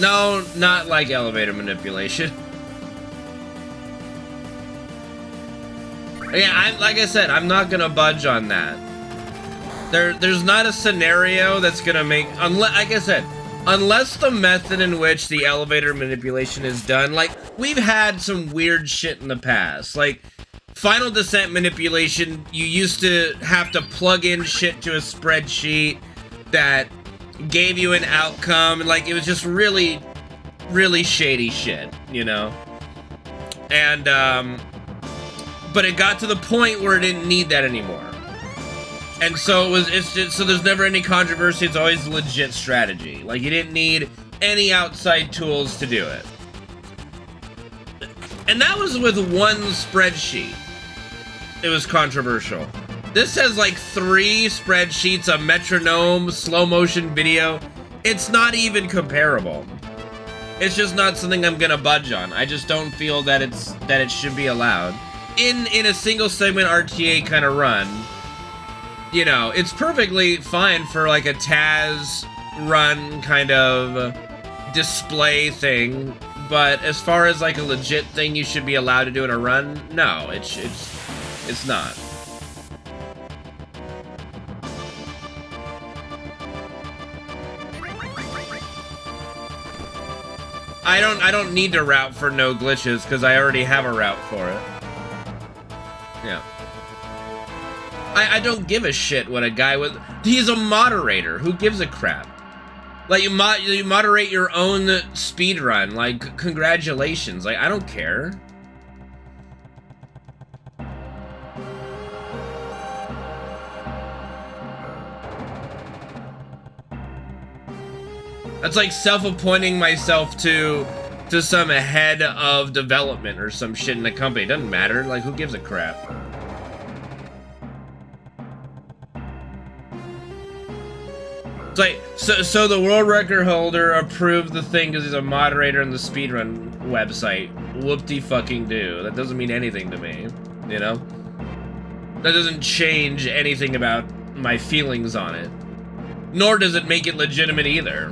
No, not like elevator manipulation. Yeah, like I said, I'm not gonna budge on that. There's not a scenario that's gonna make, like I said, unless the method in which the elevator manipulation is done, like, we've had some weird shit in the past. Like, Final Descent manipulation, you used to have to plug in shit to a spreadsheet that gave you an outcome, and, like, it was just really, really shady shit, you know? And, but it got to the point where it didn't need that anymore. And so so there's never any controversy, it's always legit strategy. Like, you didn't need any outside tools to do it. And that was with one spreadsheet. It was controversial. This has like 3 spreadsheets, a metronome, slow motion video. It's not even comparable. It's just not something I'm gonna budge on. I just don't feel that it should be allowed. In a single segment RTA kind of run, you know, it's perfectly fine for like a Taz run kind of display thing, but as far as like a legit thing you should be allowed to do in a run, no, it's not. I don't need to route for no glitches because I already have a route for it. Yeah. I don't give a shit what a guy with... He's a moderator. Who gives a crap? Like, you moderate your own speedrun. Like, congratulations. Like, I don't care. That's like self-appointing myself to some head of development or some shit in the company. It doesn't matter. Like, who gives a crap? It's like, so the world record holder approved the thing because he's a moderator on the speedrun website. Whoop-de-fucking-do. That doesn't mean anything to me, you know? That doesn't change anything about my feelings on it. Nor does it make it legitimate either.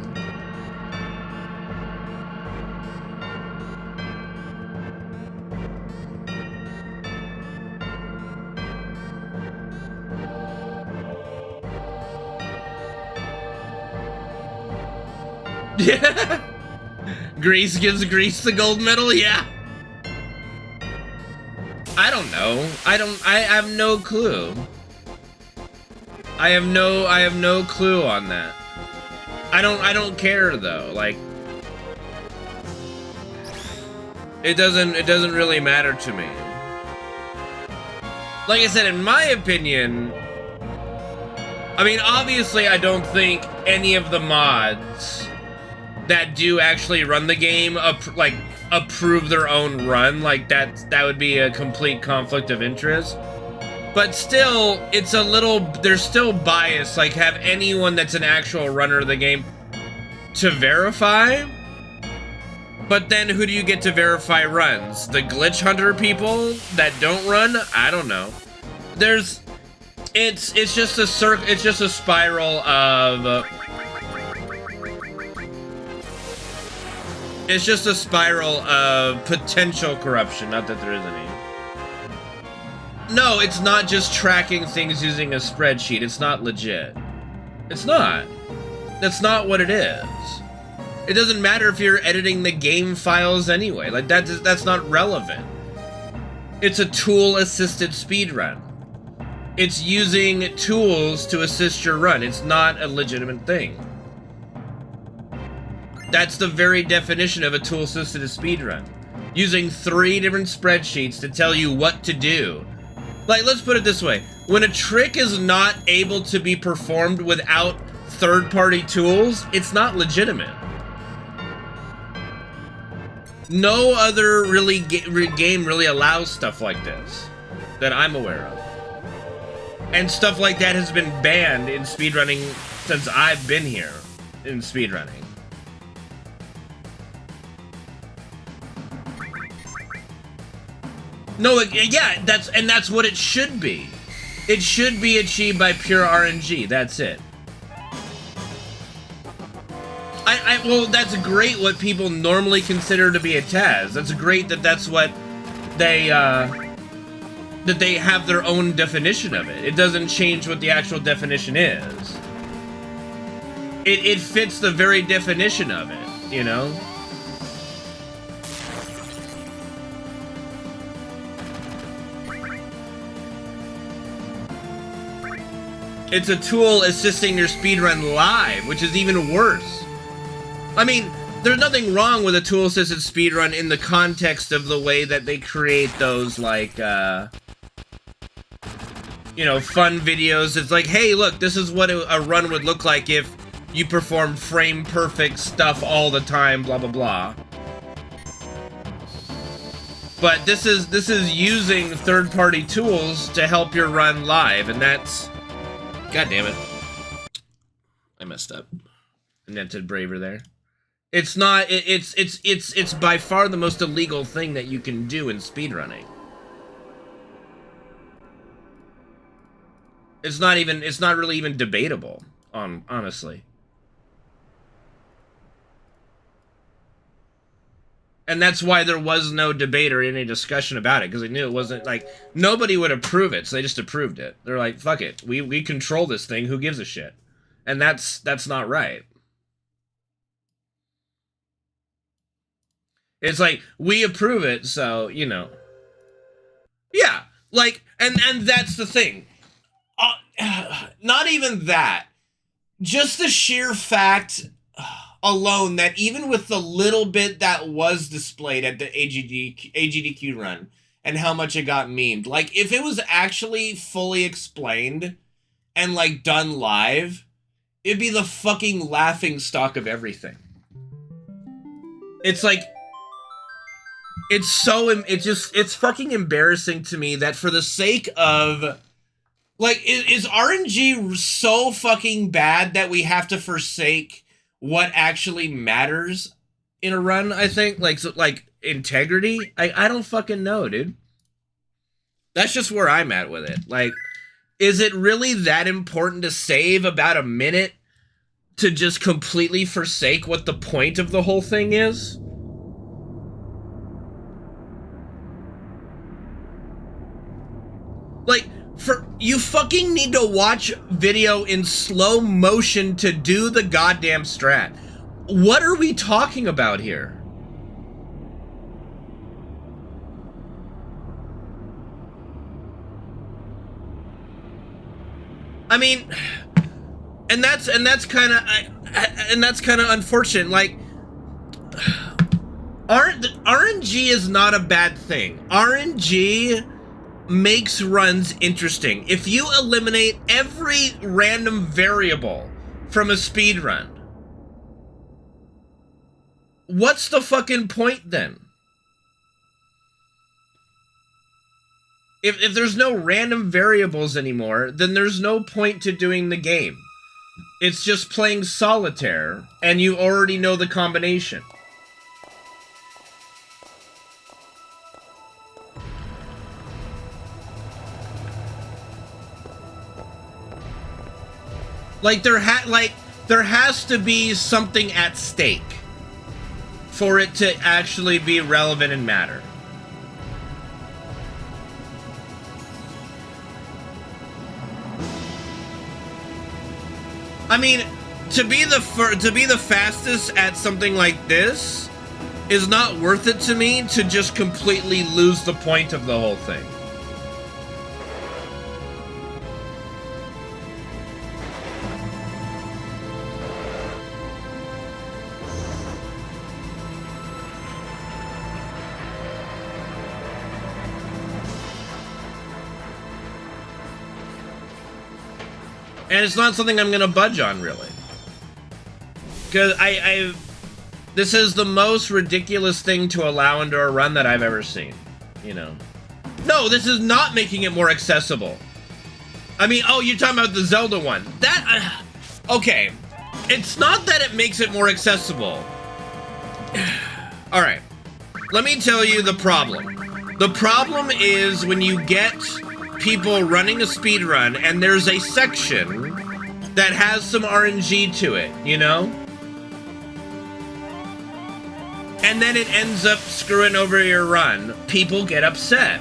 Yeah. Greece gives Greece the gold medal, yeah. I don't know. I have no clue. I have no clue on that. I don't care though. Like, it doesn't really matter to me. Like I said, in my opinion, I mean, obviously I don't think any of the mods that do actually run the game approve their own run. Like, that would be a complete conflict of interest. But still, it's a little, there's still bias. Like, have anyone that's an actual runner of the game to verify. But then who do you get to verify runs? The glitch hunter people that don't run? I don't know. It's just a spiral of it's just a spiral of potential corruption, not that there is any. No, it's not just tracking things using a spreadsheet. It's not legit. It's not. That's not what it is. It doesn't matter if you're editing the game files anyway. Like, that's not relevant. It's a tool-assisted speedrun. It's using tools to assist your run. It's not a legitimate thing. That's the very definition of a tool-assisted speedrun. Using 3 different spreadsheets to tell you what to do. Like, let's put it this way. When a trick is not able to be performed without third-party tools, it's not legitimate. No other game really allows stuff like this that I'm aware of. And stuff like that has been banned in speedrunning since I've been here in speedrunning. No, yeah, that's what it should be. It should be achieved by pure RNG. That's it. well, that's great what people normally consider to be a Taz. That's great that that's what they, that they have their own definition of it. It doesn't change what the actual definition is. It fits the very definition of it, you know? It's a tool assisting your speedrun live, which is even worse. I mean, there's nothing wrong with a tool-assisted speedrun in the context of the way that they create those, like, you know, fun videos. It's like, hey, look, this is what a run would look like if you perform frame-perfect stuff all the time, blah, blah, blah. But this is using third-party tools to help your run live, and that's... God damn it. I messed up. Indented braver there. It's not, it's by far the most illegal thing that you can do in speedrunning. It's not really even debatable, honestly. And that's why there was no debate or any discussion about it, because they knew it wasn't, like, nobody would approve it, so they just approved it. They're like, fuck it, we control this thing, who gives a shit? And that's not right. It's like, we approve it, so, you know. Yeah, like, and that's the thing. Not even that. Just the sheer fact alone that even with the little bit that was displayed at the AGDQ run and how much it got memed, like, if it was actually fully explained and, like, done live, it'd be the fucking laughing stock of everything. It's like, it's fucking embarrassing to me that for the sake of, like, is RNG so fucking bad that we have to forsake what actually matters in a run, I think? Like, so, like, integrity? I don't fucking know, dude. That's just where I'm at with it. Like, is it really that important to save about a minute to just completely forsake what the point of the whole thing is? Like, you fucking need to watch video in slow motion to do the goddamn strat. What are we talking about here? I mean, and that's kind of unfortunate. Like, RNG is not a bad thing. RNG makes runs interesting. If you eliminate every random variable from a speedrun, what's the fucking point then? If there's no random variables anymore, then there's no point to doing the game. It's just playing solitaire, and you already know the combination. Like, there has to be something at stake for it to actually be relevant and matter. I mean, to be the fastest at something like this is not worth it to me to just completely lose the point of the whole thing. And it's not something I'm gonna budge on, really. Because this is the most ridiculous thing to allow into a run that I've ever seen, you know. No, this is not making it more accessible. I mean, oh, you're talking about the Zelda one. That, okay. It's not that it makes it more accessible. Alright. Let me tell you the problem. The problem is when you get people running a speedrun and there's a section that has some RNG to it, you know? and then it ends up screwing over your run, people get upset.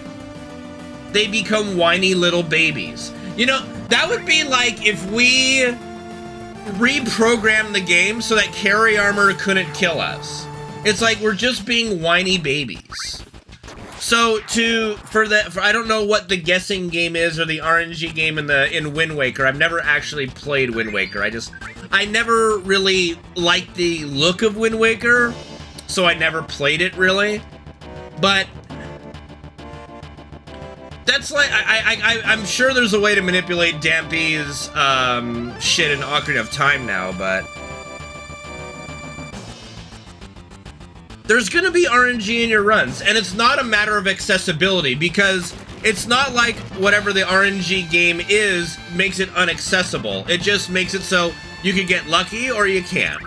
They become whiny little babies. You know, that would be like if we reprogrammed the game so that carry armor couldn't kill us. It's like we're just being whiny babies. So I don't know what the guessing game is or the RNG game in Wind Waker. I've never actually played Wind Waker. I never really liked the look of Wind Waker, so I never played it really. But that's like I'm sure there's a way to manipulate Dampy's shit in Ocarina of Time now, but there's gonna be RNG in your runs, and it's not a matter of accessibility, because it's not like whatever the RNG game is makes it inaccessible. It just makes it so you can get lucky or you can't.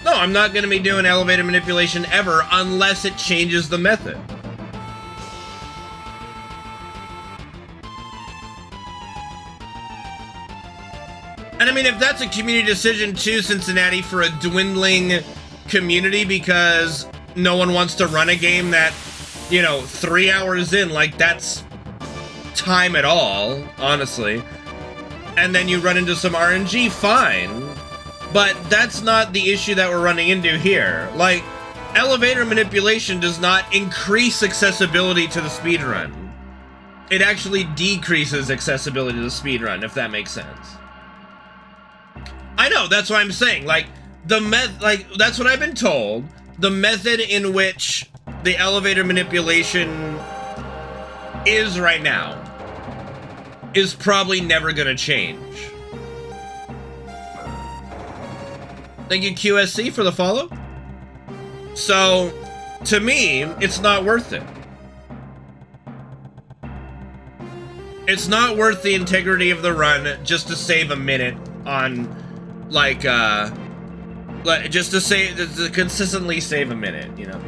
No, I'm not gonna be doing elevator manipulation ever unless it changes the method. And I mean, if that's a community decision too, Cincinnati, for a dwindling community because no one wants to run a game that, you know, 3 hours in, like that's time at all, honestly. And then you run into some RNG, fine. But that's not the issue that we're running into here. Like, elevator manipulation does not increase accessibility to the speedrun. It actually decreases accessibility to the speedrun, if that makes sense. I know, that's what I'm saying. Like, that's what I've been told. The method in which the elevator manipulation is right now is probably never gonna change. Thank you, QSC, for the follow. So, to me, it's not worth it. It's not worth the integrity of the run just to save a minute on, like, just to consistently save a minute, you know?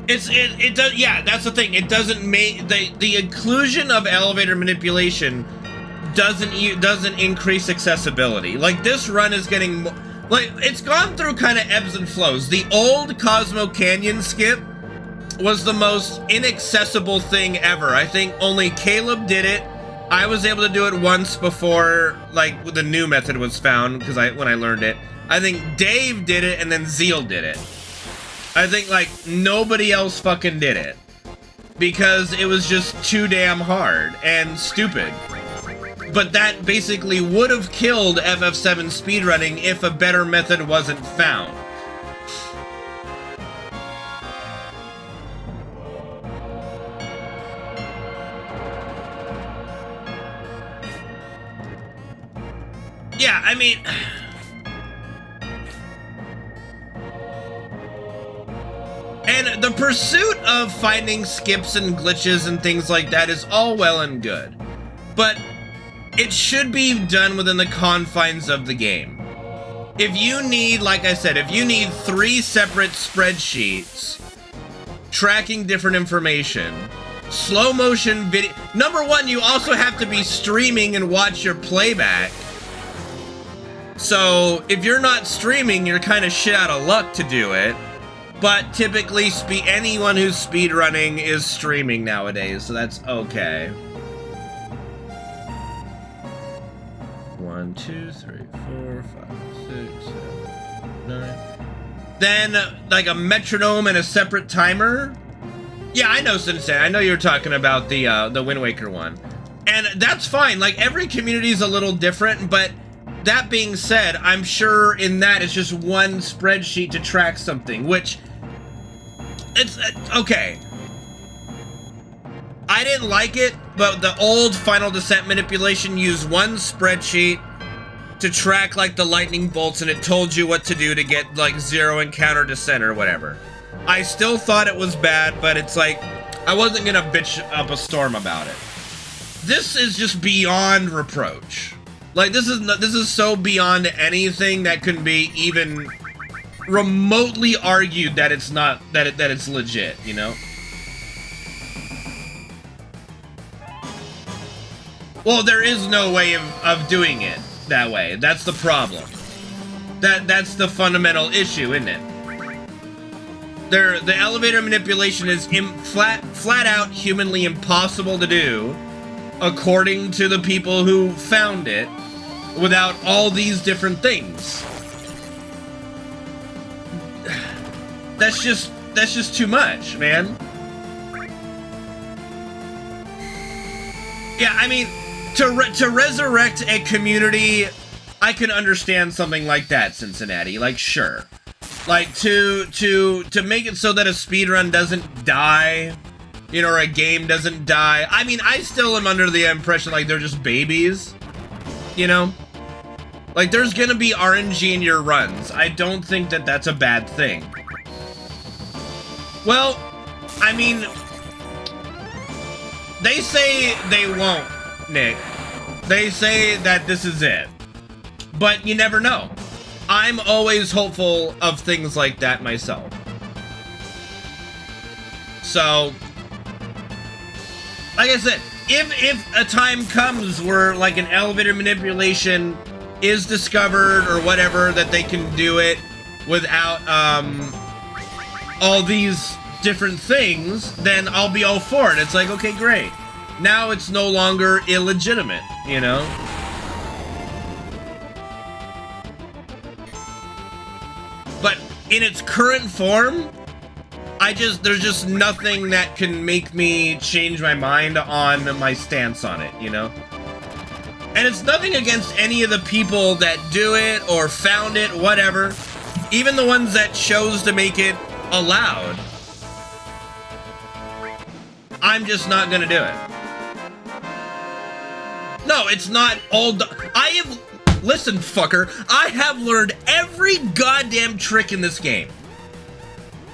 It does, yeah, that's the thing. It doesn't make, the inclusion of elevator manipulation doesn't increase accessibility. Like, this run is getting, like, it's gone through kind of ebbs and flows. The old Cosmo Canyon skip was the most inaccessible thing ever. I think only Caleb did it. I was able to do it once before, like, the new method was found, because when I learned it. I think Dave did it, and then Zeal did it. I think, like, nobody else fucking did it. Because it was just too damn hard and stupid. But that basically would have killed FF7 speedrunning if a better method wasn't found. Yeah, I mean... And the pursuit of finding skips and glitches and things like that is all well and good. But it should be done within the confines of the game. If you need, like I said, if you need 3 separate spreadsheets tracking different information, slow motion video... Number one, you also have to be streaming and watch your playback. So if you're not streaming, you're kind of shit out of luck to do it. But typically, anyone who's speedrunning is streaming nowadays, so that's okay. 1, 2, 3, 4, 5, 6, 7, 9. Then, like a metronome and a separate timer. Yeah, I know, Sensei. I know you're talking about the Wind Waker one, and that's fine. Like, every community is a little different, but that being said, I'm sure in that it's just one spreadsheet to track something, which it's okay. I didn't like it, but the old Final Descent manipulation used one spreadsheet to track, like, the lightning bolts, and it told you what to do to get, like, 0 encounter descent or whatever. I still thought it was bad, but it's like, I wasn't gonna bitch up a storm about it. This is just beyond reproach. Like, this is so beyond anything that can be even remotely argued that it's not, that it's legit, you know? Well, there is no way of doing it that way. That's the problem. That's the fundamental issue, isn't it? The elevator manipulation is flat out humanly impossible to do, according to the people who found it, without all these different things. That's just too much, man. Yeah, I mean, to resurrect a community, I can understand something like that, Cincinnati. Like, sure. Like, to make it so that a speedrun doesn't die, you know, or a game doesn't die. I mean, I still am under the impression, like, they're just babies, you know? Like, there's gonna be RNG in your runs. I don't think that that's a bad thing. Well, I mean, they say they won't, Nick. They say that this is it. But you never know. I'm always hopeful of things like that myself. So, like I said, if a time comes where like an elevator manipulation is discovered or whatever, that they can do it without all these different things, then I'll be all for it. It's like, okay, great. Now it's no longer illegitimate, you know? But in its current form, there's just nothing that can make me change my mind on my stance on it, you know? And it's nothing against any of the people that do it or found it, whatever. Even the ones that chose to make it allowed. I'm just not gonna do it. No, it's not all listen, fucker, I have learned every goddamn trick in this game.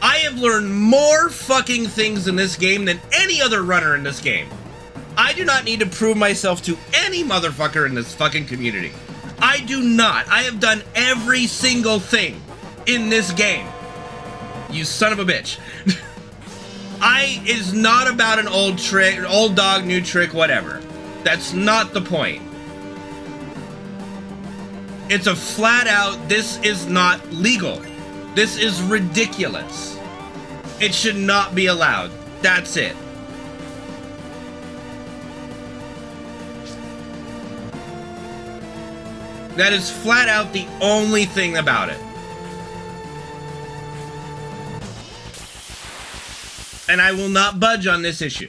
I have learned more fucking things in this game than any other runner in this game. I do not need to prove myself to any motherfucker in this fucking community. I do not. I have done every single thing in this game. You son of a bitch. It's not about an old trick, old dog, new trick, whatever. That's not the point. It's a flat out, this is not legal. This is ridiculous. It should not be allowed. That's it. That is flat out the only thing about it. And I will not budge on this issue.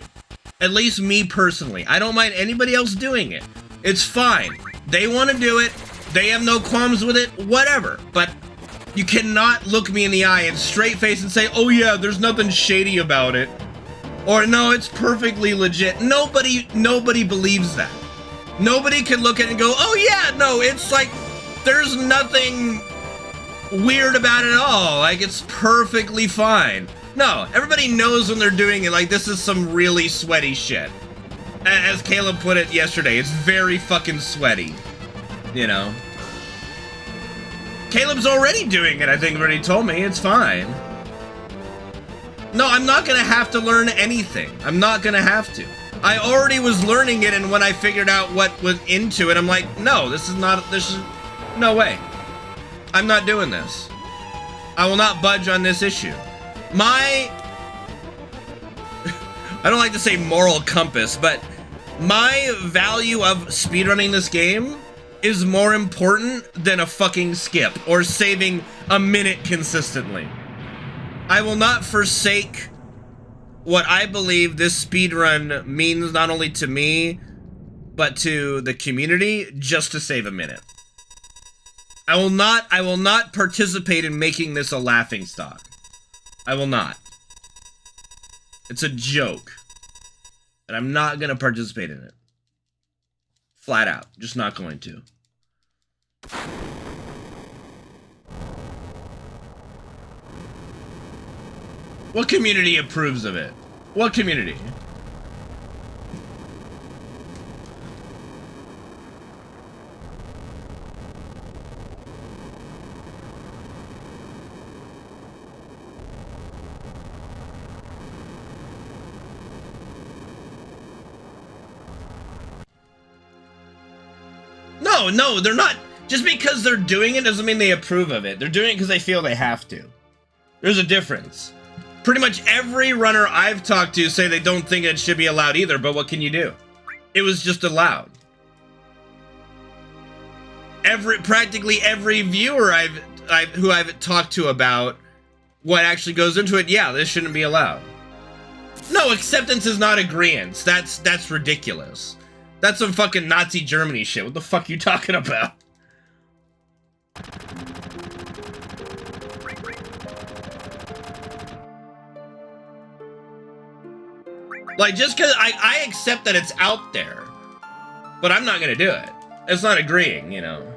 At least me personally. I don't mind anybody else doing it. It's fine. They want to do it. They have no qualms with it. Whatever. But you cannot look me in the eye and straight face and say, oh yeah, there's nothing shady about it. Or no, it's perfectly legit. Nobody believes that. Nobody can look at it and go, oh yeah, no, it's like, there's nothing weird about it at all. Like, it's perfectly fine. No, everybody knows when they're doing it, like, this is some really sweaty shit. As Caleb put it yesterday, it's very fucking sweaty. You know? Caleb's already doing it, I think, already told me. It's fine. No, I'm not gonna have to learn anything. I'm not gonna have to. I already was learning it, and when I figured out what was into it, I'm like, no, this is no way. I'm not doing this. I will not budge on this issue. I don't like to say moral compass, but my value of speedrunning this game is more important than a fucking skip or saving a minute consistently. I will not forsake what I believe this speedrun means not only to me, but to the community, just to save a minute. I will not participate in making this a laughingstock. I will not. It's a joke. And I'm not gonna participate in it. Flat out. Just not going to. What community approves of it? What community? No, no, they're not. Just because they're doing it doesn't mean they approve of it. They're doing it because they feel they have to. There's a difference. Pretty much every runner I've talked to say they don't think it should be allowed either, but what can you do? It was just allowed. Practically every viewer who I've talked to about what actually goes into it, yeah, this shouldn't be allowed. No, acceptance is not agreeance. That's ridiculous. That's some fucking Nazi Germany shit. What the fuck are you talking about? Like, just because I accept that it's out there, but I'm not gonna do it. It's not agreeing, you know.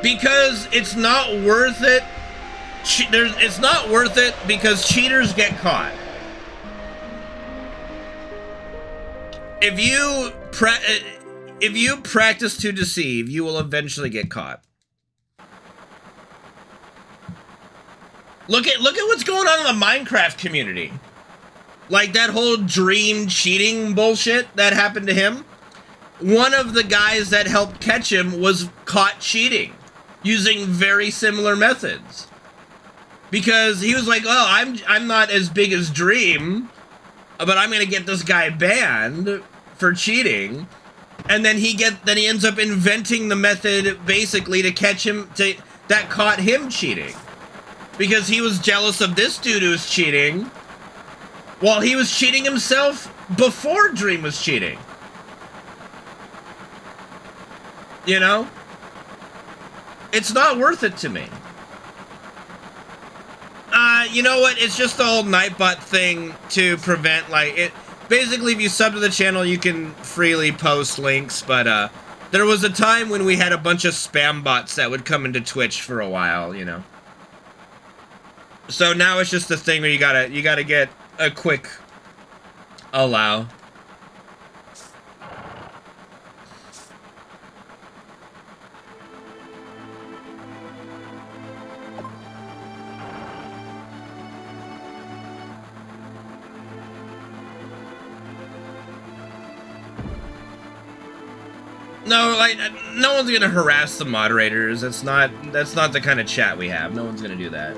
Because it's not worth it. It's not worth it because cheaters get caught. If you practice to deceive, you will eventually get caught. Look at what's going on in the Minecraft community. Like that whole dream cheating bullshit that happened to him. One of the guys that helped catch him was caught cheating using very similar methods. Because he was like, "Oh, I'm not as big as Dream, but I'm gonna get this guy banned for cheating," and then he ends up inventing the method basically to catch him that caught him cheating, because he was jealous of this dude who was cheating, while he was cheating himself before Dream was cheating. You know, it's not worth it to me. You know what? It's just the old Nightbot thing to prevent, like, it. Basically, if you sub to the channel, you can freely post links, but, there was a time when we had a bunch of spam bots that would come into Twitch for a while, you know. So now it's just a thing where you gotta get a quick allow. No, like, no one's gonna harass the moderators. That's not the kind of chat we have. No one's gonna do that.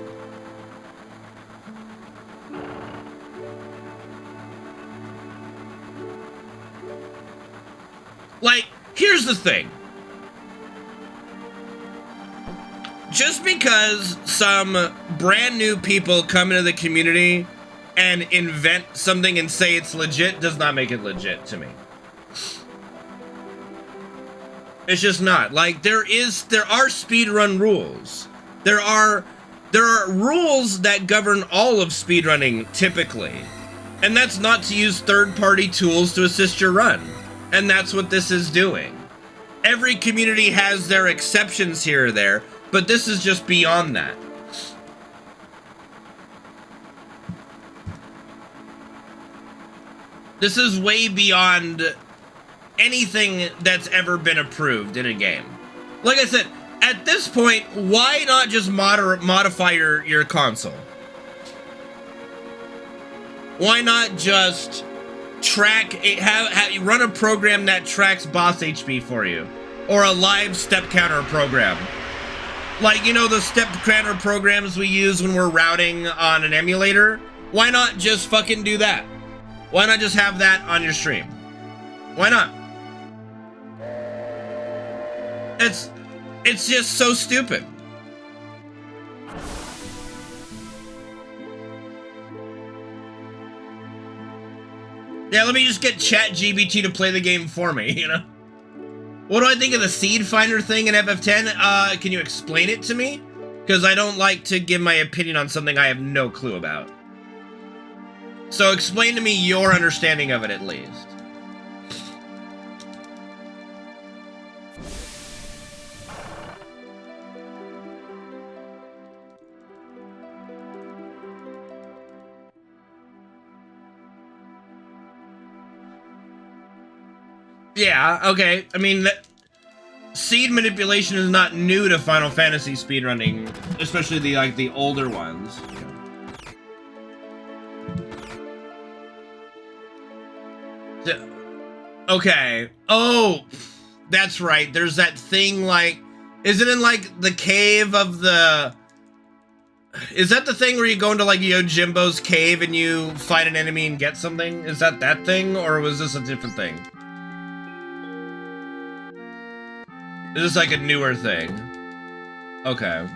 Like, here's the thing. Just because some brand new people come into the community and invent something and say it's legit does not make it legit to me. It's just not. Like, there are speedrun rules. There are rules that govern all of speedrunning, typically. And that's not to use third-party tools to assist your run. And that's what this is doing. Every community has their exceptions here or there, but this is just beyond that. This is way beyond anything that's ever been approved in a game. Like I said, at this point, why not just modify your console? Why not just run a program that tracks boss HP for you, or a live step counter program? Like, you know, the step counter programs we use when we're routing on an emulator? Why not just fucking do that? Why not just have that on your stream? Why not? It's just so stupid. Yeah, let me just get ChatGPT to play the game for me, you know? What do I think of the seed finder thing in FF10? Can you explain it to me? Because I don't like to give my opinion on something I have no clue about. So explain to me your understanding of it, at least. Yeah, okay. I mean, seed manipulation is not new to Final Fantasy speedrunning, especially the older ones. Okay. Oh, that's right. There's that thing like, is it in like the cave of the... Is that the thing where you go into like Yojimbo's cave and you fight an enemy and get something? Is that thing, or was this a different thing? Is this like a newer thing? Okay.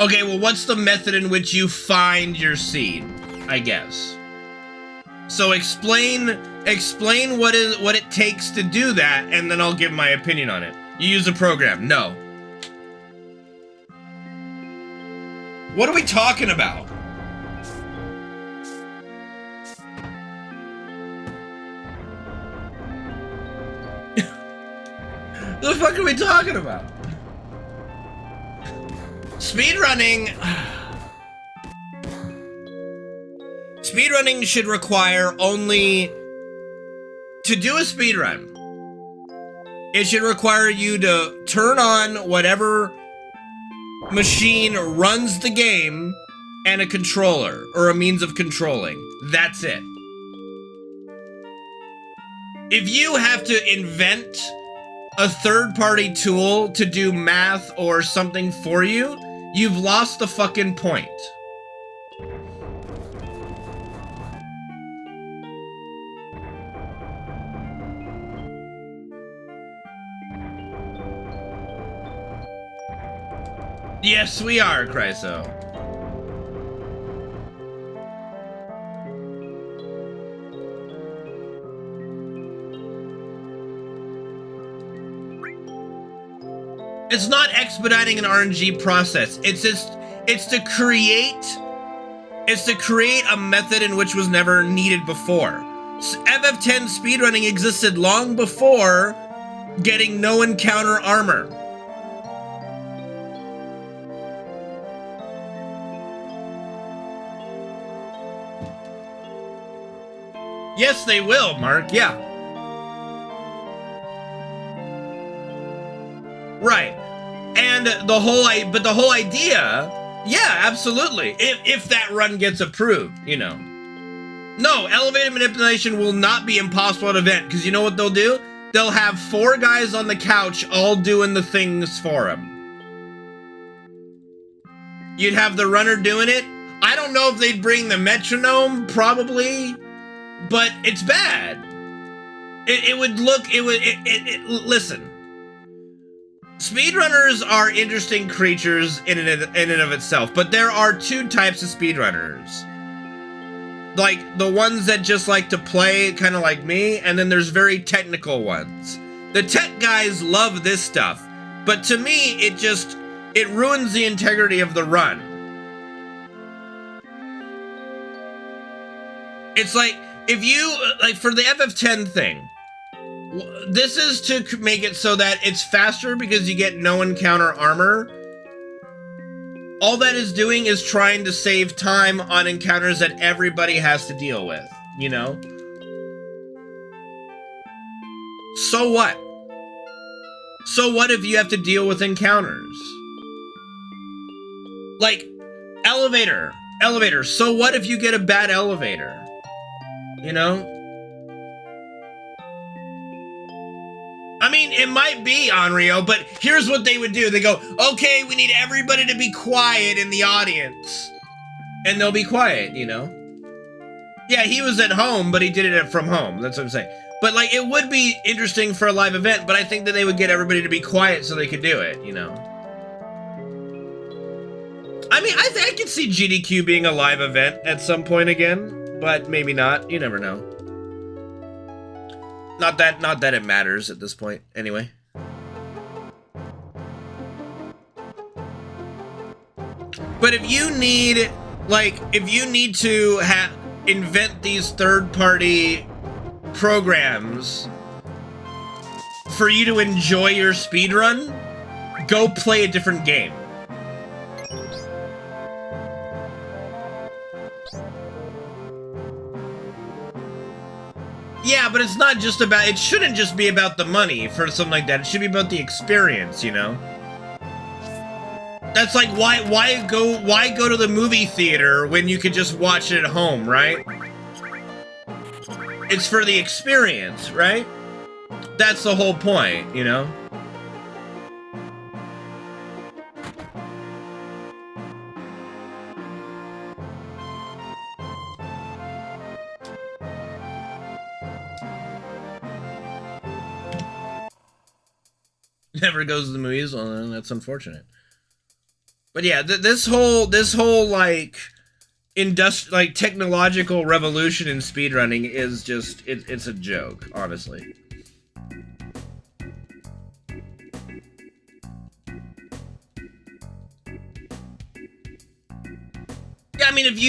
Okay, well, what's the method in which you find your seed, I guess? So explain what it takes to do that, and then I'll give my opinion on it. You use a program. No. What are we talking about? What the fuck are we talking about? Speedrunning... Speedrunning should require only... To do a speedrun, it should require you to turn on whatever machine runs the game and a controller, or a means of controlling. That's it. If you have to invent a third-party tool to do math or something for you, you've lost the fucking point. Yes, we are, Chryso. It's not expediting an RNG process. It's to create a method in which was never needed before. FF10 speedrunning existed long before getting no encounter armor. Yes, they will, Mark. Yeah. Right. And the whole idea, yeah, absolutely. If that run gets approved, you know. No, elevated manipulation will not be impossible at event, because you know what they'll do? They'll have 4 guys on the couch all doing the things for them. You'd have the runner doing it. I don't know if they'd bring the metronome, probably. But it's bad. Listen. Speedrunners are interesting creatures in and of itself, but there are 2 types of speedrunners. Like, the ones that just like to play, kind of like me, and then there's very technical ones. The tech guys love this stuff, but to me, it ruins the integrity of the run. It's like, if you, like, for the FF10 thing, this is to make it so that it's faster because you get no encounter armor. All that is doing is trying to save time on encounters that everybody has to deal with, you know? So what? So what if you have to deal with encounters? Like, elevator, so what if you get a bad elevator? You know? I mean, it might be Onryo, but here's what they would do. They go, okay, we need everybody to be quiet in the audience. And they'll be quiet, you know? Yeah, he was at home, but he did it from home. That's what I'm saying. But, like, it would be interesting for a live event, but I think that they would get everybody to be quiet so they could do it, you know? I mean, I could see GDQ being a live event at some point again. But maybe not. You never know. Not that it matters at this point. Anyway. But if you need, like, to invent these third-party programs for you to enjoy your speedrun, go play a different game. Yeah, Yeah, but it's not just about, it shouldn't just be about the money for something like that. It should be about the experience, you know? That's like, why go to the movie theater when you could just watch it at home, right? It's for the experience, right? That's the whole point, you know? Never goes to the movies. Well, that's unfortunate. But yeah, this whole like technological revolution in speedrunning is just it's a joke, honestly. Yeah, I mean, if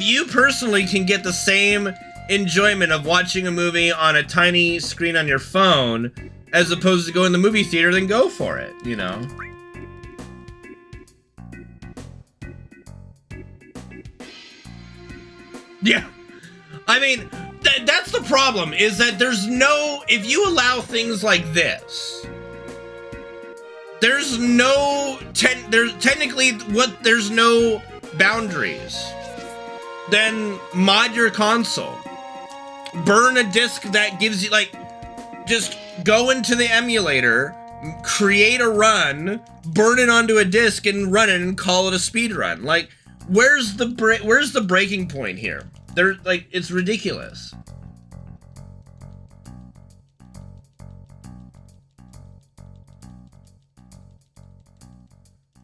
you personally can get the same enjoyment of watching a movie on a tiny screen on your phone as opposed to going to the movie theater, then go for it, you know? Yeah. I mean, that's the problem, is that there's no... If you allow things like this, there's no... There's no boundaries. Then mod your console. Burn a disc that gives you, like... Just go into the emulator, create a run, burn it onto a disc, and run it and call it a speed run. Like, where's the breaking point here? It's ridiculous.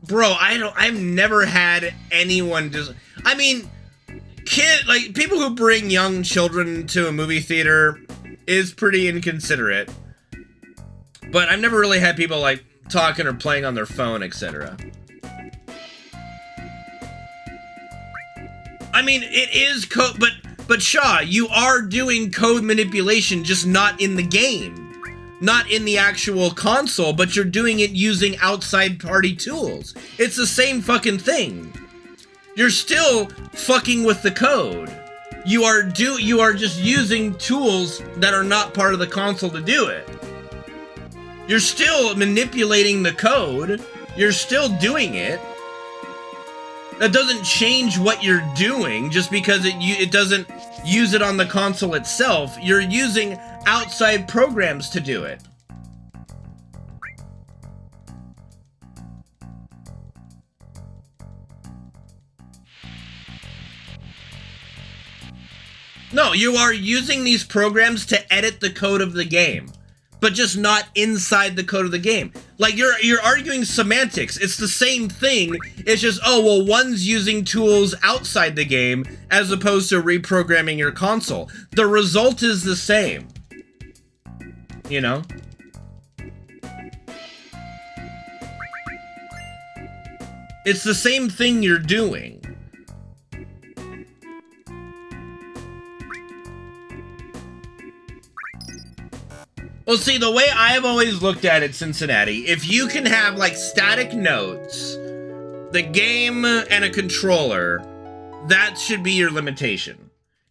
Bro, I've never had anyone I mean, people who bring young children to a movie theater is pretty inconsiderate. But I've never really had people, like, talking or playing on their phone, etc. I mean, it is code, but Shaw, you are doing code manipulation, just not in the game. Not in the actual console, but you're doing it using outside party tools. It's the same fucking thing. You're still fucking with the code. You are just using tools that are not part of the console to do it. You're still manipulating the code. You're still doing it. That doesn't change what you're doing just because it doesn't use it on the console itself. You're using outside programs to do it. No, you are using these programs to edit the code of the game, but just not inside the code of the game. Like, you're arguing semantics. It's the same thing. It's just, oh, well, one's using tools outside the game as opposed to reprogramming your console. The result is the same. You know? It's the same thing you're doing. Well, see, the way I've always looked at it, Cincinnati, if you can have, like, static nodes, the game, and a controller, that should be your limitation.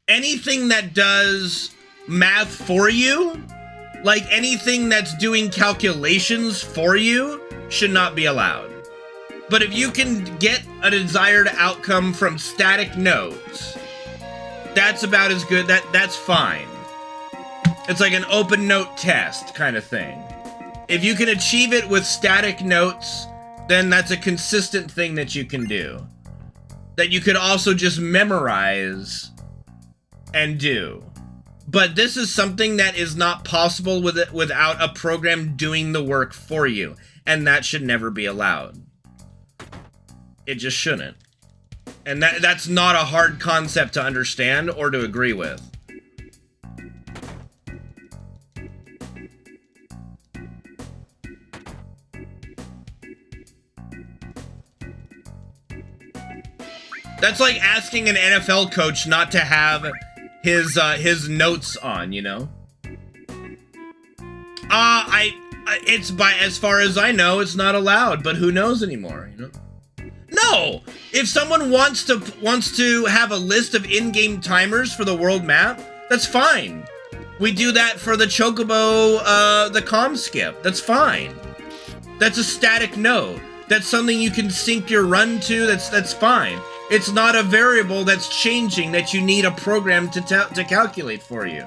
Anything that does math for you, like anything that's doing calculations for you, should not be allowed. But if you can get a desired outcome from static nodes, that's about as good, that's fine. It's like an open note test kind of thing. If you can achieve it with static notes, then that's a consistent thing that you can do. That you could also just memorize and do. But this is something that is not possible without a program doing the work for you. And that should never be allowed. It just shouldn't. And that's not a hard concept to understand or to agree with. That's like asking an NFL coach not to have his notes on, you know? It's as far as I know, it's not allowed, but who knows anymore, you know? No! If someone wants to have a list of in-game timers for the world map, that's fine. We do that for the Chocobo, the comm skip. That's fine. That's a static node. That's something you can sync your run to. That's fine. It's not a variable that's changing that you need a program to calculate for you.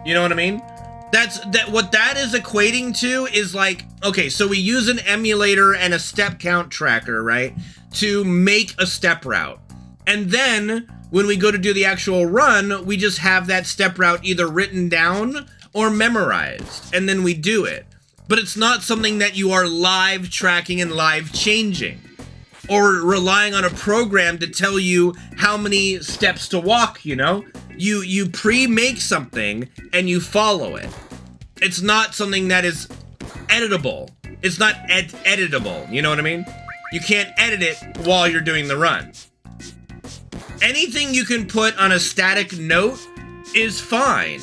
You know what I mean? What that is equating to is like, okay, so we use an emulator and a step count tracker, right, to make a step route. And then when we go to do the actual run, we just have that step route either written down or memorized, and then we do it. But it's not something that you are live tracking and live changing, or relying on a program to tell you how many steps to walk, you know? You pre-make something and you follow it. It's not something that is editable. It's not editable, you know what I mean? You can't edit it while you're doing the run. Anything you can put on a static note is fine.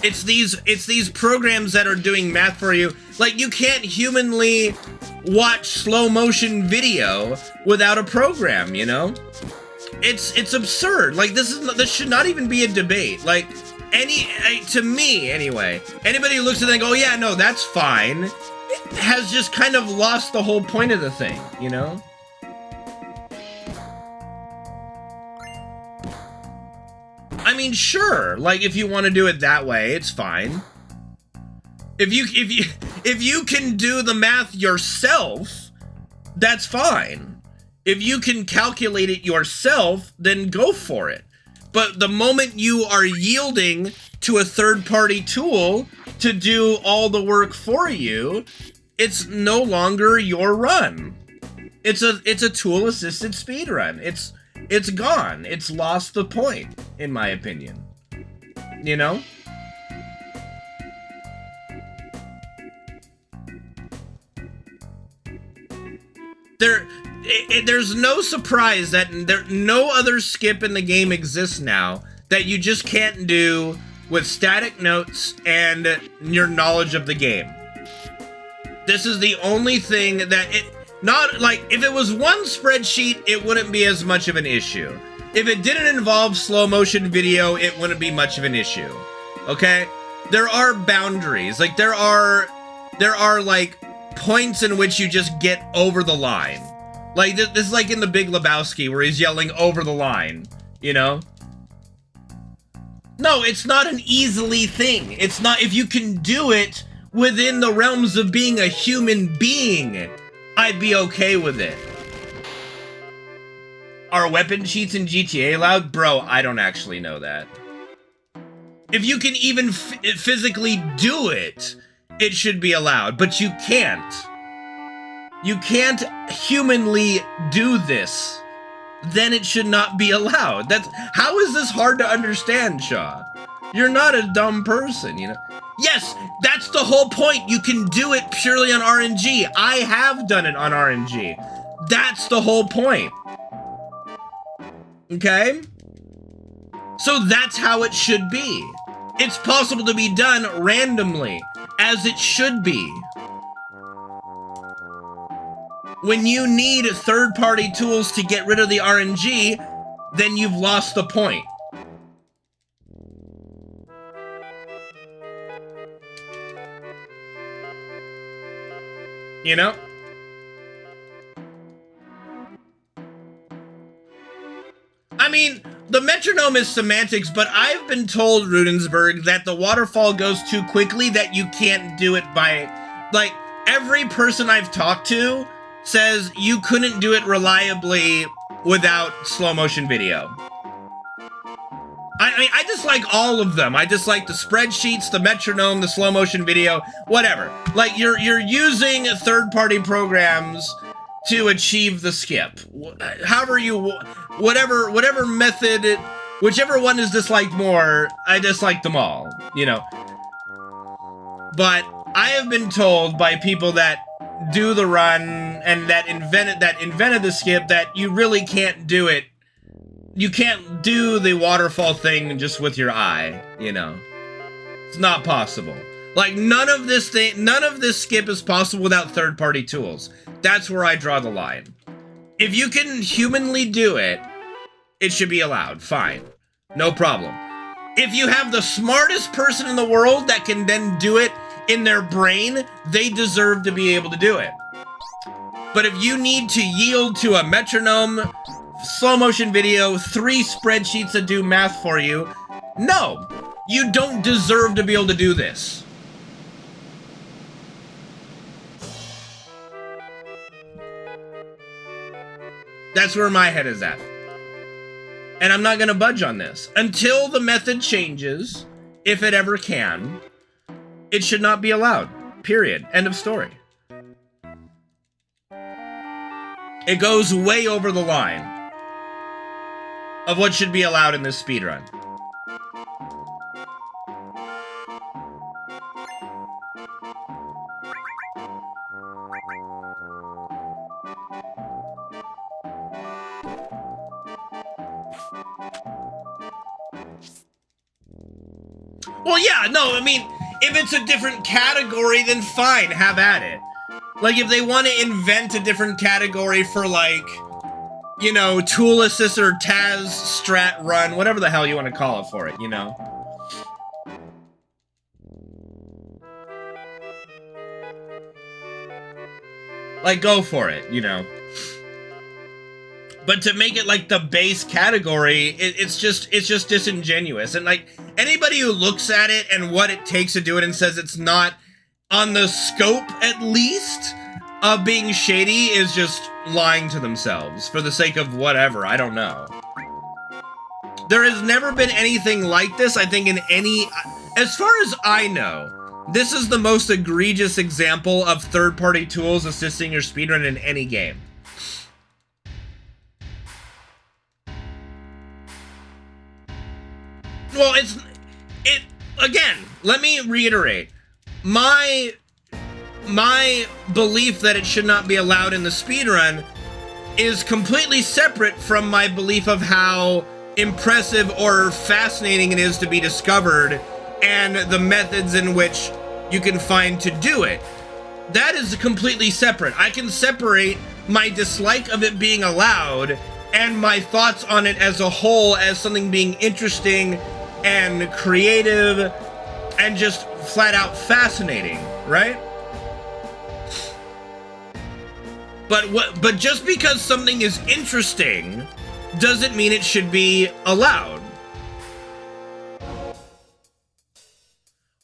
It's these programs that are doing math for you. Like, you can't humanly watch slow motion video without a program, you know? It's absurd. Like, this should not even be a debate. Like, to me anyway, anybody who looks at it and go, oh yeah, no, that's fine, has just kind of lost the whole point of the thing, you know? I mean, sure, like, if you want to do it that way, it's fine. If you can do the math yourself, that's fine. If you can calculate it yourself, then go for it. But the moment you are yielding to a third-party tool to do all the work for you, it's no longer your run. It's a tool-assisted speedrun. It's gone. It's lost the point, in my opinion. You know? There's no surprise that no other skip in the game exists now that you just can't do with static notes and your knowledge of the game. This is the only thing that not like, if it was one spreadsheet, it wouldn't be as much of an issue. If it didn't involve slow motion video, it wouldn't be much of an issue. Okay? There are boundaries. Like, there are like points in which you just get over the line. Like, this is like in The Big Lebowski where he's yelling over the line, you know? No, it's not an easily thing. It's not, if you can do it within the realms of being a human being, I'd be okay with it. Are weapon cheats in GTA allowed? Bro, I don't actually know that. If you can even physically do it, it should be allowed, but you can't. You can't humanly do this. Then it should not be allowed. How is this hard to understand, Shaw? You're not a dumb person, you know? Yes, that's the whole point. You can do it purely on RNG. I have done it on RNG. That's the whole point. Okay? So that's how it should be. It's possible to be done randomly, as it should be. When you need third-party tools to get rid of the RNG, then you've lost the point. You know? I mean, the metronome is semantics, but I've been told, Rudensburg, that the waterfall goes too quickly that you can't do it by... Like, every person I've talked to says you couldn't do it reliably without slow motion video. I mean, I dislike all of them. I dislike the spreadsheets, the metronome, the slow motion video, whatever. Like, you're using third-party programs to achieve the skip. However you, whatever method, whichever one is disliked more, I dislike them all, you know. But I have been told by people that do the run and that invented the skip that you really can't do it. You can't do the waterfall thing just with your eye, you know. It's not possible. Like, none of this skip is possible without third-party tools. That's where I draw the line. If you can humanly do it, it should be allowed, fine. No problem. If you have the smartest person in the world that can then do it in their brain, they deserve to be able to do it. But if you need to yield to a metronome, slow motion video, 3 spreadsheets that do math for you, no, you don't deserve to be able to do this. That's where my head is at. And I'm not gonna budge on this. Until the method changes, if it ever can, it should not be allowed. Period. End of story. It goes way over the line of what should be allowed in this speedrun. Well, yeah, no, I mean, if it's a different category, then fine, have at it. Like, if they want to invent a different category for, like, you know, tool assist or Taz strat run, whatever the hell you want to call it for it, you know? Like, go for it, you know? But to make it like the base category, it's just disingenuous. And like anybody who looks at it and what it takes to do it and says it's not on the scope, at least, of being shady is just lying to themselves for the sake of whatever. I don't know. There has never been anything like this, I think, in any... As far as I know, this is the most egregious example of third-party tools assisting your speedrun in any game. Well, again, let me reiterate. My belief that it should not be allowed in the speedrun is completely separate from my belief of how impressive or fascinating it is to be discovered and the methods in which you can find to do it. That is completely separate. I can separate my dislike of it being allowed and my thoughts on it as a whole as something being interesting and creative and just flat out fascinating, right? But just because something is interesting doesn't mean it should be allowed.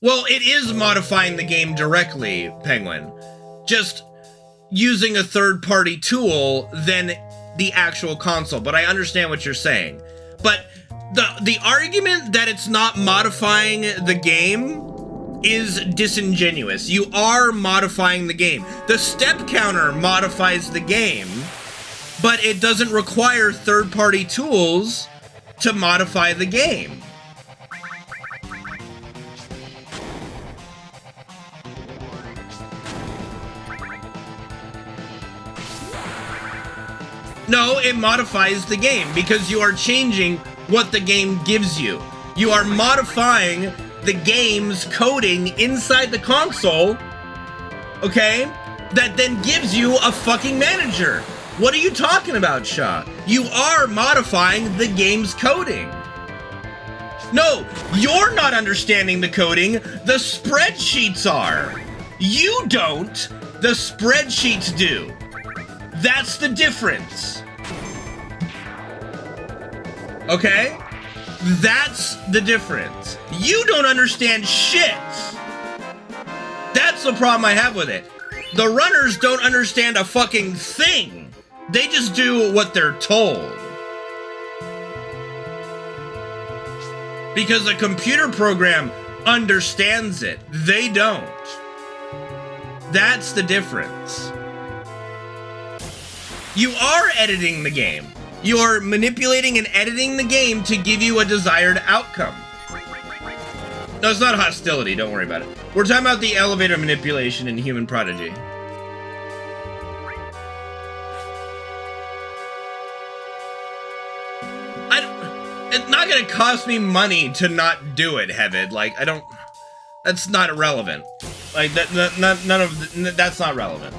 Well, it is modifying the game directly, Penguin. Just using a third-party tool than the actual console. But I understand what you're saying. But the argument that it's not modifying the game is disingenuous. You are modifying the game. The step counter modifies the game, but it doesn't require third-party tools to modify the game. No, it modifies the game because you are changing what the game gives you. You are modifying the game's coding inside the console, okay, that then gives you a fucking manager. What are you talking about, Shaw? You are modifying the game's coding. No, you're not understanding the coding. The spreadsheets are. You don't. The spreadsheets do. That's the difference. Okay? That's the difference. You don't understand shit. That's the problem I have with it. The runners don't understand a fucking thing. They just do what they're told. Because a computer program understands it. They don't. That's the difference. You are editing the game. You're manipulating and editing the game to give you a desired outcome. No, it's not hostility, don't worry about it. We're talking about the elevator manipulation in Human Prodigy. It's not gonna cost me money to not do it, Heavid. Like, I don't... That's not relevant. Like, that's not relevant.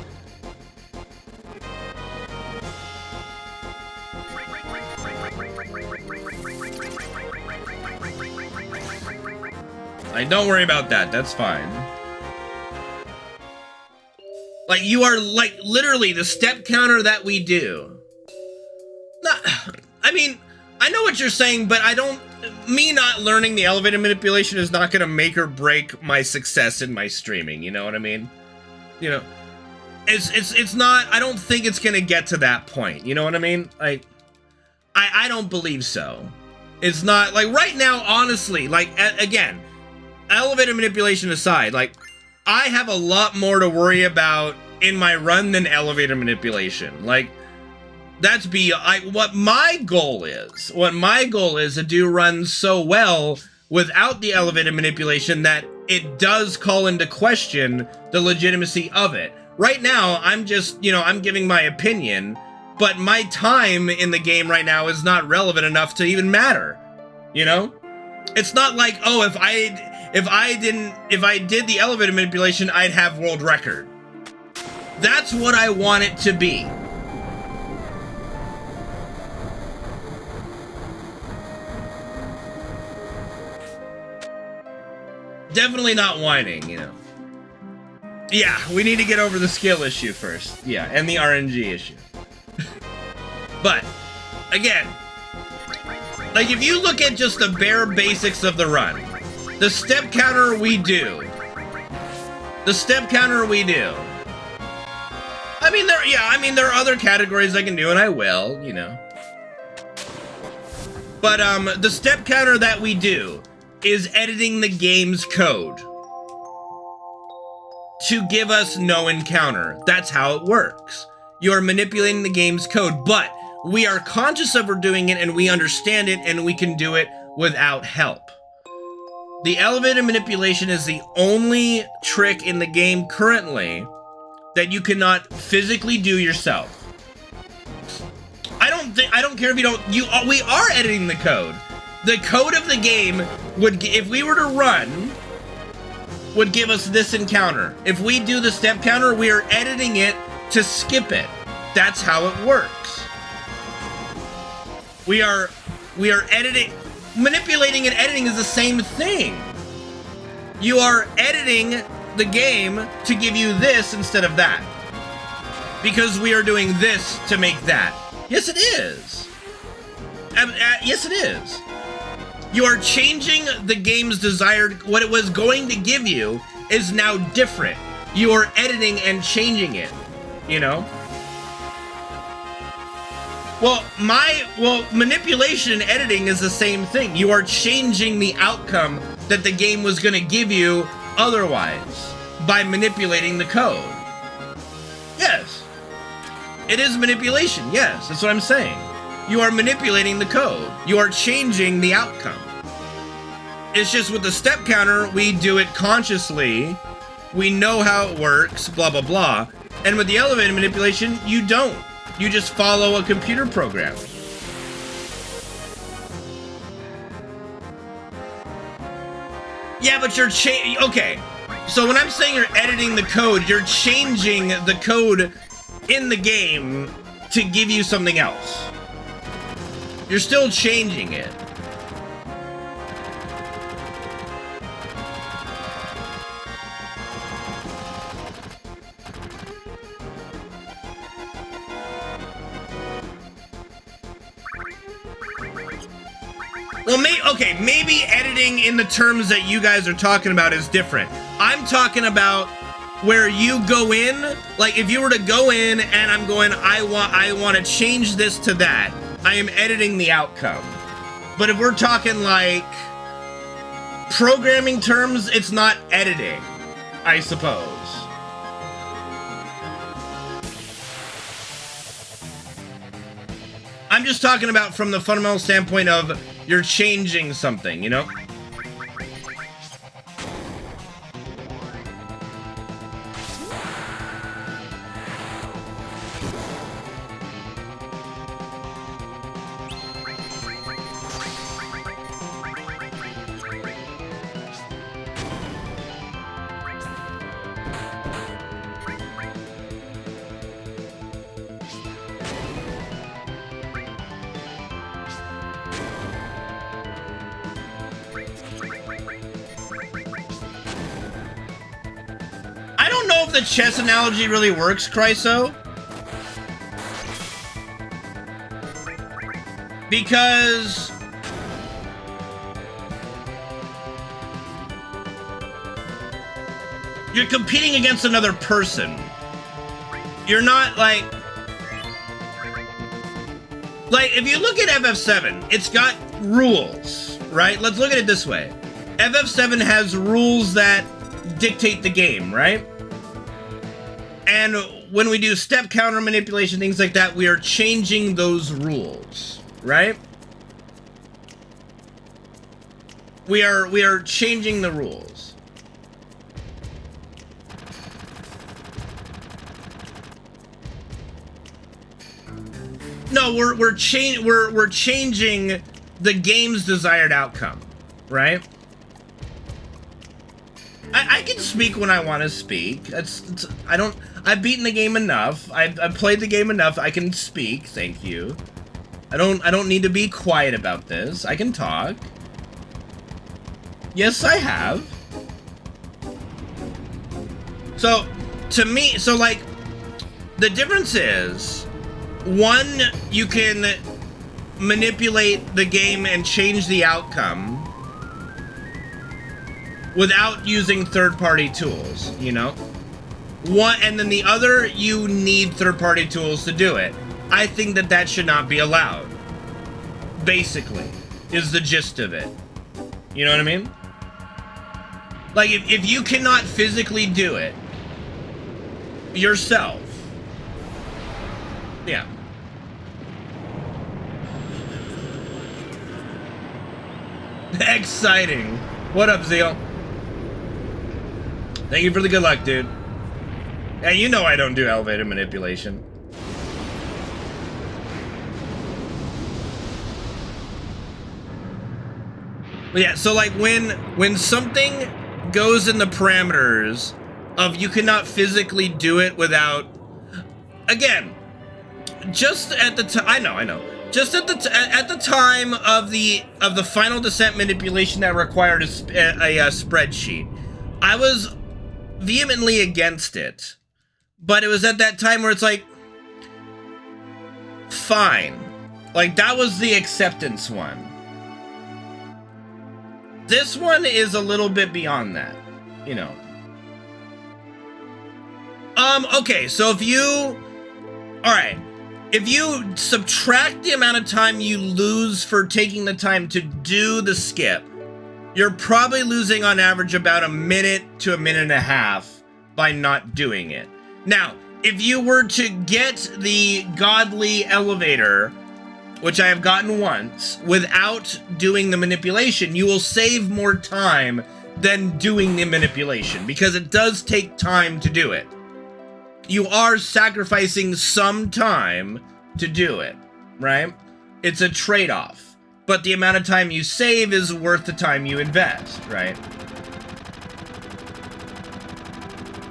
Like, don't worry about that. That's fine. Like, you are, like, literally the step counter that we do. I mean, I know what you're saying, but I don't... Me not learning the elevator manipulation is not gonna make or break my success in my streaming, you know what I mean? You know, it's not... I don't think it's gonna get to that point, you know what I mean? Like, I don't believe so. It's not... Like, right now, honestly, like, again, elevator manipulation aside, like, I have a lot more to worry about in my run than elevator manipulation. Like, that's what my goal is. What my goal is to do runs so well without the elevator manipulation that it does call into question the legitimacy of it. Right now, I'm just, you know, I'm giving my opinion, but my time in the game right now is not relevant enough to even matter. You know? It's not like, oh, if I did the elevator manipulation, I'd have world record. That's what I want it to be. Definitely not whining, you know. Yeah, we need to get over the skill issue first. Yeah, and the RNG issue. But, again, like if you look at just the bare basics of the run, the step counter we do. The step counter we do. I mean, there are other categories I can do, and I will, you know. But, the step counter that we do is editing the game's code to give us no encounter. That's how it works. You are manipulating the game's code, but we are conscious of we're doing it, and we understand it, and we can do it without help. The elevator manipulation is the only trick in the game currently that you cannot physically do yourself. I don't care if you don't, we are editing the code. The code of the game would, if we were to run, would give us this encounter. If we do the step counter, we are editing it to skip it. That's how it works. We are editing, manipulating and editing is the same thing. You are editing the game to give you this instead of that. Because we are doing this to make that. Yes, it is. Yes, it is. You are changing the game's desired, what it was going to give you is now different. You are editing and changing it, you know? Well, manipulation and editing is the same thing. You are changing the outcome that the game was going to give you otherwise by manipulating the code. Yes. It is manipulation, yes, that's what I'm saying. You are manipulating the code. You are changing the outcome. It's just with the step counter, we do it consciously. We know how it works, blah, blah, blah. And with the elevator manipulation, you don't. You just follow a computer program. Yeah, but you're okay. So when I'm saying you're editing the code, you're changing the code in the game to give you something else. You're still changing it. Well, maybe editing in the terms that you guys are talking about is different. I'm talking about where you go in, like if you were to go in and I'm going, I want to change this to that, I am editing the outcome. But if we're talking like programming terms, it's not editing, I suppose. I'm just talking about from the fundamental standpoint of you're changing something, you know? know if the chess analogy really works, Chryso. Because you're competing against another person. You're not like if you look at FF7, it's got rules, right? Let's look at it this way. FF7 has rules that dictate the game, right? And when we do step counter manipulation, things like that, we are changing those rules, right? We are changing the rules. No, we're changing the game's desired outcome, right? I can speak when I want to speak. I've beaten the game enough. I've played the game enough. I can speak. Thank you. I don't need to be quiet about this. I can talk. Yes, I have. So, to me, so like, the difference is, one, you can manipulate the game and change the outcome without using third-party tools, you know? One, and then the other, you need third-party tools to do it. I think that that should not be allowed. Basically, is the gist of it. You know what I mean? Like, if you cannot physically do it yourself, yeah. Exciting. What up, Zeal? Thank you for the good luck, dude. Hey, you know I don't do elevator manipulation. But yeah, so like when something goes in the parameters of you cannot physically do it without, again, just at the time, I know. Just at the time of the final descent manipulation that required a spreadsheet, I was vehemently against it. But it was at that time where it's like, fine. Like, that was the acceptance one. This one is a little bit beyond that, you know. Okay, so if you, alright. If you subtract the amount of time you lose for taking the time to do the skip, you're probably losing on average about a minute to a minute and a half by not doing it. Now, if you were to get the godly elevator, which I have gotten once, without doing the manipulation, you will save more time than doing the manipulation, because it does take time to do it. You are sacrificing some time to do it, right? It's a trade-off, but the amount of time you save is worth the time you invest, right?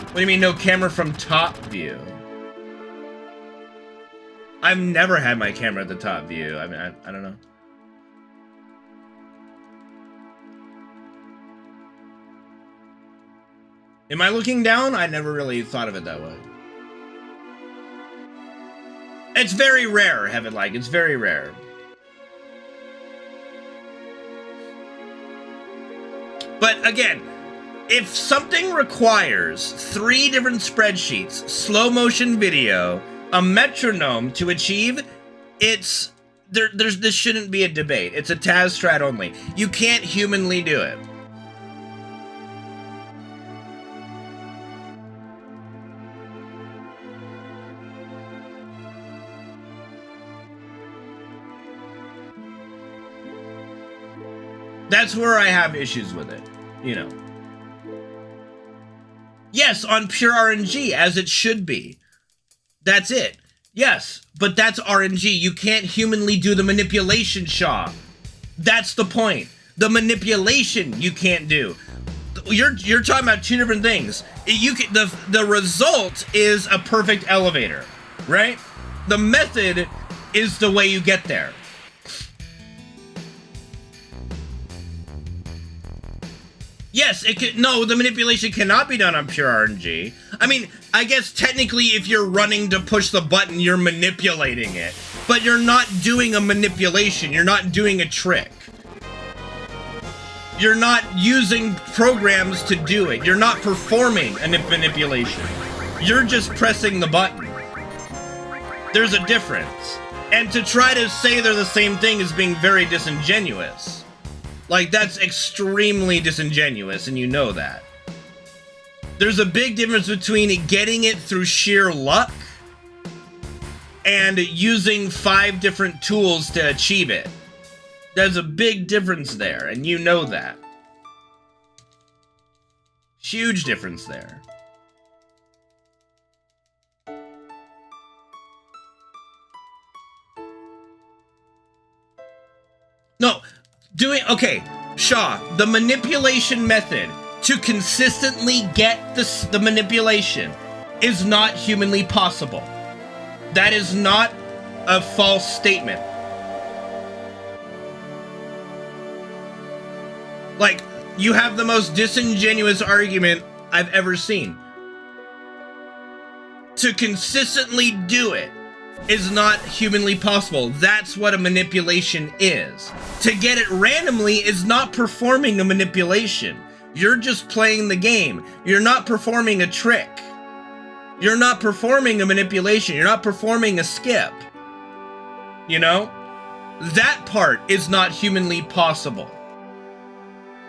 What do you mean no camera from top view? I've never had my camera at the top view. I mean, I don't know. Am I looking down? I never really thought of it that way. It's very rare, Heaven-like. It's very rare. But again, if something requires 3 different spreadsheets, slow motion video, a metronome to achieve, this shouldn't be a debate. It's a Taz strat only. You can't humanly do it. That's where I have issues with it, you know. Yes, on pure RNG, as it should be. That's it. Yes, but that's RNG. You can't humanly do the manipulation, Shaw. That's the point. The manipulation you can't do. You're talking about 2 different things. The result is a perfect elevator, right? The method is the way you get there. Yes, it can. No, the manipulation cannot be done on pure RNG. I mean, I guess technically if you're running to push the button, you're manipulating it. But you're not doing a manipulation. You're not doing a trick. You're not using programs to do it. You're not performing a manipulation. You're just pressing the button. There's a difference. And to try to say they're the same thing is being very disingenuous. Like, that's extremely disingenuous, and you know that. There's a big difference between getting it through sheer luck and using 5 different tools to achieve it. There's a big difference there, and you know that. Huge difference there. No, okay, Shaw, the manipulation method to consistently get the manipulation is not humanly possible. That is not a false statement. Like, you have the most disingenuous argument I've ever seen. To consistently do it is not humanly possible. That's what a manipulation is. To get it randomly is not performing a manipulation. You're just playing the game. You're not performing a trick. You're not performing a manipulation. You're not performing a skip. You know? That part is not humanly possible.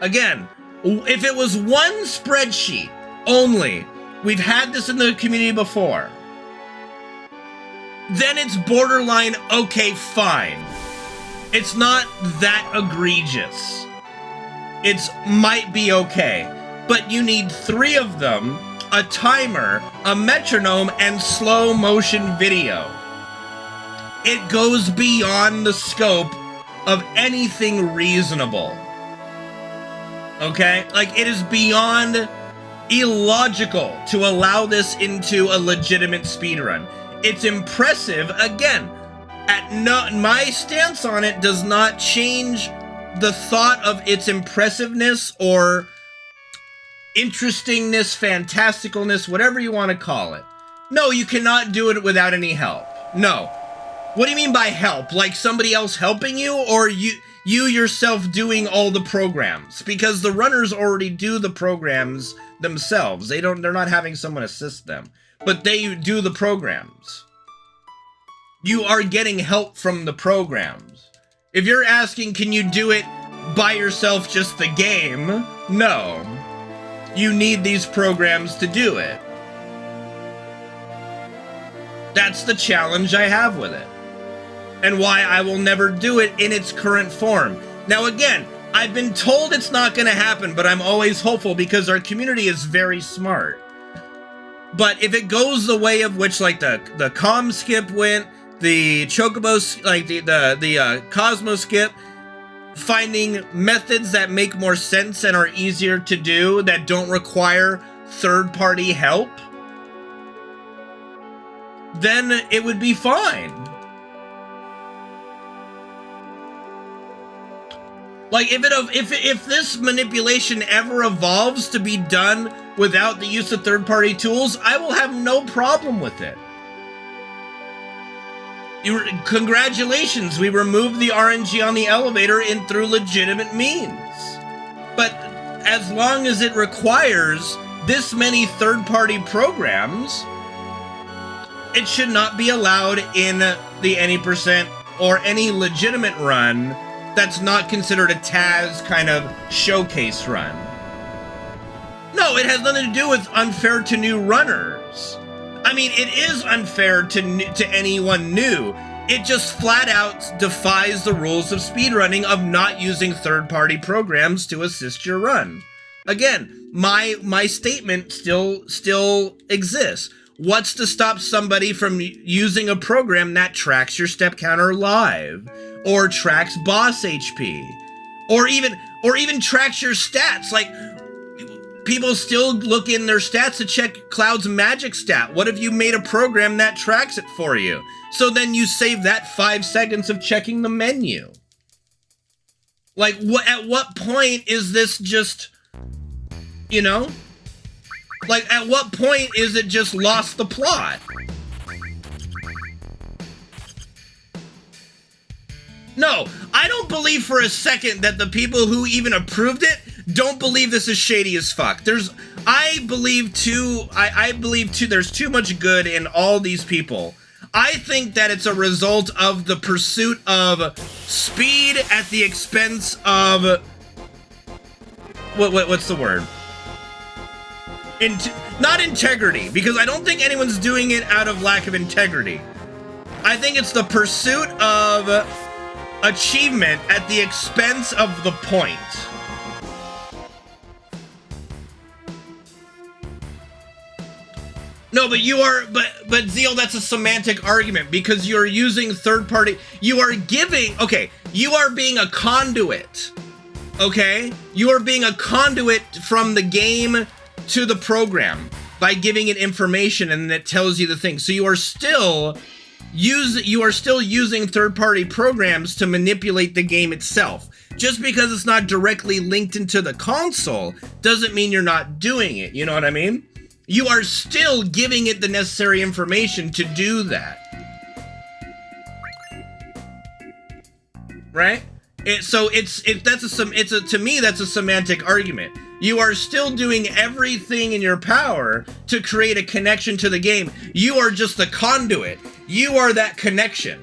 Again, if it was one spreadsheet only, we've had this in the community before, then it's borderline okay, fine. It's not that egregious. It's might be okay. But you need 3 of them, a timer, a metronome, and slow motion video. It goes beyond the scope of anything reasonable. Okay? Like, it is beyond illogical to allow this into a legitimate speedrun. It's impressive. Again, my stance on it does not change the thought of its impressiveness or interestingness, fantasticalness, whatever you want to call it. No, you cannot do it without any help. No. What do you mean by help? Like somebody else helping you, or you yourself doing all the programs? Because the runners already do the programs themselves. They're not having someone assist them, but they do the programs. You are getting help from the programs. If you're asking, can you do it by yourself, just the game? No. You need these programs to do it. That's the challenge I have with it. And why I will never do it in its current form. Now again, I've been told it's not going to happen, but I'm always hopeful because our community is very smart. But if it goes the way of which, like the comm skip went, the chocobo, like the Cosmo skip, finding methods that make more sense and are easier to do, that don't require third-party help, then it would be fine. Like, if this manipulation ever evolves to be done without the use of third-party tools, I will have no problem with it. Congratulations, we removed the RNG on the elevator through legitimate means. But as long as it requires this many third-party programs, it should not be allowed in the any percent or any legitimate run that's not considered a Taz kind of showcase run. No, it has nothing to do with unfair to new runners. I mean, it is unfair to anyone new. It just flat out defies the rules of speedrunning of not using third-party programs to assist your run. Again, my statement still exists. What's to stop somebody from using a program that tracks your step counter live, or tracks boss HP, or even tracks your stats? Like, people still look in their stats to check Cloud's magic stat. What if you made a program that tracks it for you? So then you save that 5 seconds of checking the menu. Like, at what point is this just You know? Like, at what point is it just lost the plot? No, I don't believe for a second that the people who even approved it don't believe this is shady as fuck. I believe too, there's too much good in all these people. I think that it's a result of the pursuit of speed at the expense of, what's the word? Not integrity, because I don't think anyone's doing it out of lack of integrity. I think it's the pursuit of achievement at the expense of the point. No, but but Zeal, that's a semantic argument because you're using third party, you are being a conduit, okay? You are being a conduit from the game to the program by giving it information and it tells you the thing. So you are still using third-party programs to manipulate the game itself. Just because it's not directly linked into the console doesn't mean you're not doing it, you know what I mean? You are still giving it the necessary information to do that. Right? To me, that's a semantic argument. You are still doing everything in your power to create a connection to the game. You are just the conduit. You are that connection.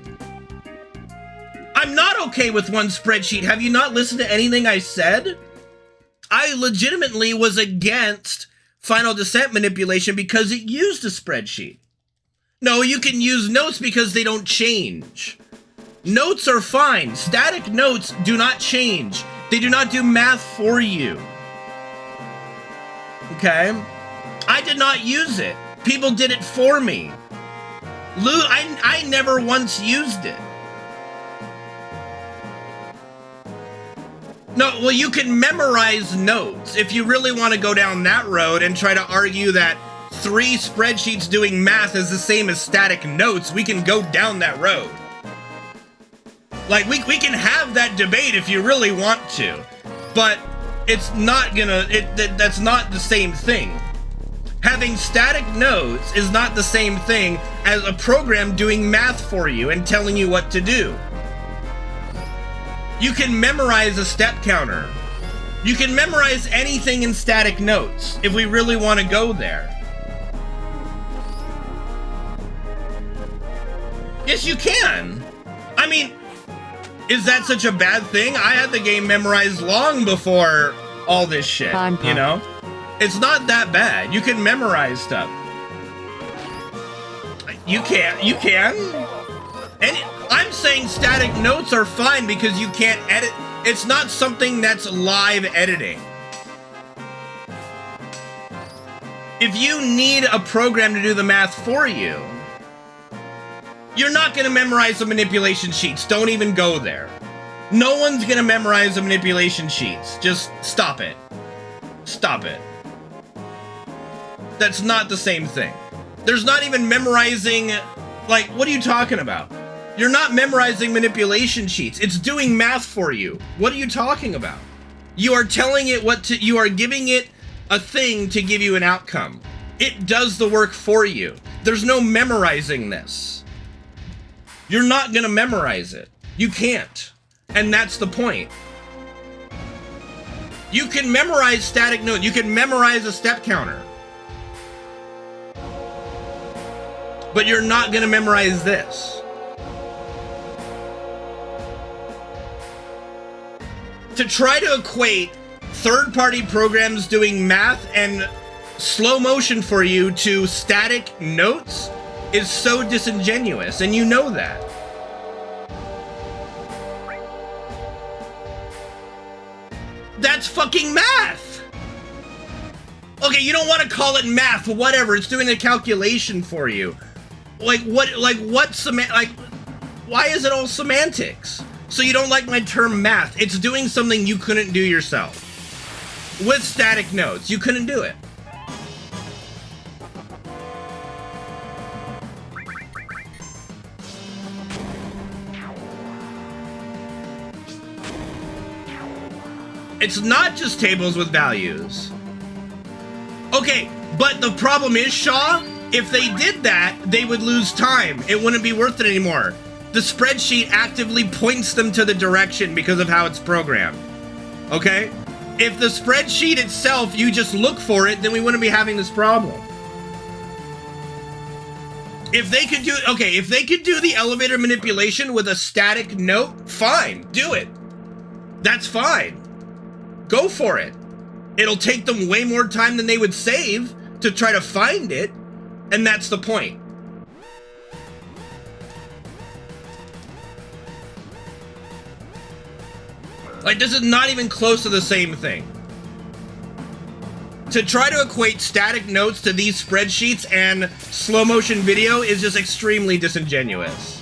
I'm not okay with one spreadsheet. Have you not listened to anything I said? I legitimately was against Final Descent manipulation because it used a spreadsheet. No, you can use notes because they don't change. Notes are fine. Static notes do not change. They do not do math for you. Okay? I did not use it. People did it for me. I never once used it. No, well, you can memorize notes if you really want to go down that road and try to argue that 3 spreadsheets doing math is the same as static notes. We can go down that road. Like, we can have that debate if you really want to, but it's not gonna, that's not the same thing. Having static notes is not the same thing as a program doing math for you and telling you what to do. You can memorize a step counter. You can memorize anything in static notes if we really want to go there. Yes, you can. I mean, is that such a bad thing? I had the game memorized long before all this shit, you know? It's not that bad. You can memorize stuff. You can. And I'm saying static notes are fine because you can't edit. It's not something that's live editing. If you need a program to do the math for you, you're not going to memorize the manipulation sheets. Don't even go there. No one's going to memorize the manipulation sheets. Just stop it. Stop it. That's not the same thing. There's not even memorizing, like, what are you talking about? You're not memorizing manipulation sheets. It's doing math for you. What are you talking about? You are telling it what to, you are giving it a thing to give you an outcome. It does the work for you. There's no memorizing this. You're not gonna memorize it. You can't. And that's the point. You can memorize static notes. You can memorize a step counter. But you're not gonna memorize this. To try to equate third-party programs doing math and slow motion for you to static notes is so disingenuous, and you know that. That's fucking math! Okay, you don't want to call it math, whatever, it's doing a calculation for you. Why is it all semantics? So you don't like my term math. It's doing something you couldn't do yourself. With static notes, you couldn't do it. It's not just tables with values. Okay, but the problem is, Shaw, if they did that, they would lose time. It wouldn't be worth it anymore. The spreadsheet actively points them to the direction because of how it's programmed. Okay? If the spreadsheet itself, you just look for it, then we wouldn't be having this problem. If they could do, okay, if they could do the elevator manipulation with a static note, fine, do it. That's fine. Go for it. It'll take them way more time than they would save to try to find it, and that's the point. Like, this is not even close to the same thing. To try to equate static notes to these spreadsheets and slow motion video is just extremely disingenuous.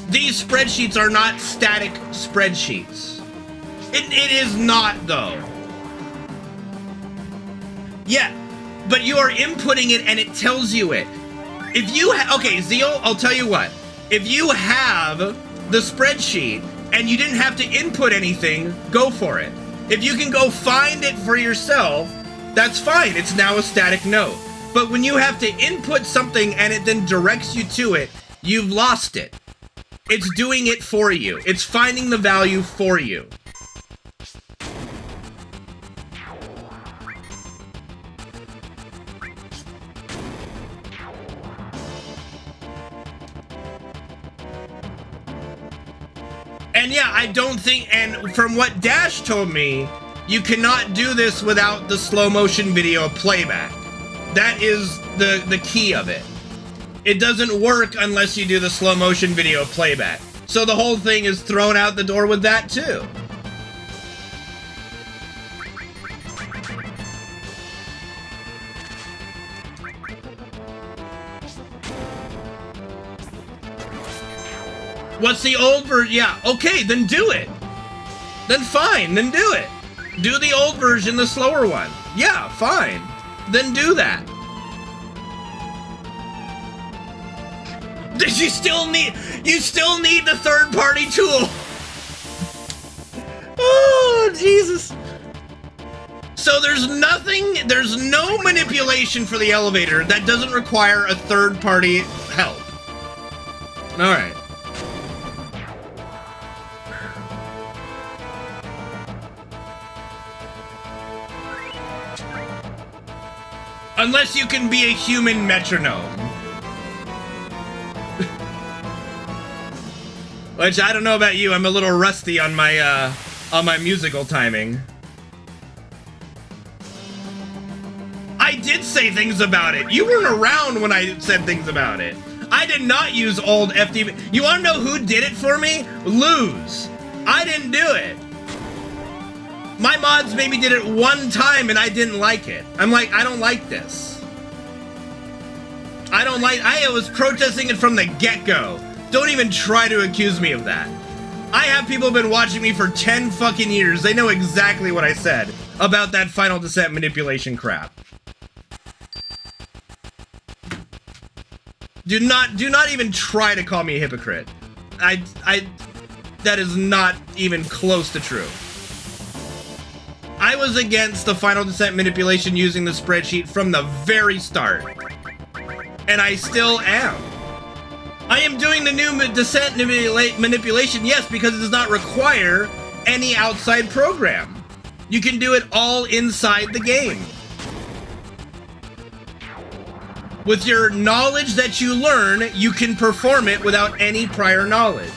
These spreadsheets are not static spreadsheets. It is not, though. Yeah, but you are inputting it and it tells you it. If you okay, Zeal, I'll tell you what. If you have the spreadsheet and you didn't have to input anything, go for it. If you can go find it for yourself, that's fine. It's now a static note. But when you have to input something and it then directs you to it, you've lost it. It's doing it for you. It's finding the value for you. And yeah, I don't think, and from what Dash told me, you cannot do this without the slow motion video playback. That is the key of it. It doesn't work unless you do the slow motion video playback. So the whole thing is thrown out the door with that too. What's the old version? Yeah, okay, then do it. Then fine, then do it. Do the old version, the slower one. Yeah, fine. Then do that. You still need the third-party tool. Oh, Jesus. So there's no manipulation for the elevator that doesn't require a third-party help. All right. Unless you can be a human metronome. Which, I don't know about you, I'm a little rusty on my musical timing. I did say things about it. You weren't around when I said things about it. I did not use old FTV. You wanna know who did it for me? Lose. I didn't do it. My mods maybe did it one time and I didn't like it. I'm like, I don't like this. I was protesting it from the get-go. Don't even try to accuse me of that. I have people who've been watching me for 10 fucking years. They know exactly what I said about that Final Descent manipulation crap. Do not even try to call me a hypocrite. That is not even close to true. I was against the Final Descent manipulation using the spreadsheet from the very start. And I still am. I am doing the new Descent manipulation, yes, because it does not require any outside program. You can do it all inside the game. With your knowledge that you learn, you can perform it without any prior knowledge.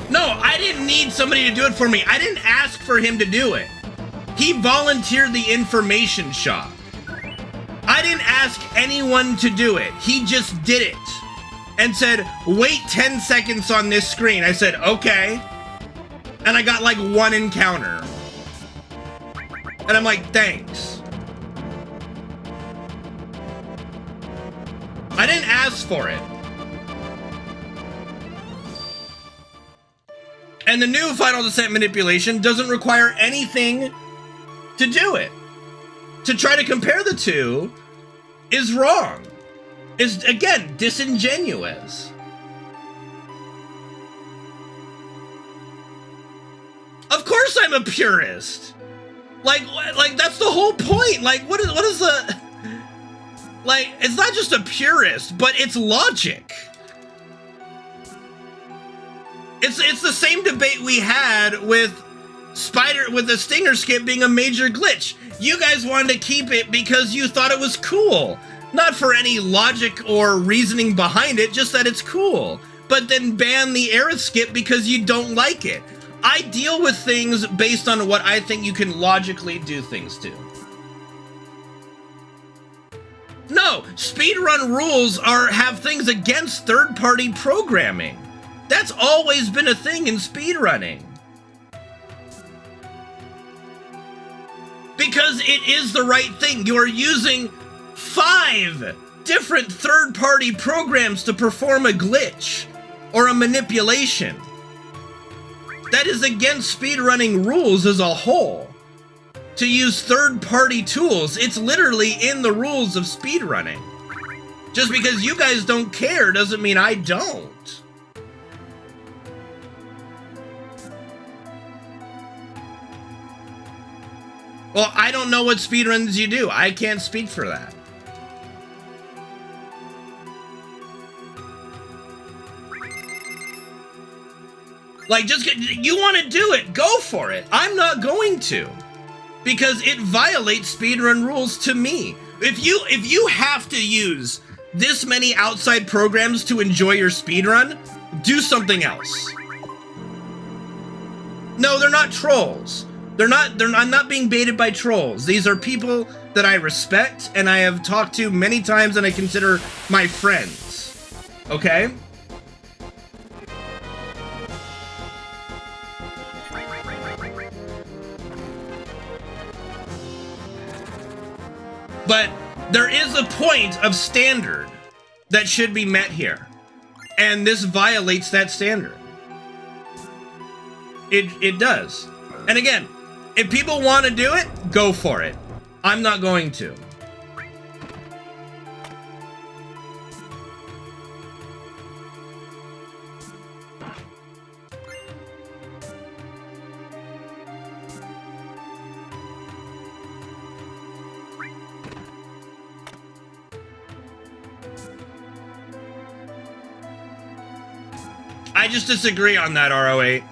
No, I didn't need somebody to do it for me. I didn't ask for him to do it. He volunteered the information shop. I didn't ask anyone to do it. He just did it. And said, wait 10 seconds on this screen. I said, okay. And I got like one encounter. And I'm like, thanks. I didn't ask for it. And the new Final Descent manipulation doesn't require anything to do it. To try to compare the two is wrong. Is, again, disingenuous. I'm a purist. Like that's the whole point. Like, what is the... Like, it's not just a purist, but it's logic. It's the same debate we had with the Stinger skip being a major glitch. You guys wanted to keep it because you thought it was cool. Not for any logic or reasoning behind it, just that it's cool. But then ban the era skip because you don't like it. I deal with things based on what I think you can logically do things to. No, speedrun rules have things against third-party programming. That's always been a thing in speedrunning. Because it is the right thing. You are using 5 different third-party programs to perform a glitch or a manipulation. That is against speedrunning rules as a whole. To use third-party tools, it's literally in the rules of speedrunning. Just because you guys don't care doesn't mean I don't. Well, I don't know what speedruns you do. I can't speak for that. Like, you want to do it, go for it. I'm not going to. Because it violates speedrun rules to me. If you have to use this many outside programs to enjoy your speedrun, do something else. No, they're not trolls. I'm not being baited by trolls. These are people that I respect and I have talked to many times and I consider my friends. Okay? But there is a point of standard that should be met here. And this violates that standard. It does. And again, if people want to do it, go for it. I'm not going to. I just disagree on that, RO8.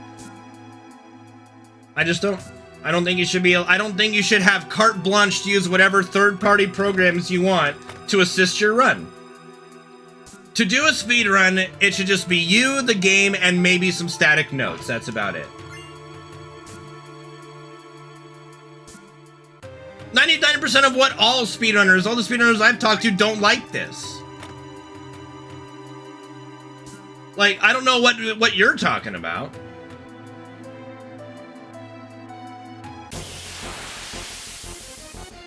I just don't. I don't think you should be. I don't think you should have carte blanche to use whatever third-party programs you want to assist your run. To do a speed run, it should just be you, the game, and maybe some static notes. That's about it. 99% of what all the speedrunners I've talked to don't like this. Like, I don't know what you're talking about.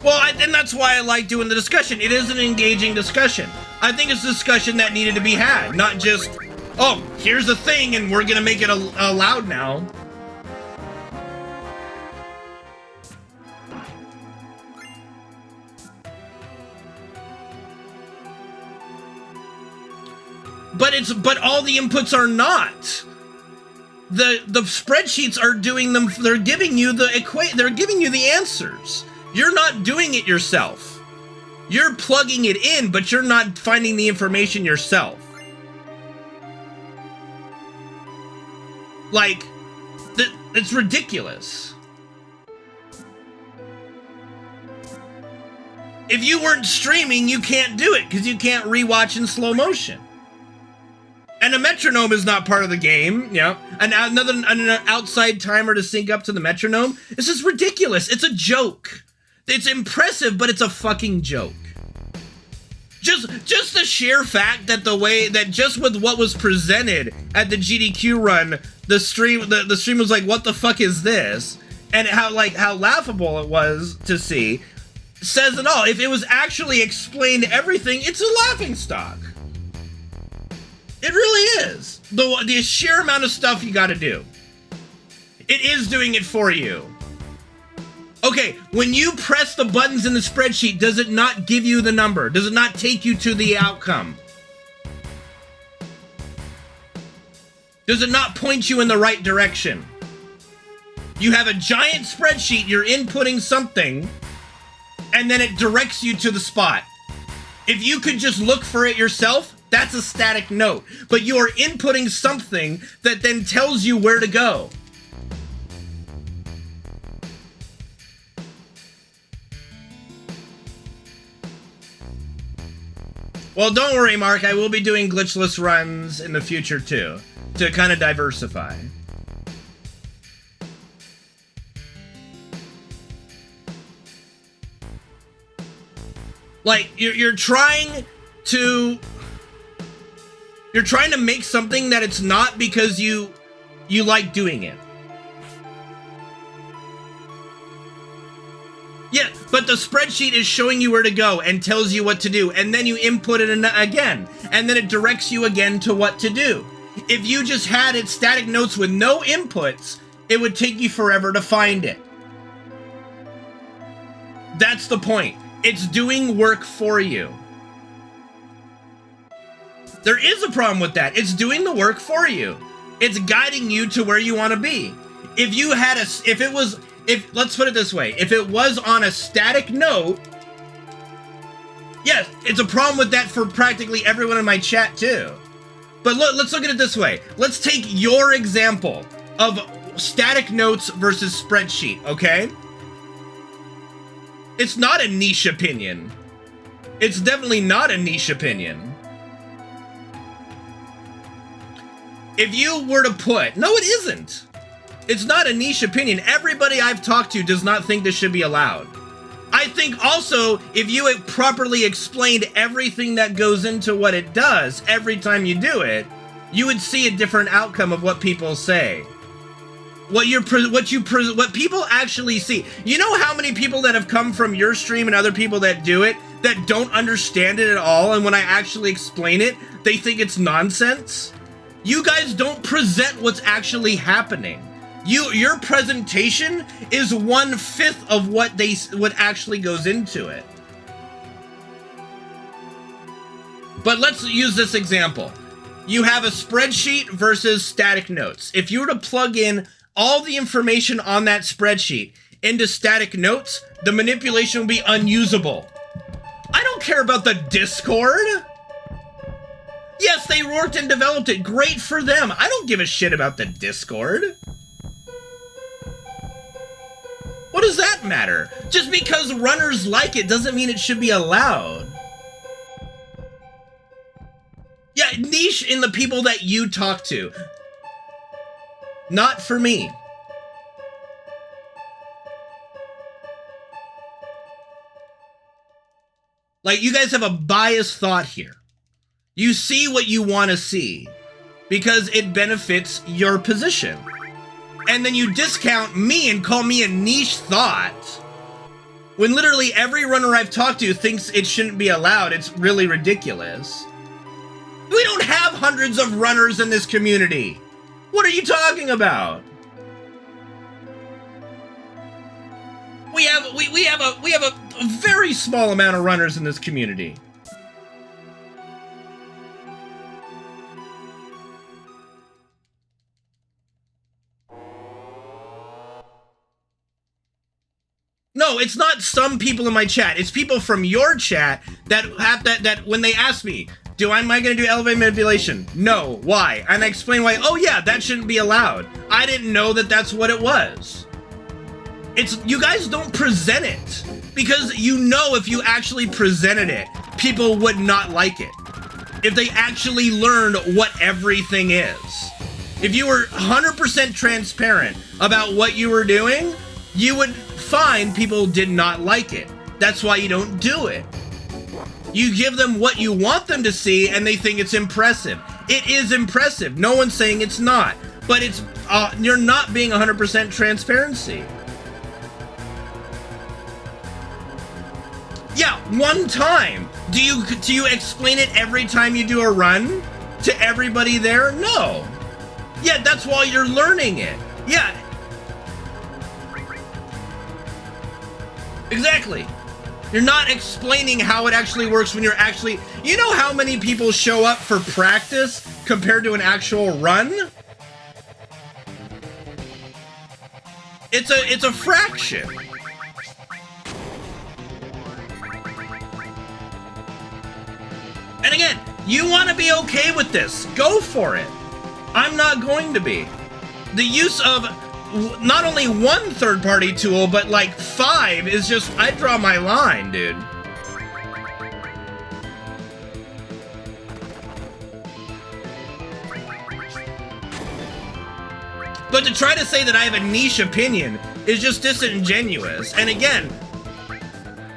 Well, and that's why I like doing the discussion. It is an engaging discussion. I think it's a discussion that needed to be had, not just, oh, here's the thing and we're gonna make it allowed now. But all the inputs are not. The spreadsheets are doing them. They're giving you they're giving you the answers. You're not doing it yourself. You're plugging it in, but you're not finding the information yourself. Like, it's ridiculous. If you weren't streaming, you can't do it because you can't rewatch in slow motion. And a metronome is not part of the game, you know. And an outside timer to sync up to the metronome. This is ridiculous. It's a joke. It's impressive, but it's a fucking joke. Just the sheer fact that just with what was presented at the GDQ run, the stream was like, what the fuck is this? And how laughable it was to see says it all. If it was actually explained everything, it's a laughingstock. It really is. The sheer amount of stuff you gotta do. It is doing it for you. Okay, when you press the buttons in the spreadsheet, does it not give you the number? Does it not take you to the outcome? Does it not point you in the right direction? You have a giant spreadsheet, you're inputting something, and then it directs you to the spot. If you could just look for it yourself, that's a static note. But you are inputting something that then tells you where to go. Well, don't worry, Mark. I will be doing glitchless runs in the future, too, to kind of diversify. Like, you're trying to make something that it's not because you like doing it. Yeah, but the spreadsheet is showing you where to go and tells you what to do, and then you input it in again, and then it directs you again to what to do. If you just had it static notes with no inputs, it would take you forever to find it. That's the point. It's doing work for you. There is a problem with that. It's doing the work for you. It's guiding you to where you want to be. If you had let's put it this way, if it was on a static note, yes, it's a problem with that for practically everyone in my chat too. But let's look at it this way. Let's take your example of static notes versus spreadsheet, okay? It's not a niche opinion. It's definitely not a niche opinion. If you were to put, no, it isn't. It's not a niche opinion. Everybody I've talked to does not think this should be allowed. I think also, if you had properly explained everything that goes into what it does every time you do it, you would see a different outcome of what people say. What people actually see. You know how many people that have come from your stream and other people that do it that don't understand it at all, and when I actually explain it, they think it's nonsense? You guys don't present what's actually happening. Your presentation is 1/5 of what actually goes into it. But let's use this example. You have a spreadsheet versus static notes. If you were to plug in all the information on that spreadsheet into static notes, the manipulation will be unusable. I don't care about the Discord. Yes, they worked and developed it. Great for them. I don't give a shit about the Discord. What does that matter? Just because runners like it doesn't mean it should be allowed. Yeah, niche in the people that you talk to. Not for me. Like, you guys have a biased thought here. You see what you want to see because it benefits your position. And then you discount me and call me a niche thought when literally every runner I've talked to thinks it shouldn't be allowed. It's really ridiculous. We don't have hundreds of runners in this community. What are you talking about? We have a very small amount of runners in this community. No, it's not some people in my chat. It's people from your chat that have that when they ask me, am I going to do elevator manipulation? No. Why? And I explain why. Oh yeah, that shouldn't be allowed. I didn't know that that's what it was. You guys don't present it because you know if you actually presented it, people would not like it. If they actually learned what everything is. If you were 100% transparent about what you were doing, you would find people did not like it. That's why you don't do it. You give them what you want them to see and they think it's impressive. It is impressive. No one's saying it's not. But it's you're not being 100% transparency. Yeah, one time. Do you explain it every time you do a run to everybody there? No. Yeah, that's why you're learning it. Yeah. Exactly. You're not explaining how it actually works when you're actually... You know how many people show up for practice compared to an actual run? It's a fraction. And again, you want to be okay with this, go for it. I'm not going to be. The use of not only one third-party tool, but like 5 is just, I draw my line, dude. But to try to say that I have a niche opinion is just disingenuous. And again,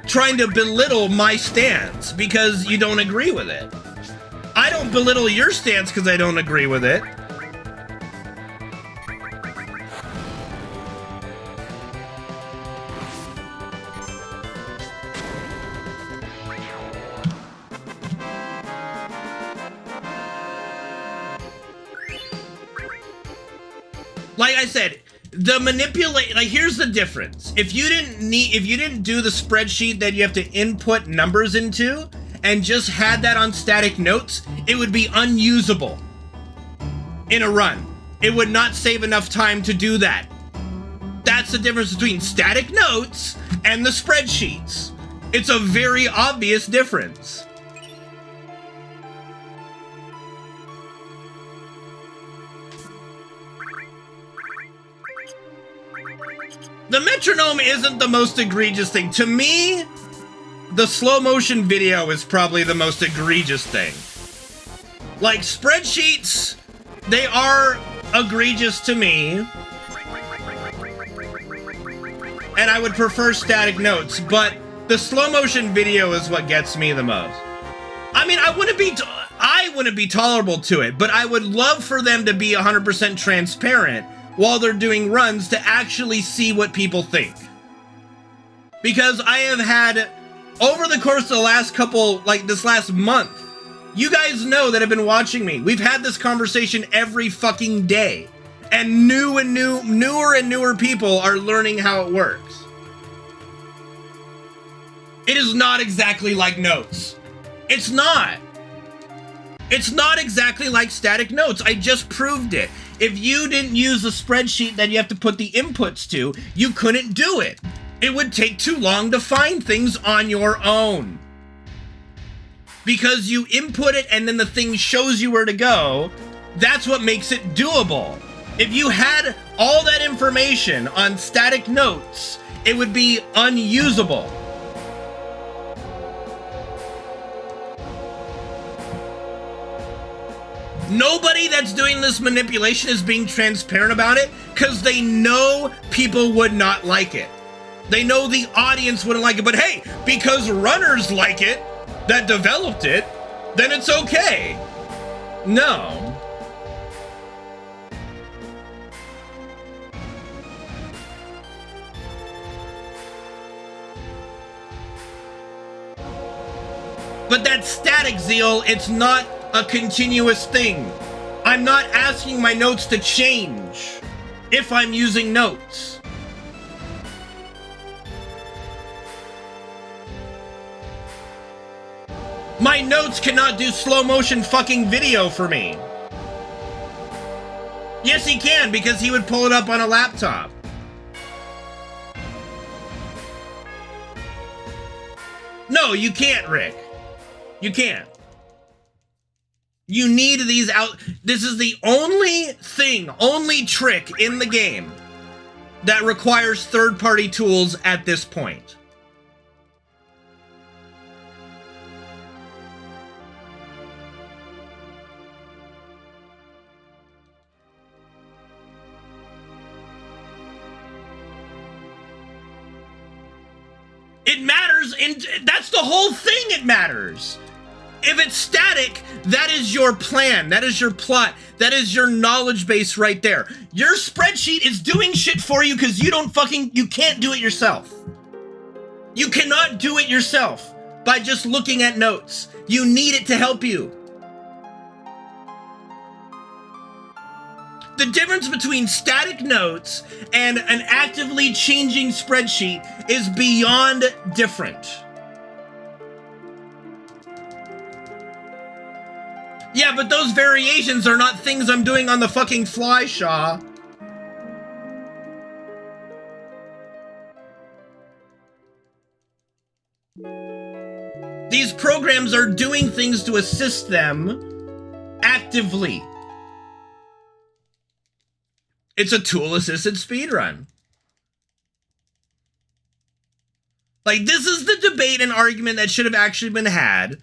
trying to belittle my stance because you don't agree with it. I don't belittle your stance because I don't agree with it. Like I said, the manipulate, like here's the difference. If you didn't do the spreadsheet that you have to input numbers into and just had that on static notes, it would be unusable in a run. It would not save enough time to do that. That's the difference between static notes and the spreadsheets. It's a very obvious difference. The metronome isn't the most egregious thing. To me, the slow motion video is probably the most egregious thing. Like, spreadsheets, they are egregious to me. And I would prefer static notes, but the slow motion video is what gets me the most. I mean, I wouldn't be tolerable to it, but I would love for them to be 100% transparent while they're doing runs to actually see what people think. Because I have had, over the course of the last couple, like this last month, you guys know that have been watching me, we've had this conversation every fucking day. And newer and newer people are learning how it works. It is not exactly like notes. It's not. It's not exactly like static notes. I just proved it. If you didn't use a spreadsheet that you have to put the inputs to, you couldn't do it. It would take too long to find things on your own. Because you input it and then the thing shows you where to go, that's what makes it doable. If you had all that information on static notes, it would be unusable. Nobody that's doing this manipulation is being transparent about it because they know people would not like it. They know the audience wouldn't like it, but hey, because runners like it, that developed it, then it's okay. No. But that's static, Zeal. It's not a continuous thing. I'm not asking my notes to change if I'm using notes. My notes cannot do slow motion fucking video for me. Yes, he can, because he would pull it up on a laptop. No, you can't, Rick. You can't. You need these out. This is the only trick in the game that requires third-party tools at this point. It matters, and that's the whole thing, it matters. If it's static, that is your plan, that is your plot, that is your knowledge base right there. Your spreadsheet is doing shit for you because you can't do it yourself. You cannot do it yourself by just looking at notes. You need it to help you. The difference between static notes and an actively changing spreadsheet is beyond different. Yeah, but those variations are not things I'm doing on the fucking fly, Shaw. These programs are doing things to assist them actively. It's a tool-assisted speedrun. Like, this is the debate and argument that should have actually been had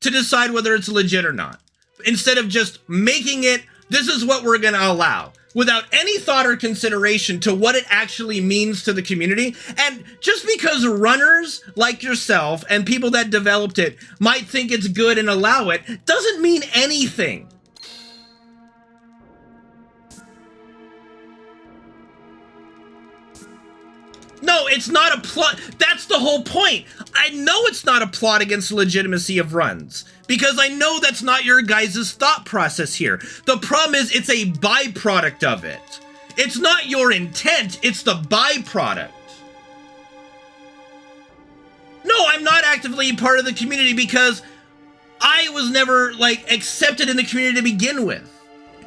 to decide whether it's legit or not. Instead of just making it, this is what we're gonna allow, without any thought or consideration to what it actually means to the community. And just because runners like yourself and people that developed it might think it's good and allow it, doesn't mean anything. No, it's not a plot. That's the whole point. I know it's not a plot against the legitimacy of runs, because I know that's not your guys' thought process here. The problem is it's a byproduct of it. It's not your intent, it's the byproduct. No, I'm not actively part of the community because I was never, like, accepted in the community to begin with.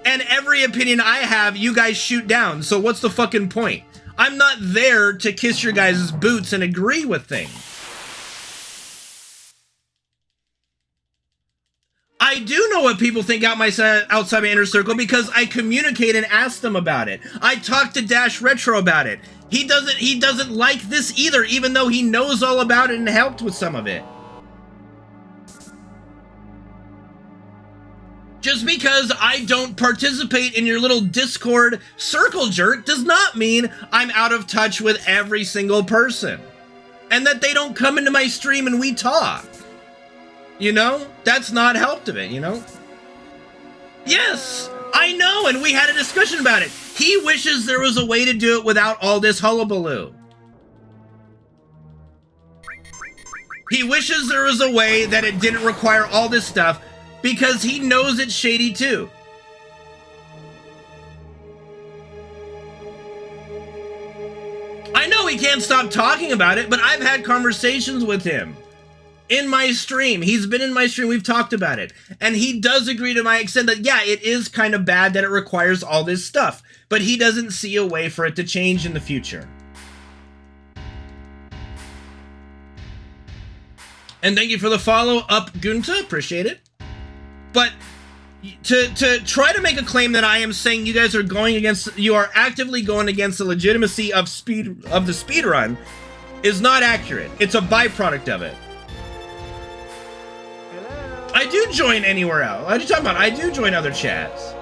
And every opinion I have, you guys shoot down, so what's the fucking point? I'm not there to kiss your guys' boots and agree with things. I do know what people think outside my inner circle because I communicate and ask them about it. I talked to Dash Retro about it. He doesn't like this either, even though he knows all about it and helped with some of it. Just because I don't participate in your little Discord circle jerk does not mean I'm out of touch with every single person. And that they don't come into my stream and we talk. You know? That's not helped of it, you know? Yes, I know, and we had a discussion about it. He wishes there was a way to do it without all this hullabaloo. He wishes there was a way that it didn't require all this stuff, because he knows it's shady too. I know he can't stop talking about it, but I've had conversations with him in my stream. He's been in my stream, we've talked about it. And he does agree to my extent that, yeah, it is kind of bad that it requires all this stuff, but he doesn't see a way for it to change in the future. And thank you for the follow up, Gunta, appreciate it. But to try to make a claim that I am saying you guys are you are actively going against the legitimacy of the speedrun is not accurate. It's a byproduct of it. I do join anywhere else. What are you talking about? I do join other chats.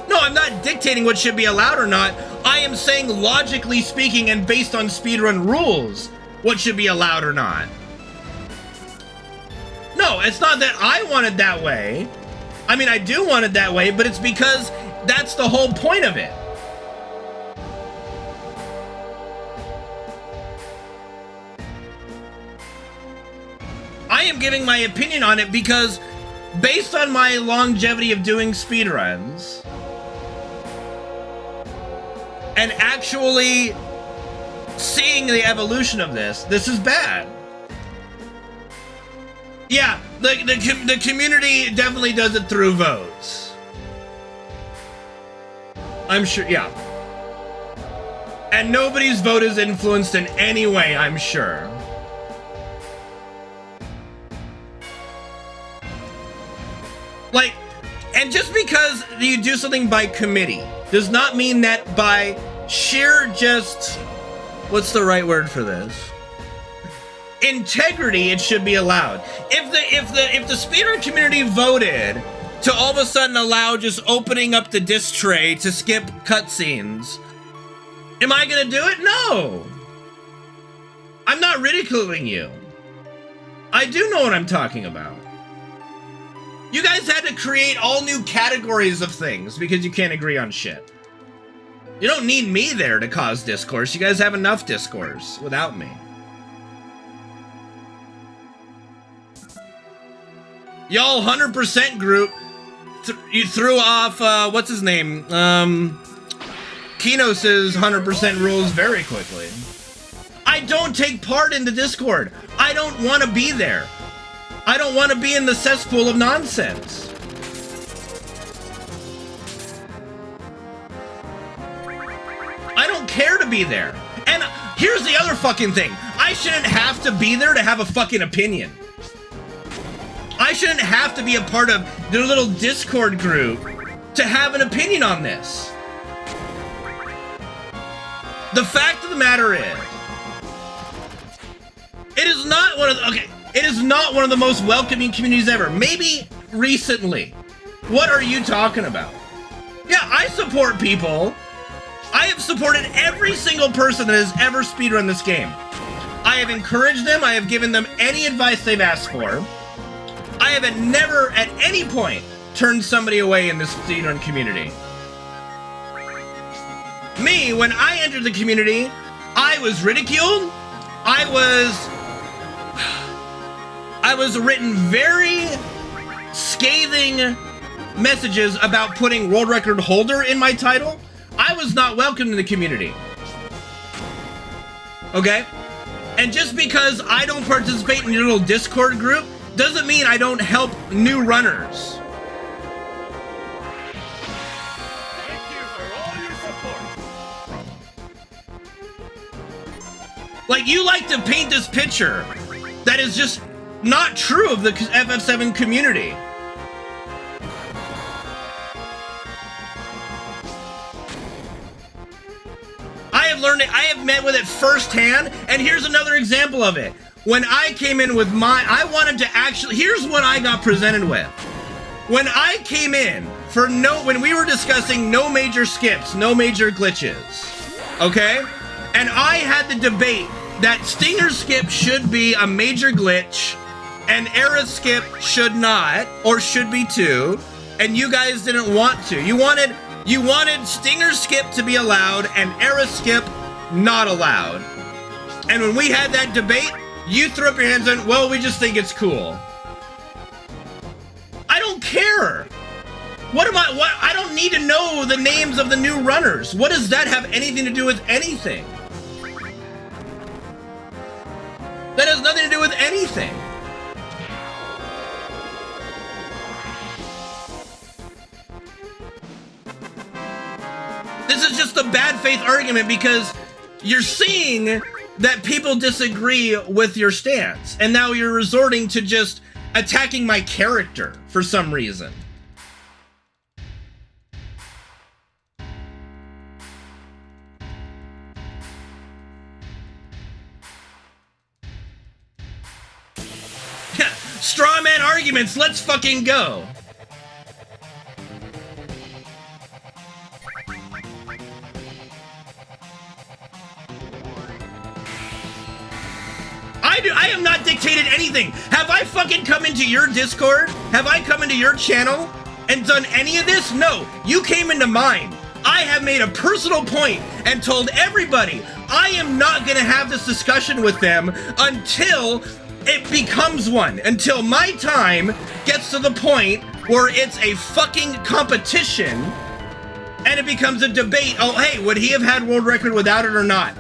No, I'm not dictating what should be allowed or not. I am saying, logically speaking and based on speedrun rules, what should be allowed or not. No, it's not that I want it that way. I mean, I do want it that way, but it's because that's the whole point of it. I am giving my opinion on it because based on my longevity of doing speedruns and actually seeing the evolution of this is bad. Yeah, the community definitely does it through votes. I'm sure, yeah. And nobody's vote is influenced in any way, I'm sure. Like, and just because you do something by committee does not mean that by sheer just, what's the right word for this? Integrity, it should be allowed. If the speedrun community voted to all of a sudden allow just opening up the disc tray to skip cutscenes, am I gonna do it? No. I'm not ridiculing you. I do know what I'm talking about. You guys had to create all new categories of things because you can't agree on shit. You don't need me there to cause discourse. You guys have enough discourse without me. Y'all 100% group you threw off, what's his name? Kinos's 100% rules very quickly. I don't take part in the Discord. I don't want to be there. I don't want to be in the cesspool of nonsense. I don't care to be there. And here's the other fucking thing. I shouldn't have to be there to have a fucking opinion. I shouldn't have to be a part of their little Discord group to have an opinion on this. The fact of the matter is, it is not one of the, okay, it is not one of the most welcoming communities ever. Maybe recently. What are you talking about? Yeah, I support people. I have supported every single person that has ever speedrun this game. I have encouraged them. I have given them any advice they've asked for. I have never at any point turned somebody away in this speedrun community. Me, when I entered the community, I was ridiculed. I was written very scathing messages about putting world record holder in my title. I was not welcome in the community. Okay? And just because I don't participate in your little Discord group doesn't mean I don't help new runners. Thank you for all your support. Like, you like to paint this picture that is just not true of the FF7 community. I have learned it, I have met with it firsthand, and here's another example of it. When I came in with I wanted to actually, here's what I got presented with. When I came in for when we were discussing no major skips, no major glitches, okay? And I had the debate that Stinger skip should be a major glitch and era skip should not, or should be too, and you guys didn't want to. You wanted Stinger skip to be allowed and era skip not allowed. And when we had that debate, you threw up your hands and, well, we just think it's cool. I don't care. I don't need to know the names of the new runners. What does that have anything to do with anything? That has nothing to do with anything. This is just a bad faith argument because you're seeing that people disagree with your stance, and now you're resorting to just attacking my character for some reason. Straw man arguments, let's fucking go. I am not dictated anything. Have I fucking come into your Discord? Have I come into your channel and done any of this? No, you came into mine. I have made a personal point and told everybody I am not gonna have this discussion with them until it becomes one. Until my time gets to the point where it's a fucking competition and it becomes a debate. Oh, hey, would he have had world record without it or not?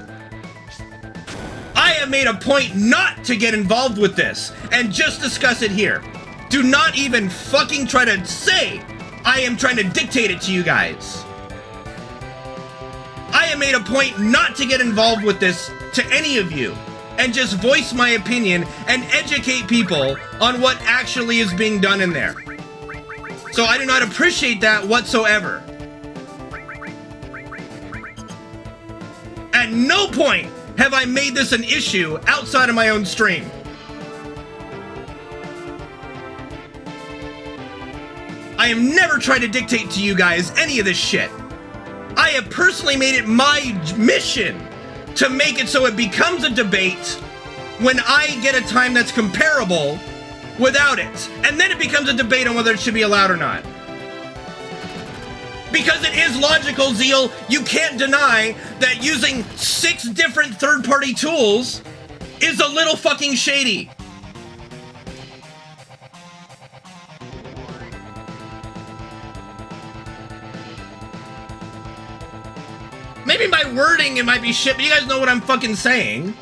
I have made a point not to get involved with this and just discuss it here. Do not even fucking try to say I am trying to dictate it to you guys. I have made a point not to get involved with this to any of you and just voice my opinion and educate people on what actually is being done in there. So I do not appreciate that whatsoever. At no point have I made this an issue outside of my own stream. I have never tried to dictate to you guys any of this shit. I have personally made it my mission to make it so it becomes a debate when I get a time that's comparable without it. And then it becomes a debate on whether it should be allowed or not. Because it is logical, Zeal. You can't deny that using 6 different third-party tools is a little fucking shady. Maybe my wording, it might be shit, but you guys know what I'm fucking saying.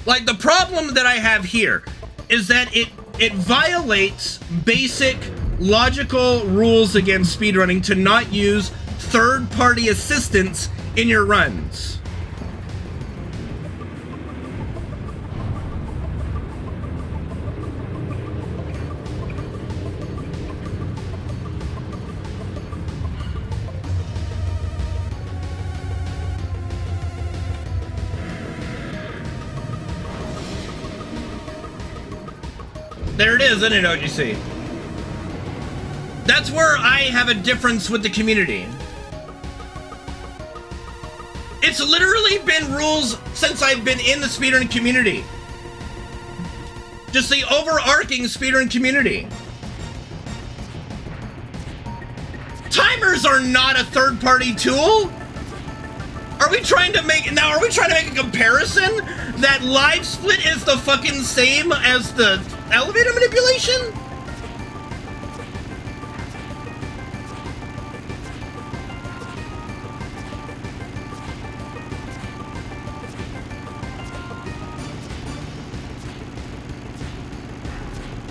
Like, the problem that I have here is that it violates basic logical rules against speedrunning to not use third-party assistance in your runs. There it is, isn't it, OGC? That's where I have a difference with the community. It's literally been rules since I've been in the speedrun community. Just the overarching speedrun community. Timers are not a third-party tool. Are we trying to make a comparison that live split is the fucking same as the elevator manipulation?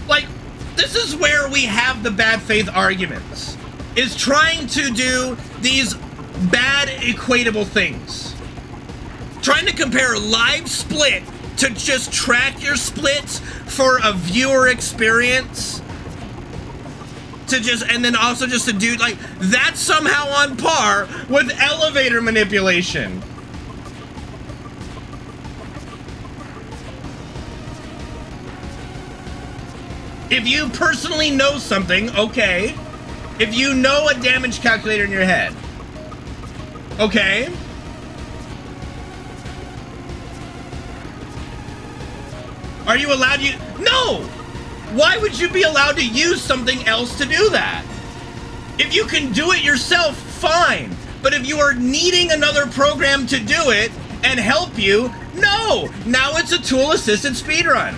Like, this is where we have the bad faith arguments, is trying to do these bad equatable things. Trying to compare live split to just track your splits for a viewer experience. And then also just to do, like, that's somehow on par with elevator manipulation. If you personally know something, okay. If you know a damage calculator in your head, okay. Are you allowed to? No! Why would you be allowed to use something else to do that? If you can do it yourself, fine. But if you are needing another program to do it and help you, no! Now it's a tool-assisted speedrun.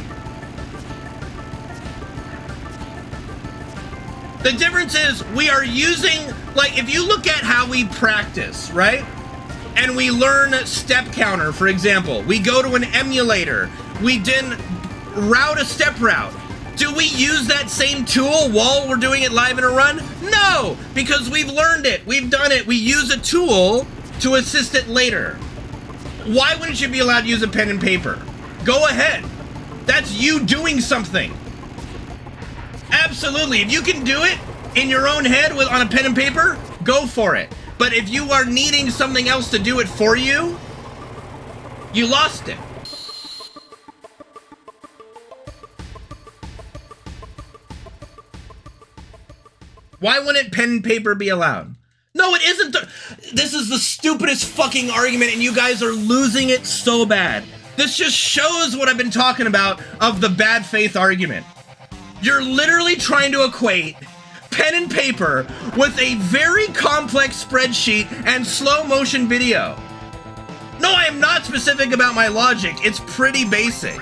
The difference is we are using, like, if you look at how we practice, right? And we learn step counter, for example. We go to an emulator. We then route a step route. Do we use that same tool while we're doing it live in a run? No, because we've learned it. We've done it. We use a tool to assist it later. Why wouldn't you be allowed to use a pen and paper? Go ahead. That's you doing something. Absolutely. If you can do it in your own head on a pen and paper, go for it. But if you are needing something else to do it for you, you lost it. Why wouldn't pen and paper be allowed? No, it isn't. This is the stupidest fucking argument, and you guys are losing it so bad. This just shows what I've been talking about of the bad faith argument. You're literally trying to equate pen and paper with a very complex spreadsheet and slow motion video. No, I am not specific about my logic. It's pretty basic.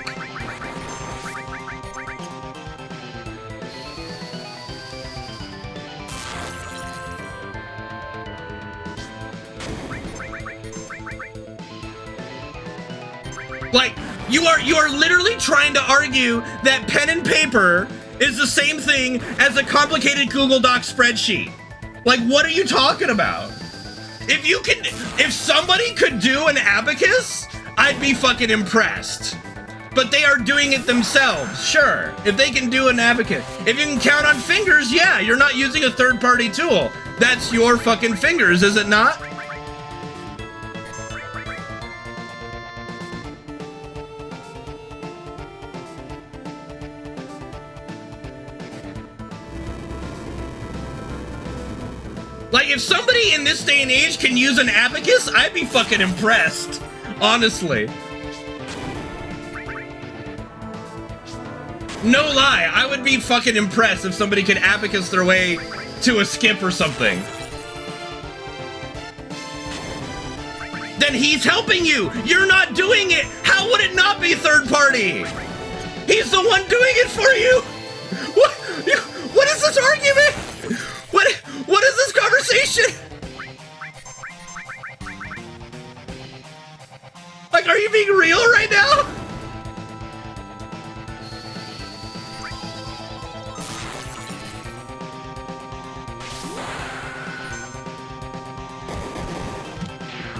Like, you are literally trying to argue that pen and paper is the same thing as a complicated Google Doc spreadsheet. Like, what are you talking about? If somebody could do an abacus, I'd be fucking impressed. But they are doing it themselves, sure. If they can do an abacus. If you can count on fingers, yeah, you're not using a third-party tool. That's your fucking fingers, is it not? Like, if somebody in this day and age can use an abacus, I'd be fucking impressed. Honestly. No lie, I would be fucking impressed if somebody could abacus their way to a skip or something. Then he's helping you. You're not doing it. How would it not be third party? He's the one doing it for you. What is this argument? What is this conversation? Like, are you being real right now?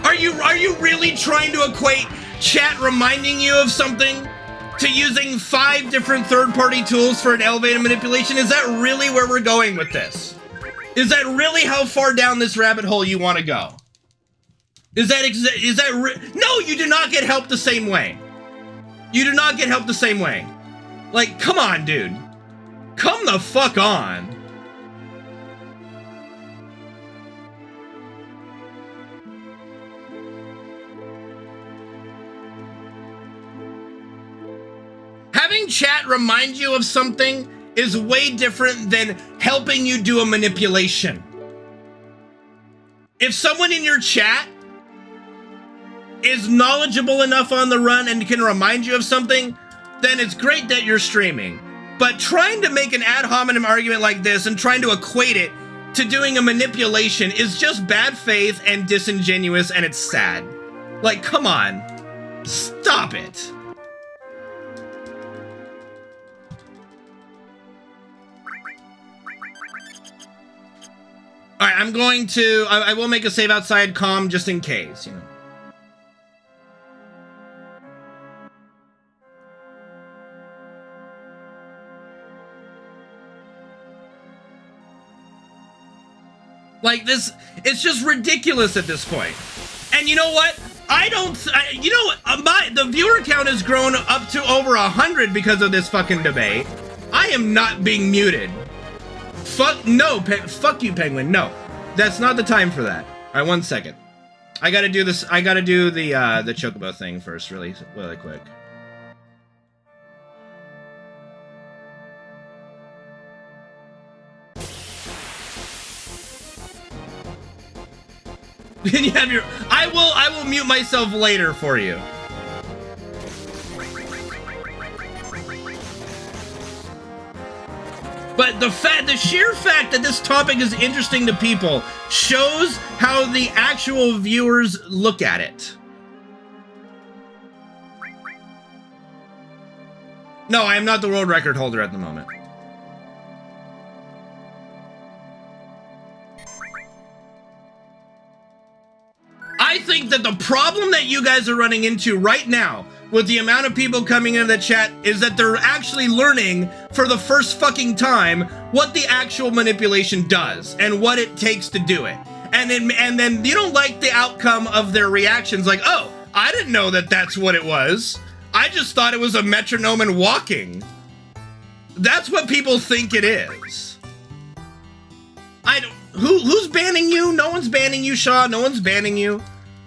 Are you really trying to equate chat reminding you of something to using 5 different third-party tools for an elevator manipulation? Is that really where we're going with this? Is that really how far down this rabbit hole you want to go? No, you do not get help the same way. You do not get help the same way. Like, come on, dude. Come the fuck on. Having chat remind you of something is way different than helping you do a manipulation. If someone in your chat is knowledgeable enough on the run and can remind you of something, then it's great that you're streaming. But trying to make an ad hominem argument like this and trying to equate it to doing a manipulation is just bad faith and disingenuous, and it's sad. Like, come on. Stop it. All right, I'm going to... I will make a save outside comm just in case, you know. Like this, it's just ridiculous at this point. And you know what? The viewer count has grown up to over 100 because of this fucking debate. I am not being muted. Fuck you, Penguin. No, that's not the time for that. All right, 1 second. I gotta do this. I gotta do the Chocobo thing first, really quick. You have your. I will mute myself later for you. But the sheer fact that this topic is interesting to people shows how the actual viewers look at it. No, I am not the world record holder at the moment. I think that the problem that you guys are running into right now with the amount of people coming into the chat is that they're actually learning for the first fucking time what the actual manipulation does and what it takes to do it. And then you don't like the outcome of their reactions like, oh, I didn't know that that's what it was. I just thought it was a metronome and walking. That's what people think it is. Who's banning you? No one's banning you, Shaw. No one's banning you.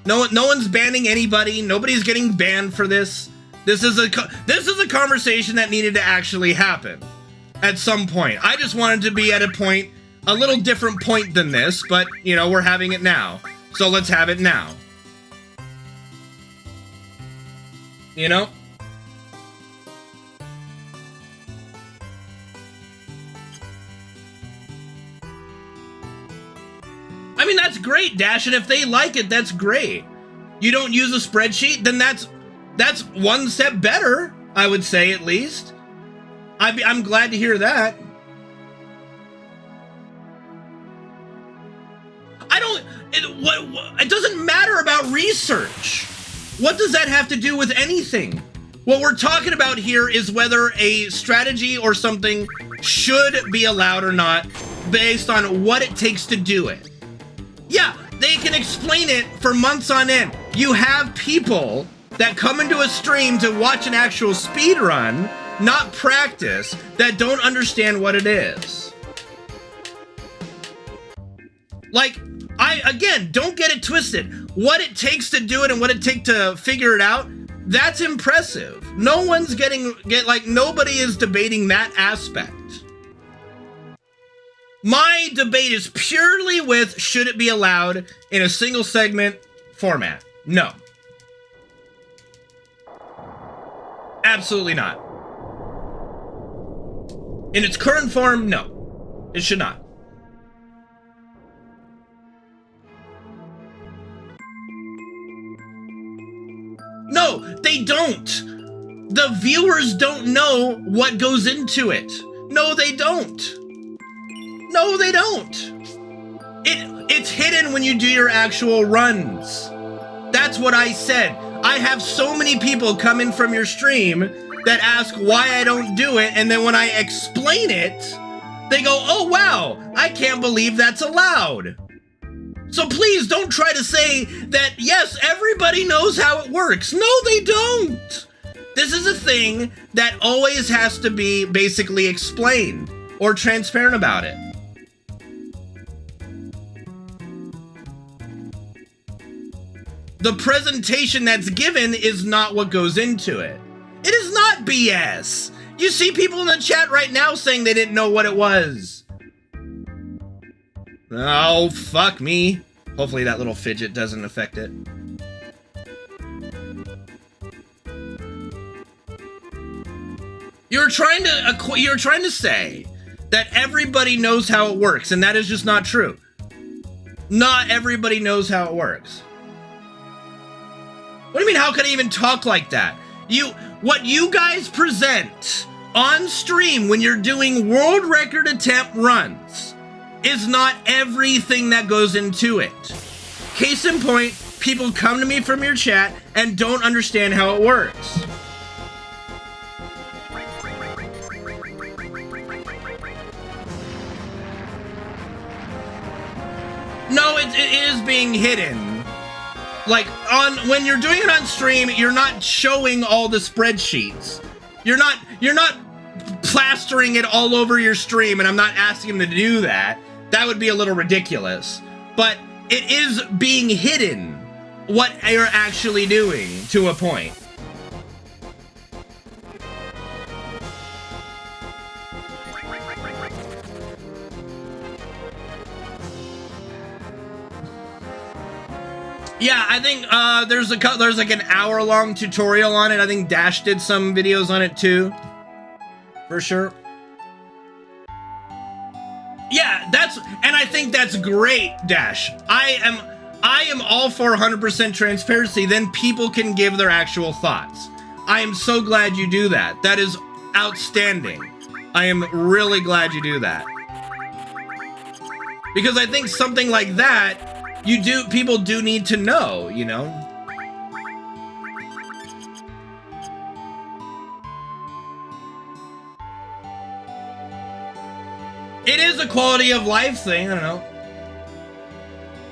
No one's banning anybody. Nobody's getting banned for this. This is a conversation that needed to actually happen at some point. I just wanted to be at a little different point than this, but you know, we're having it now. So let's have it now. You know? I mean, that's great, Dash, and if they like it, that's great. You don't use a spreadsheet, then that's one step better, I would say, at least. I'm glad to hear that. It doesn't matter about research. What does that have to do with anything? What we're talking about here is whether a strategy or something should be allowed or not based on what it takes to do it. Yeah, they can explain it for months on end. You have people that come into a stream to watch an actual speed run, not practice, that don't understand what it is. Like, again, don't get it twisted. What it takes to do it and what it takes to figure it out, that's impressive. No one's nobody is debating that aspect. My debate is purely with should it be allowed in a single segment format? No. Absolutely not. In its current form, no. It should not. No, they don't. The viewers don't know what goes into it. No, they don't. No, they don't. It's hidden when you do your actual runs. that's what I said. I have so many people come in from your stream that ask why I don't do it, and then when I explain it, they go, oh wow, I can't believe that's allowed. So please don't try to say that, yes, everybody knows how it works. No, they don't. This is a thing that always has to be basically explained or transparent about it. The presentation that's given is not what goes into it. It is not BS. You see people in the chat right now saying they didn't know what it was. Oh, fuck me. Hopefully that little fidget doesn't affect it. You're trying to say that everybody knows how it works, and that is just not true. Not everybody knows how it works. What do you mean, how can I even talk like that? What you guys present on stream when you're doing world record attempt runs is not everything that goes into it. Case in point, people come to me from your chat and don't understand how it works. No, it is being hidden. Like, when you're doing it on stream, you're not showing all the spreadsheets. You're not plastering it all over your stream, and I'm not asking them to do that. That would be a little ridiculous. But it is being hidden what you're actually doing to a point. Yeah, I think there's like an hour-long tutorial on it. I think Dash did some videos on it too, for sure. Yeah, and I think that's great, Dash. I am all for 100% transparency. Then people can give their actual thoughts. I am so glad you do that. That is outstanding. I am really glad you do that, because I think something like that. People do need to know, you know? It is a quality of life thing, I don't know.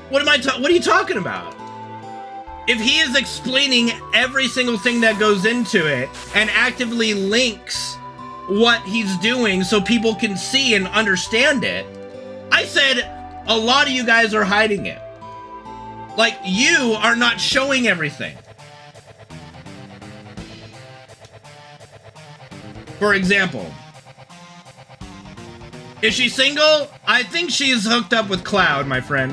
What are you talking about? If he is explaining every single thing that goes into it and actively links what he's doing so people can see and understand it, I said a lot of you guys are hiding it. Like, you are not showing everything. For example, is she single? I think she's hooked up with Cloud, my friend.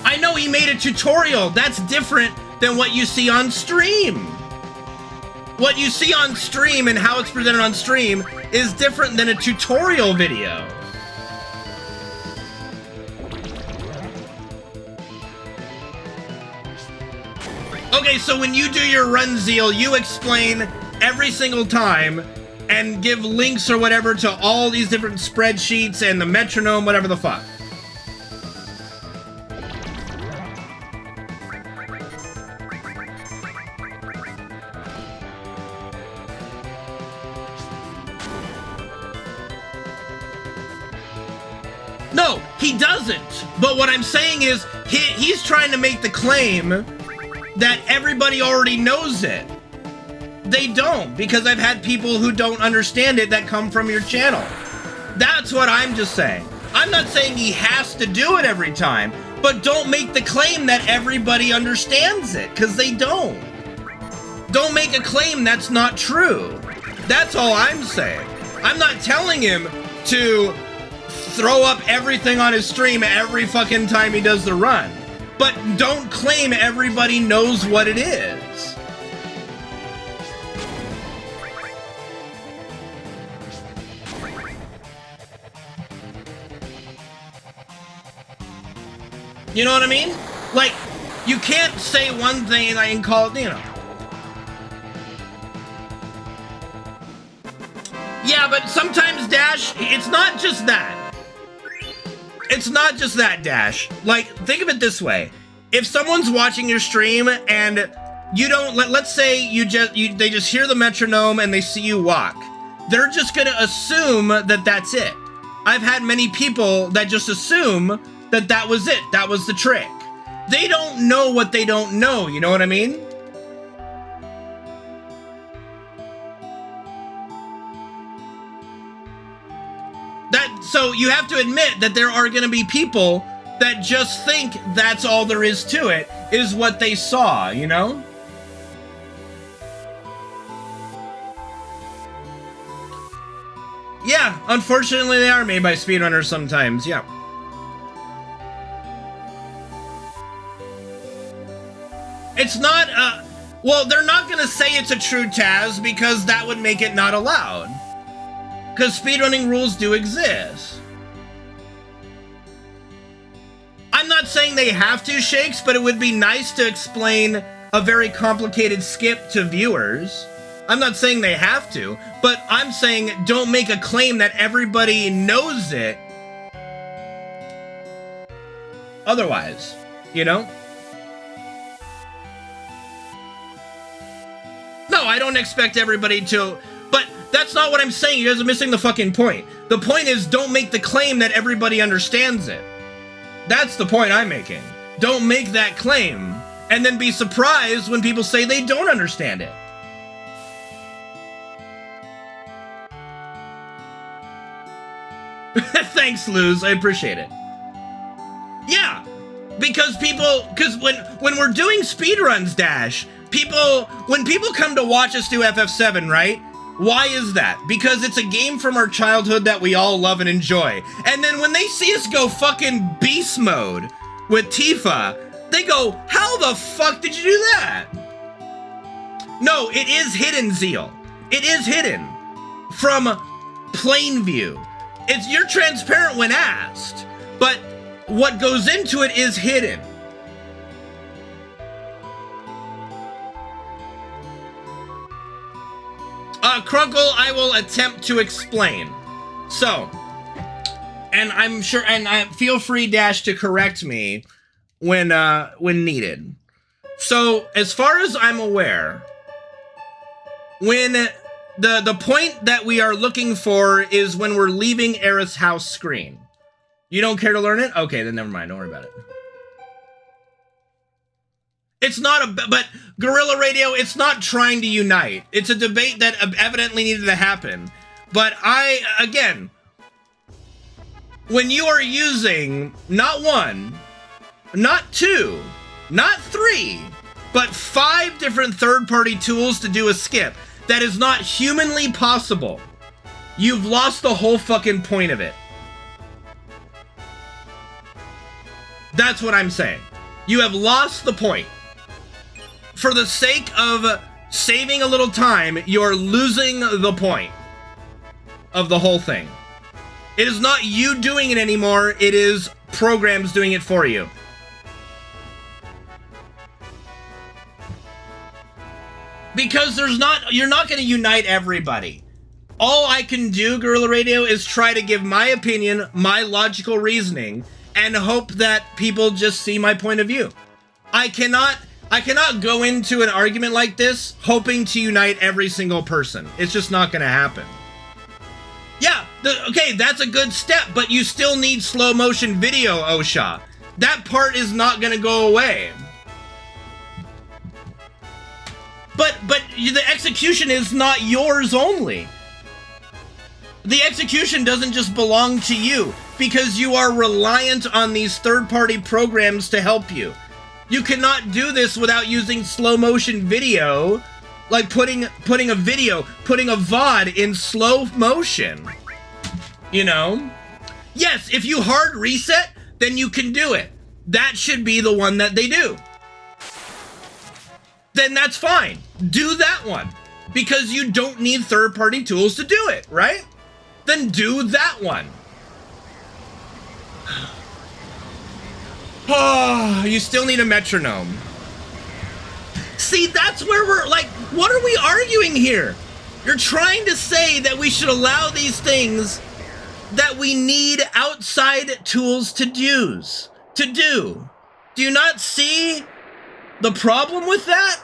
I know he made a tutorial. That's different than what you see on stream. What you see on stream and how it's presented on stream is different than a tutorial video. Okay, so when you do your run zeal, you explain every single time and give links or whatever to all these different spreadsheets and the metronome, whatever the fuck. No, he doesn't. But what I'm saying is he's trying to make the claim that everybody already knows it. They don't, because I've had people who don't understand it that come from your channel. That's what I'm just saying. I'm not saying he has to do it every time, but don't make the claim that everybody understands it, because they don't. Don't make a claim that's not true. That's all I'm saying. I'm not telling him to throw up everything on his stream every fucking time he does the run. But don't claim everybody knows what it is. You know what I mean? Like, you can't say one thing and call it, you know. Yeah, but sometimes, Dash, it's not just that. It's not just that, Dash. Like, think of it this way. If someone's watching your stream and you don't, let's say they just hear the metronome and they see you walk, they're just gonna assume that that's it. I've had many people that just assume that that was it, that was the trick. They don't know what they don't know, you know what I mean? So you have to admit that there are gonna be people that just think that's all there is to it, is what they saw, you know? Yeah, unfortunately they are made by speedrunners sometimes, yeah. It's not, well, they're not gonna say it's a true Taz because that would make it not allowed. Because speedrunning rules do exist. I'm not saying they have to, Shakes, but it would be nice to explain a very complicated skip to viewers. I'm not saying they have to, but I'm saying don't make a claim that everybody knows it otherwise, you know? No, I don't expect everybody to, but that's not what I'm saying. You guys are missing the fucking point. The point is don't make the claim that everybody understands it. That's the point I'm making. Don't make that claim and then be surprised when people say they don't understand it. Thanks, Luz. I appreciate it. Yeah, because when we're doing speedruns, Dash, when people come to watch us do FF7, right? Why is that? Because it's a game from our childhood that we all love and enjoy. And then when they see us go fucking beast mode with Tifa, they go, how the fuck did you do that? No, it is hidden, Zeal. It is hidden from plain view. You're transparent when asked, but what goes into it is hidden. Crunkle, I will attempt to explain. So, and I'm sure, and feel free, Dash, to correct me when needed. So, as far as I'm aware, when the point that we are looking for is when we're leaving Aerith's house screen. You don't care to learn it? Okay, then never mind. Don't worry about it. It's not but Guerrilla Radio, it's not trying to unite. It's a debate that evidently needed to happen. But again, when you are using not one, not two, not three, but 5 different third-party tools to do a skip, that is not humanly possible, you've lost the whole fucking point of it. That's what I'm saying. You have lost the point. For the sake of saving a little time, you're losing the point of the whole thing. It is not you doing it anymore, it is programs doing it for you. Because you're not going to unite everybody. All I can do, Guerrilla Radio, is try to give my opinion, my logical reasoning, and hope that people just see my point of view. I cannot go into an argument like this hoping to unite every single person. It's just not going to happen. Yeah, okay, that's a good step, but you still need slow motion video, Osha. That part is not going to go away. But the execution is not yours only. The execution doesn't just belong to you because you are reliant on these third-party programs to help you. You cannot do this without using slow motion video, like putting a VOD in slow motion. You know? Yes, if you hard reset, then you can do it. That should be the one that they do. Then that's fine. Do that one. Because you don't need third-party tools to do it, right? Then do that one. Oh, you still need a metronome. See, that's where we're like, what are we arguing here? You're trying to say that we should allow these things that we need outside tools to use, to do. Do you not see the problem with that?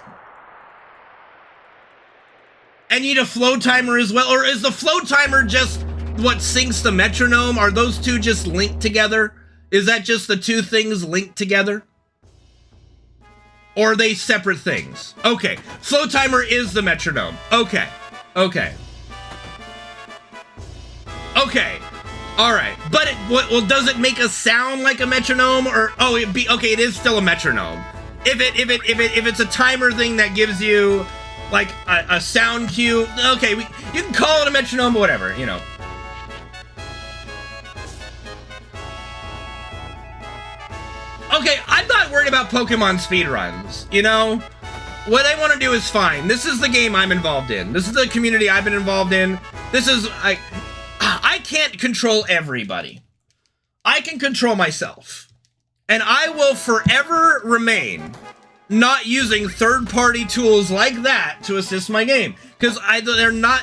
And you need a flow timer as well, or is the flow timer just what syncs the metronome? Are those two just linked together? Is that just the two things linked together? Or are they separate things? Okay, flow timer is the metronome. Okay, okay. Okay, all right. But well, does it make a sound like a metronome, or okay, it is still a metronome. If it's a timer thing that gives you like a sound cue, okay, you can call it a metronome, whatever, you know. Okay, I'm not worried about Pokemon speedruns, you know? What I want to do is fine. This is the game I'm involved in. This is the community I've been involved in. This is, I can't control everybody. I can control myself. And I will forever remain not using third-party tools like that to assist my game. Because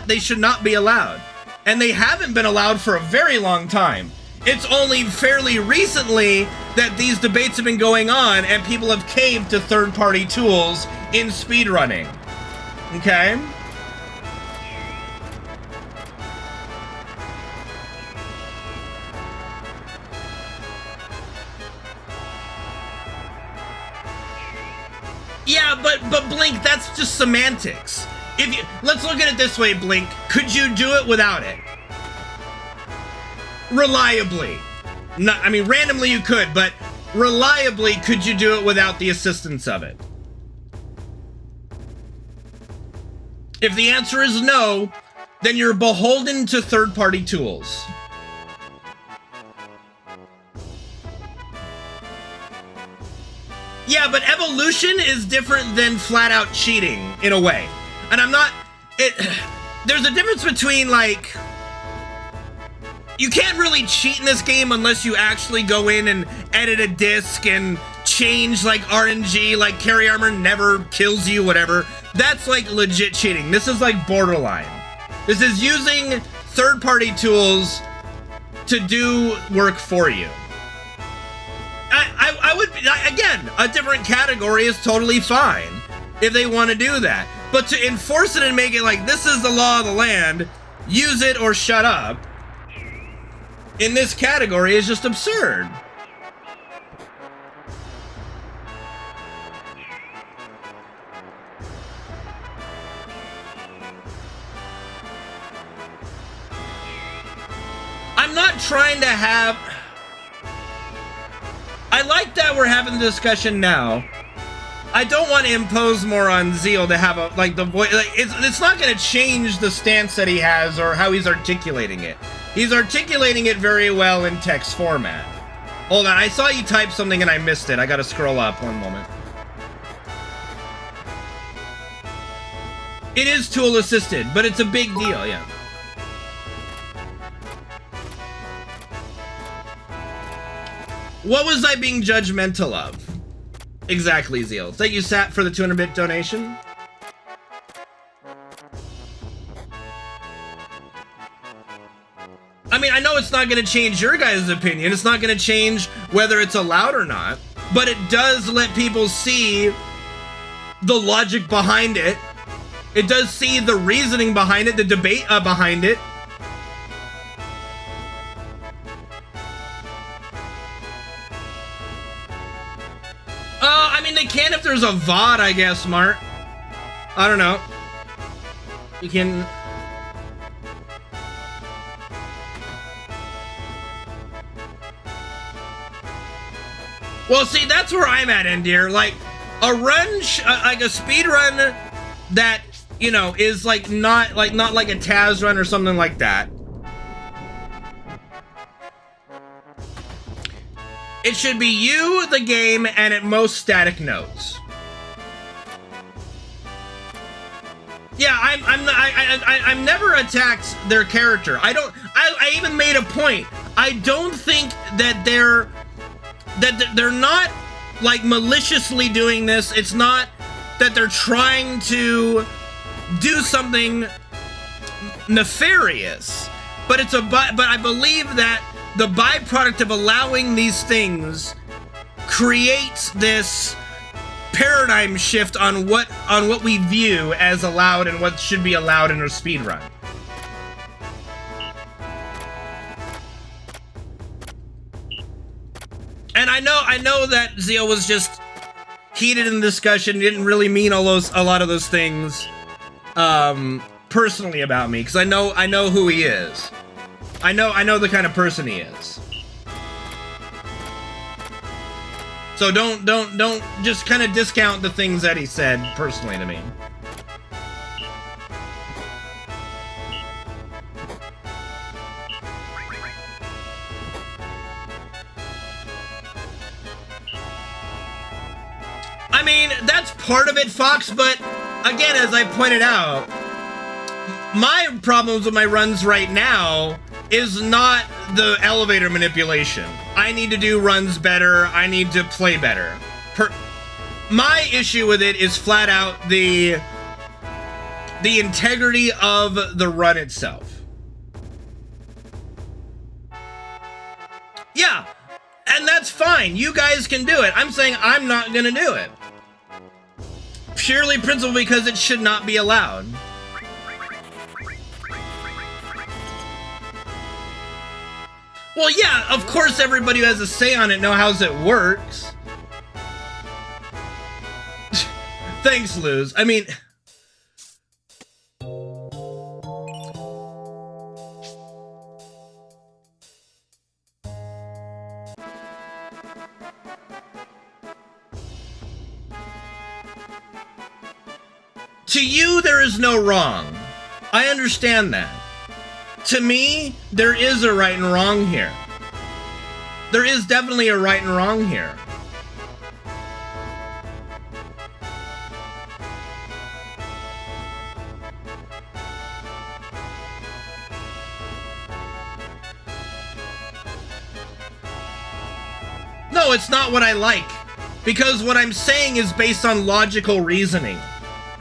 they should not be allowed. And they haven't been allowed for a very long time. It's only fairly recently that these debates have been going on and people have caved to third-party tools in speedrunning. Okay? Yeah, but Blink, that's just semantics. Let's look at it this way, Blink. Could you do it without it? Reliably. Randomly you could, but reliably, could you do it without the assistance of it? If the answer is no, then you're beholden to third-party tools. Yeah, but evolution is different than flat-out cheating, in a way. And there's a difference between, like, you can't really cheat in this game unless you actually go in and edit a disc and change, like, RNG, like, carry armor never kills you, whatever. That's, like, legit cheating. This is, like, borderline. This is using third-party tools to do work for you. I would, again, a different category is totally fine if they want to do that. But to enforce it and make it like, this is the law of the land, use it or shut up, in this category is just absurd. I'm not trying to have... I like that we're having the discussion now. I don't want to impose more on Zeal to have a, like, the voice, like, it's not going to change the stance that he has or how he's articulating it. He's articulating it very well in text format. Hold on, I saw you type something and I missed it. I gotta scroll up one moment. It is tool assisted, but it's a big deal, yeah. What was I being judgmental of? Exactly, Zeal. Thank you, Sat, for the 200-bit donation. I mean, I know it's not going to change your guys' opinion. It's not going to change whether it's allowed or not. But it does let people see the logic behind it. It does see the reasoning behind it, the debate behind it. I mean, they can if there's a VOD, I guess, Mart. I don't know. You can... Well, see, that's where I'm at, Endear. Like, a run, like a speed run that, you know, is like not like a Taz run or something like that. It should be you, the game, and at most static nodes. Yeah, I'm never attacked their character. I even made a point. I don't think that they're not like maliciously doing this. It's not that they're trying to do something nefarious. but I believe that the byproduct of allowing these things creates this paradigm shift on what we view as allowed and what should be allowed in a speedrun. And I know that Zio was just heated in the discussion, didn't really mean a lot of those things personally about me, because I know who he is. I know the kind of person he is. So don't just kind of discount the things that he said personally to me. I mean, that's part of it, Fox, but again, as I pointed out, my problems with my runs right now is not the elevator manipulation. I need to do runs better. I need to play better. My issue with it is flat out the integrity of the run itself. Yeah, and that's fine. You guys can do it. I'm saying I'm not gonna do it. Purely principle because it should not be allowed. Well, yeah, of course everybody who has a say on it knows how it works. Thanks, Luz. I mean... To you, there is no wrong. I understand that. To me, there is a right and wrong here. There is definitely a right and wrong here. No, it's not what I like. Because what I'm saying is based on logical reasoning.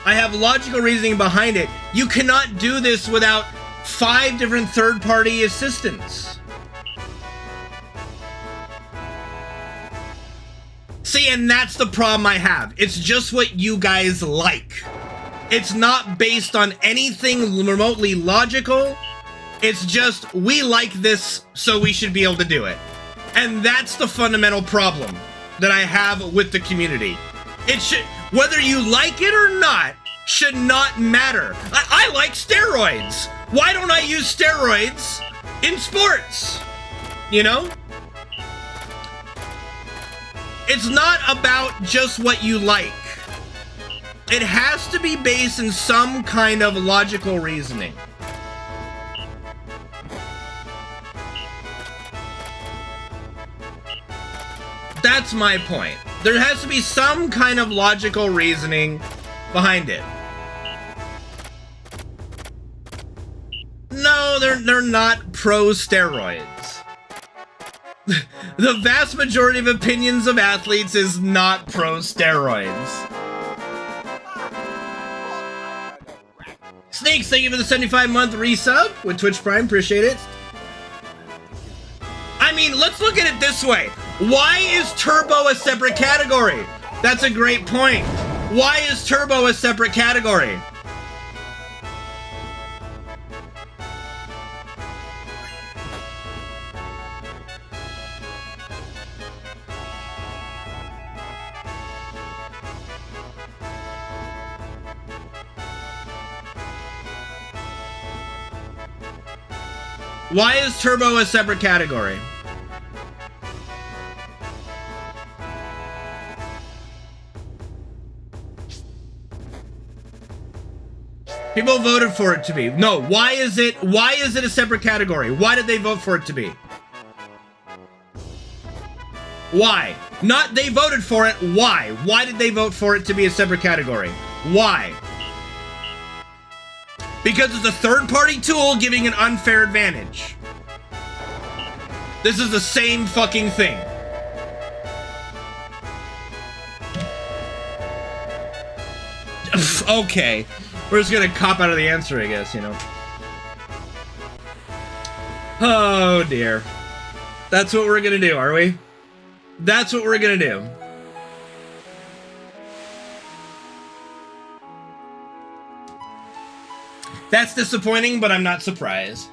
I have logical reasoning behind it. You cannot do this without 5 different third-party assistants. See, and that's the problem I have. It's just what you guys like. It's not based on anything remotely logical. It's just, we like this, so we should be able to do it. And that's the fundamental problem that I have with the community. It should, whether you like it or not, should not matter. I like steroids. Why don't I use steroids in sports? You know? It's not about just what you like. It has to be based in some kind of logical reasoning. That's my point. There has to be some kind of logical reasoning behind it. No, they're not pro steroids. The vast majority of opinions of athletes is not pro steroids. Snakes, thank you for the 75-month resub with Twitch Prime, appreciate it. I mean, let's look at it this way. Why is Turbo a separate category? That's a great point. Why is Turbo a separate category? Why is Turbo a separate category? People voted for it to be. No, why is it a separate category? Why did they vote for it to be? Why? Not they voted for it, why? Why did they vote for it to be a separate category? Why? Because it's a third-party tool giving an unfair advantage. This is the same fucking thing. Okay. We're just gonna cop out of the answer, I guess, you know. Oh dear. That's what we're gonna do, are we? That's what we're gonna do. That's disappointing, but I'm not surprised.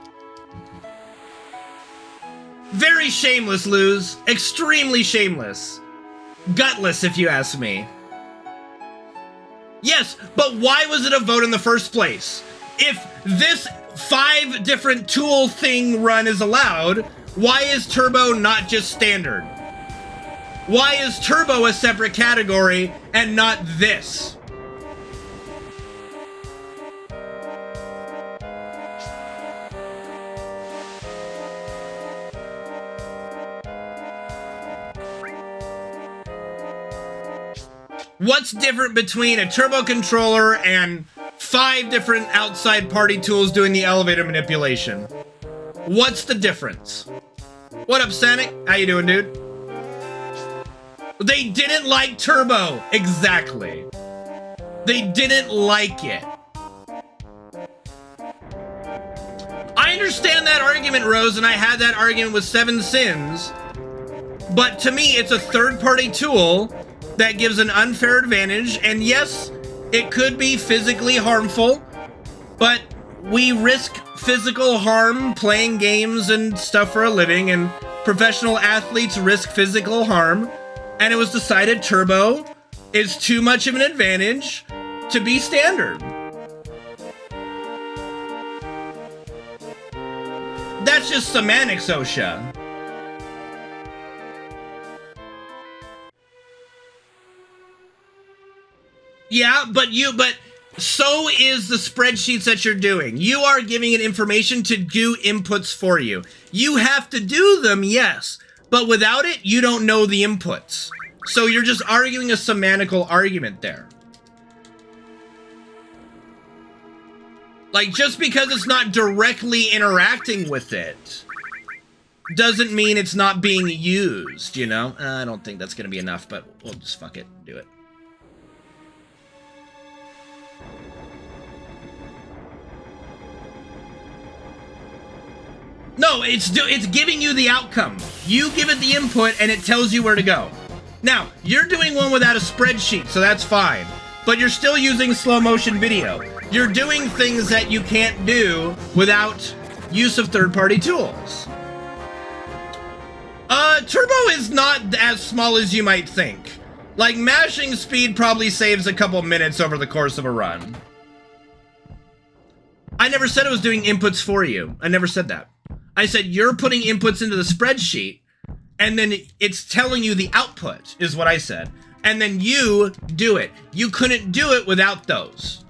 Very shameless, Luz. Extremely shameless. Gutless, if you ask me. Yes, but why was it a vote in the first place? If this 5 different tool thing run is allowed, why is Turbo not just standard? Why is Turbo a separate category and not this? What's different between a turbo controller and 5 different outside party tools doing the elevator manipulation? What's the difference? What up, Sanic? How you doing, dude? They didn't like turbo. Exactly. They didn't like it. I understand that argument, Rose, and I had that argument with Seven Sins. But to me, it's a third-party tool that gives an unfair advantage, and yes, it could be physically harmful, but we risk physical harm playing games and stuff for a living, and professional athletes risk physical harm, and it was decided turbo is too much of an advantage to be standard. That's just semantics, OSHA. Yeah, but so is the spreadsheets that you're doing. You are giving it information to do inputs for you. You have to do them, yes, but without it, you don't know the inputs. So you're just arguing a semantical argument there. Like, just because it's not directly interacting with it doesn't mean it's not being used, you know? I don't think that's gonna be enough, but we'll just fuck it, do it. No, it's giving you the outcome. You give it the input and it tells you where to go. Now, you're doing one without a spreadsheet, so that's fine. But you're still using slow motion video. You're doing things that you can't do without use of third-party tools. Turbo is not as small as you might think. Like, mashing speed probably saves a couple minutes over the course of a run. I never said it was doing inputs for you. I never said that. I said you're putting inputs into the spreadsheet, and then it's telling you the output, is what I said. And then you do it. You couldn't do it without those.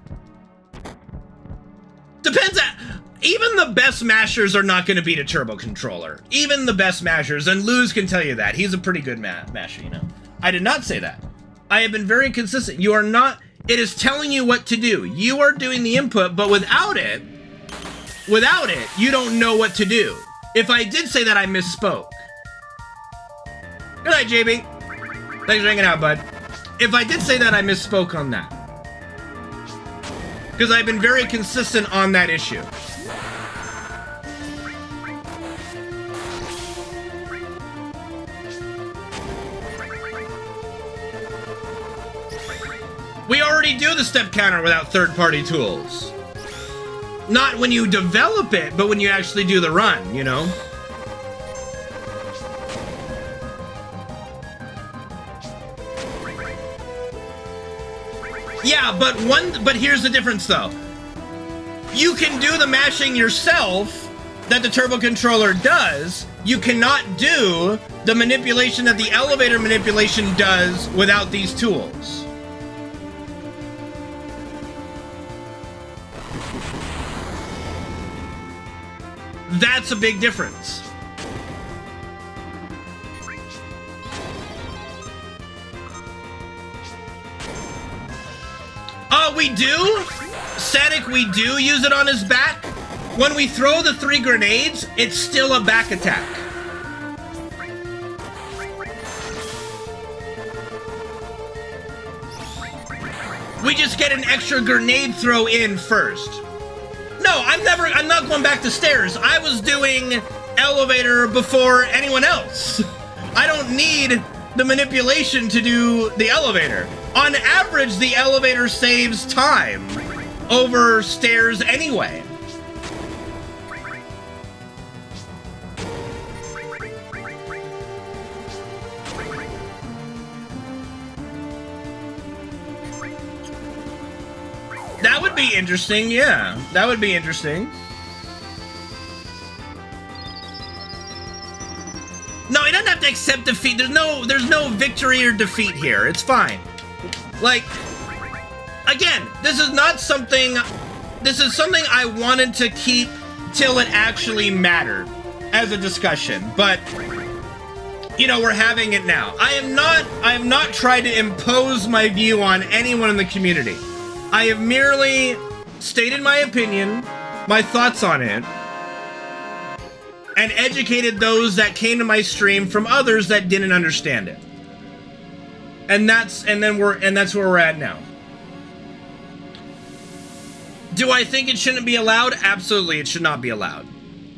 Depends on... Even the best mashers are not going to beat a turbo controller. Even the best mashers, and Luz can tell you that. He's a pretty good masher, you know. I did not say that. I have been very consistent. You are not... It is telling you what to do. You are doing the input, but without it, you don't know what to do. If I did say that, I misspoke. Good night, JB. Thanks for hanging out, bud. If I did say that, I misspoke on that. Because I've been very consistent on that issue. We already do the step counter without third-party tools. Not when you develop it, but when you actually do the run, you know? Yeah, but here's the difference though. You can do the mashing yourself that the turbo controller does. You cannot do the manipulation that the elevator manipulation does without these tools. That's a big difference. We do? Static, we do use it on his back. When we throw the 3 grenades, it's still a back attack. We just get an extra grenade throw in first. No, I'm not going back to stairs. I was doing elevator before anyone else. I don't need the manipulation to do the elevator. On average, the elevator saves time over stairs anyway. That would be interesting, yeah. That would be interesting. No, he doesn't have to accept defeat. There's no victory or defeat here. It's fine. Like, again, this is something I wanted to keep till it actually mattered as a discussion, but you know, we're having it now. I have not tried to impose my view on anyone in the community. I have merely stated my opinion, my thoughts on it, and educated those that came to my stream from others that didn't understand it. And that's where we're at now. Do I think it shouldn't be allowed? Absolutely, it should not be allowed.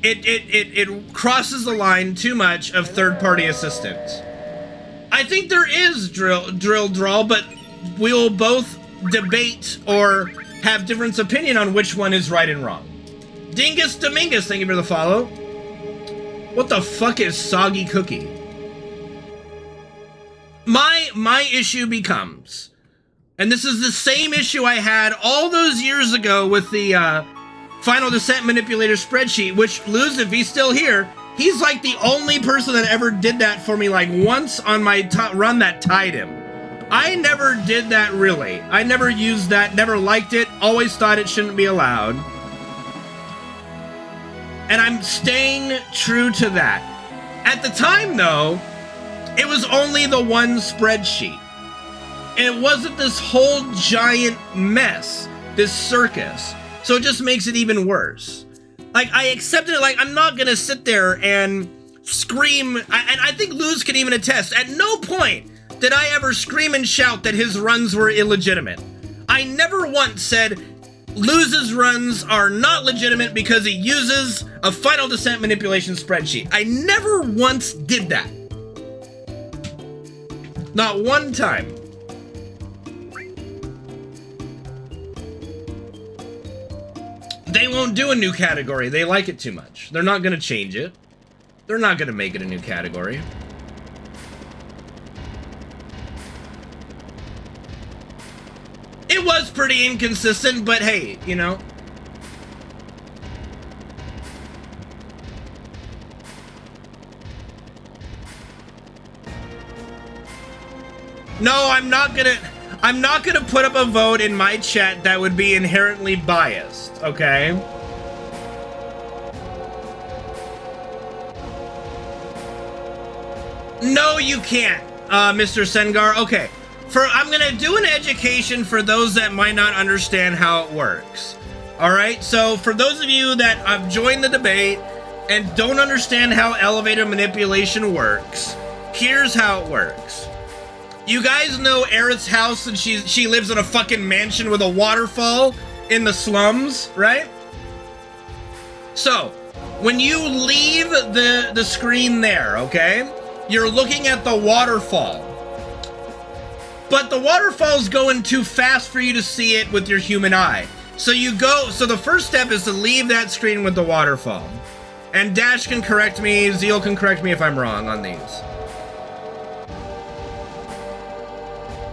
It crosses the line too much of third-party assistance. I think there is drill draw, but we will both debate or have different opinion on which one is right and wrong. Dingus Domingus, thank you for the follow. What the fuck is soggy cookie? My issue becomes, and this is the same issue I had all those years ago with the Final Descent Manipulator spreadsheet, which, Luz, if he's still here, he's like the only person that ever did that for me, like once on my run that tied him. I never did that, really. I never used that, never liked it, always thought it shouldn't be allowed. And I'm staying true to that. At the time, though, it was only the one spreadsheet. And it wasn't this whole giant mess, this circus. So it just makes it even worse. Like, I accepted it, like, I'm not gonna sit there and scream, and I think Luz can even attest, at no point did I ever scream and shout that his runs were illegitimate. I never once said, Luz's runs are not legitimate because he uses a Final Descent manipulation spreadsheet. I never once did that. Not one time. They won't do a new category. They like it too much. They're not going to change it. They're not going to make it a new category. It was pretty inconsistent, but hey, you know. No, I'm not gonna put up a vote in my chat that would be inherently biased, okay? No, you can't, Mr. Sengar. Okay. I'm gonna do an education for those that might not understand how it works. Alright, so for those of you that have joined the debate and don't understand how elevator manipulation works, here's how it works. You guys know Aerith's house, and she lives in a fucking mansion with a waterfall in the slums, right? So, when you leave the screen there, okay, you're looking at the waterfall. But the waterfall's going too fast for you to see it with your human eye. So the first step is to leave that screen with the waterfall. And Dash can correct me, Zeal can correct me if I'm wrong on these.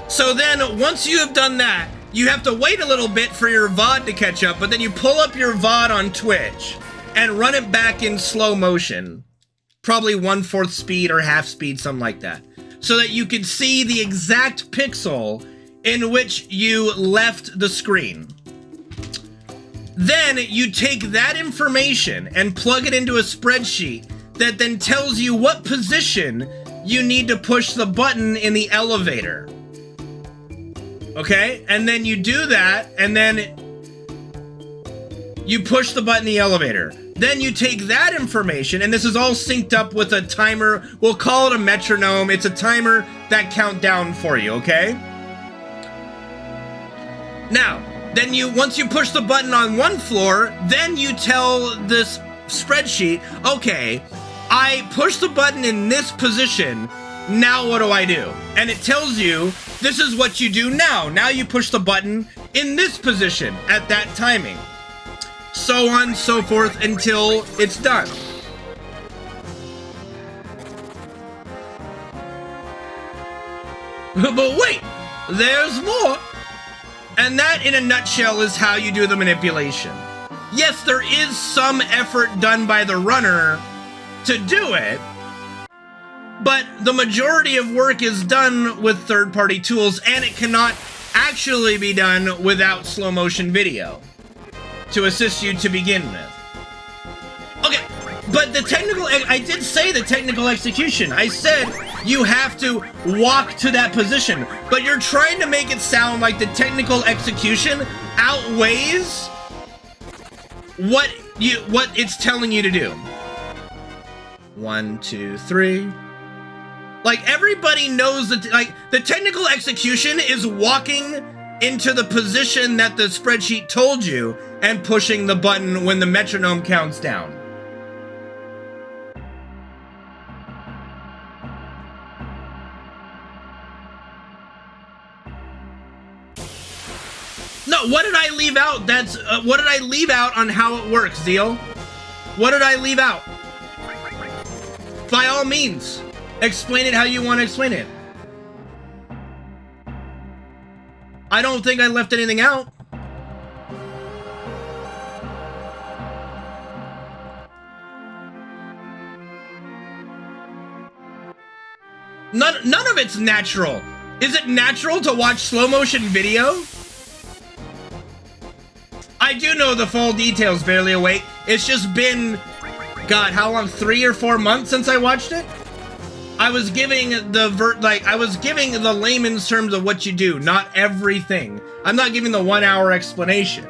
So then, once you have done that, you have to wait a little bit for your VOD to catch up, but then you pull up your VOD on Twitch and run it back in slow motion. Probably 1/4 speed or half speed, something like that. So that you can see the exact pixel in which you left the screen. Then you take that information and plug it into a spreadsheet that then tells you what position you need to push the button in the elevator. Okay? And then you do that, and then you push the button in the elevator. Then you take that information, and this is all synced up with a timer. We'll call it a metronome. It's a timer that count down for you, okay? Now, then once you push the button on one floor, then you tell this spreadsheet, okay, I push the button in this position, now what do I do? And it tells you, this is what you do now. Now you push the button in this position at that timing. So on, so forth, until it's done. But wait, there's more. And that, in a nutshell, is how you do the manipulation. Yes, there is some effort done by the runner to do it, but the majority of work is done with third-party tools, and it cannot actually be done without slow motion video to assist you to begin with. Okay, but the technical, I did say the technical execution. I said you have to walk to that position, but you're trying to make it sound like the technical execution outweighs what it's telling you to do. 1, 2, 3. Like, everybody knows that, like, the technical execution is walking into the position that the spreadsheet told you and pushing the button when the metronome counts down. No, what did I leave out? That's, what did I leave out on how it works, Zeal? What did I leave out? By all means, explain it how you want to explain it. I don't think I left anything out. None of it's natural. Is it natural to watch slow motion video? I do know the full details, Barely Awake. It's just been, God, how long? 3 or 4 months since I watched it? I was giving the layman's terms of what you do, not everything. I'm not giving the 1 hour explanation.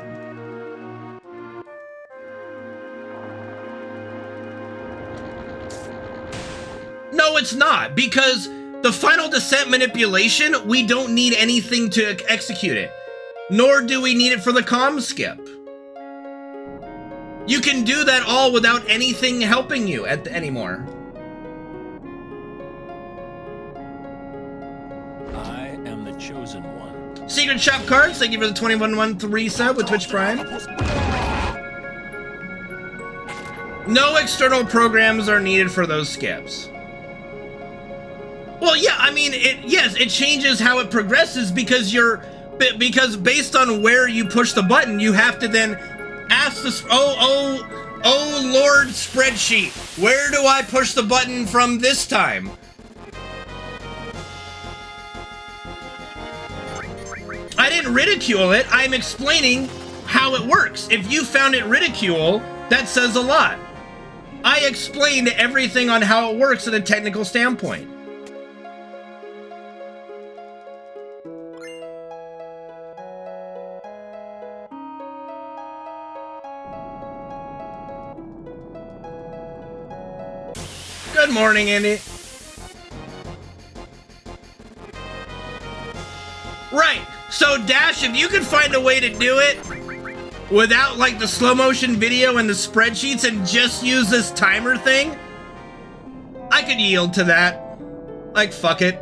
No, it's not, because the final descent manipulation, we don't need anything to execute it. Nor do we need it for the comm skip. You can do that all without anything helping you anymore. I am the chosen one. Secret Shop Cards, thank you for the 21-1 resub with Twitch Prime. No external programs are needed for those skips. Well, yeah, I mean, yes, it changes how it progresses because based on where you push the button, you have to then ask the, oh Lord spreadsheet, where do I push the button from this time? I didn't ridicule it, I'm explaining how it works. If you found it ridicule, that says a lot. I explained everything on how it works in a technical standpoint. Good morning, Andy. Right, so Dash, if you could find a way to do it without like the slow motion video and the spreadsheets and just use this timer thing, I could yield to that. Like, fuck it.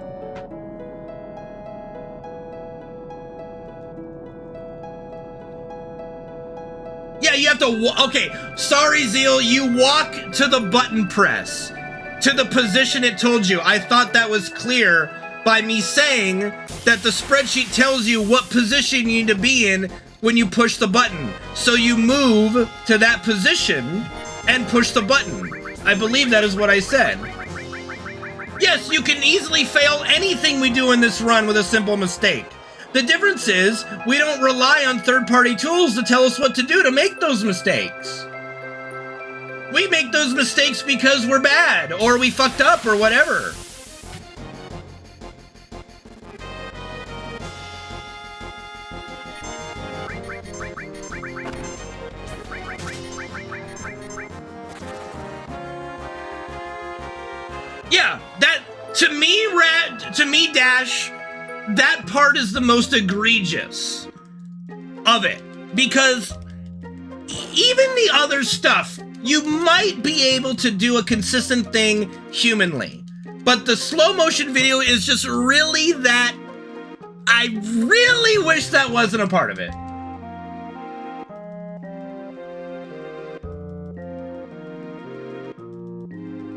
Yeah, you have to, okay, sorry Zeal, you walk to the button press, to the position it told you. I thought that was clear by me saying that the spreadsheet tells you what position you need to be in when you push the button. So you move to that position and push the button. I believe that is what I said. Yes, you can easily fail anything we do in this run with a simple mistake. The difference is we don't rely on third-party tools to tell us what to do to make those mistakes. We make those mistakes because we're bad, or we fucked up, or whatever. Yeah, that, to me, Dash, that part is the most egregious of it. Because even the other stuff, you might be able to do a consistent thing humanly. But the slow motion video is just really that... I really wish that wasn't a part of it.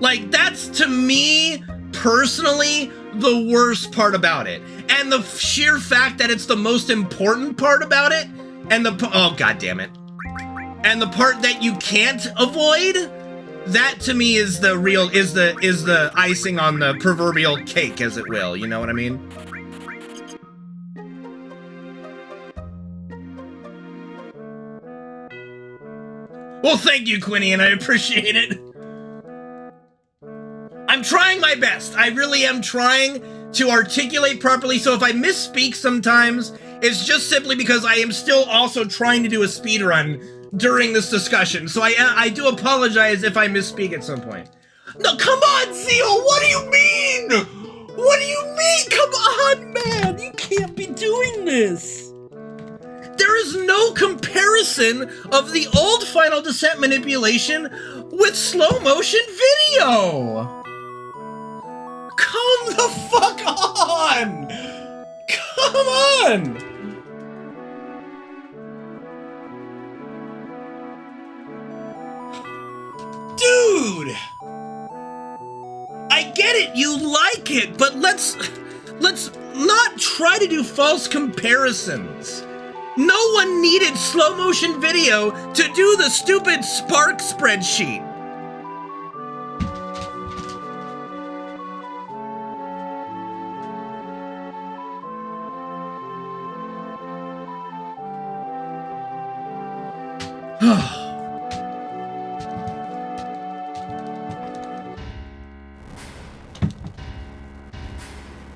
Like, that's, to me, personally, the worst part about it. And the sheer fact that it's the most important part about it, and the... Oh, God damn it. And the part that you can't avoid, that to me is the real... is the icing on the proverbial cake, as it will. You know what I mean? Well, thank you, Quinny, and I appreciate it. I'm trying my best. I really am trying to articulate properly, so if I misspeak sometimes, it's just simply because I am still also trying to do a speedrun during this discussion, so I do apologize if I misspeak at some point. No, come on, Zeal! What do you mean? What do you mean? Come on, man! You can't be doing this! There is no comparison of the old Final Descent manipulation with slow motion video! Come the fuck on! Come on! Dude! I get it, you like it, but let's not try to do false comparisons. No one needed slow motion video to do the stupid Spark spreadsheet.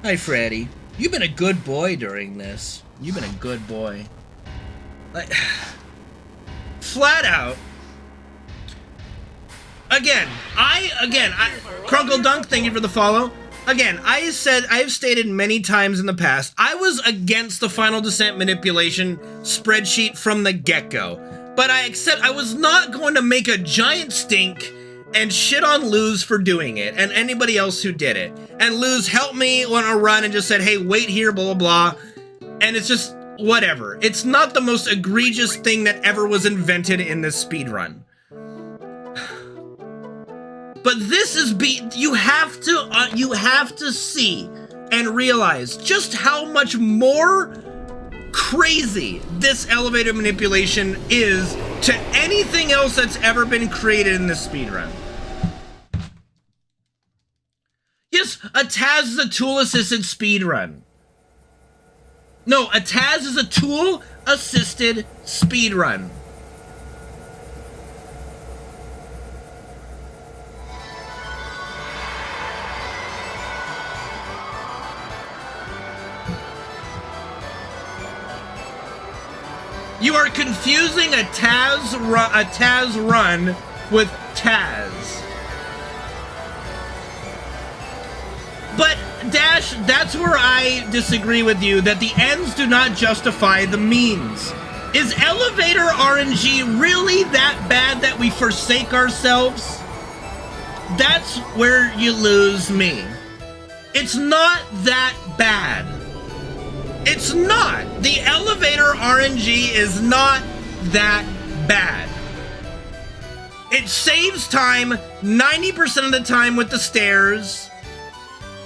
Hi, Freddy. You've been a good boy during this. You've been a good boy. Like, flat out. Again, Crunkle Dunk, thank you for the follow. Again, I've stated many times in the past, I was against the Final Descent manipulation spreadsheet from the get-go. But I was not going to make a giant stink and shit on Luz for doing it, and anybody else who did it. And Luz helped me on a run and just said, hey, wait here, blah, blah, blah. And it's just, whatever. It's not the most egregious thing that ever was invented in this speedrun. But this is you have to see and realize just how much more crazy this elevator manipulation is to anything else that's ever been created in this speedrun. Yes, a Taz is a tool-assisted speedrun. No, a Taz is a tool-assisted speedrun. You are confusing a Taz run with Taz. But, Dash, that's where I disagree with you, that the ends do not justify the means. Is elevator RNG really that bad that we forsake ourselves? That's where you lose me. It's not that bad. It's not. The elevator RNG is not that bad. It saves time 90% of the time with the stairs.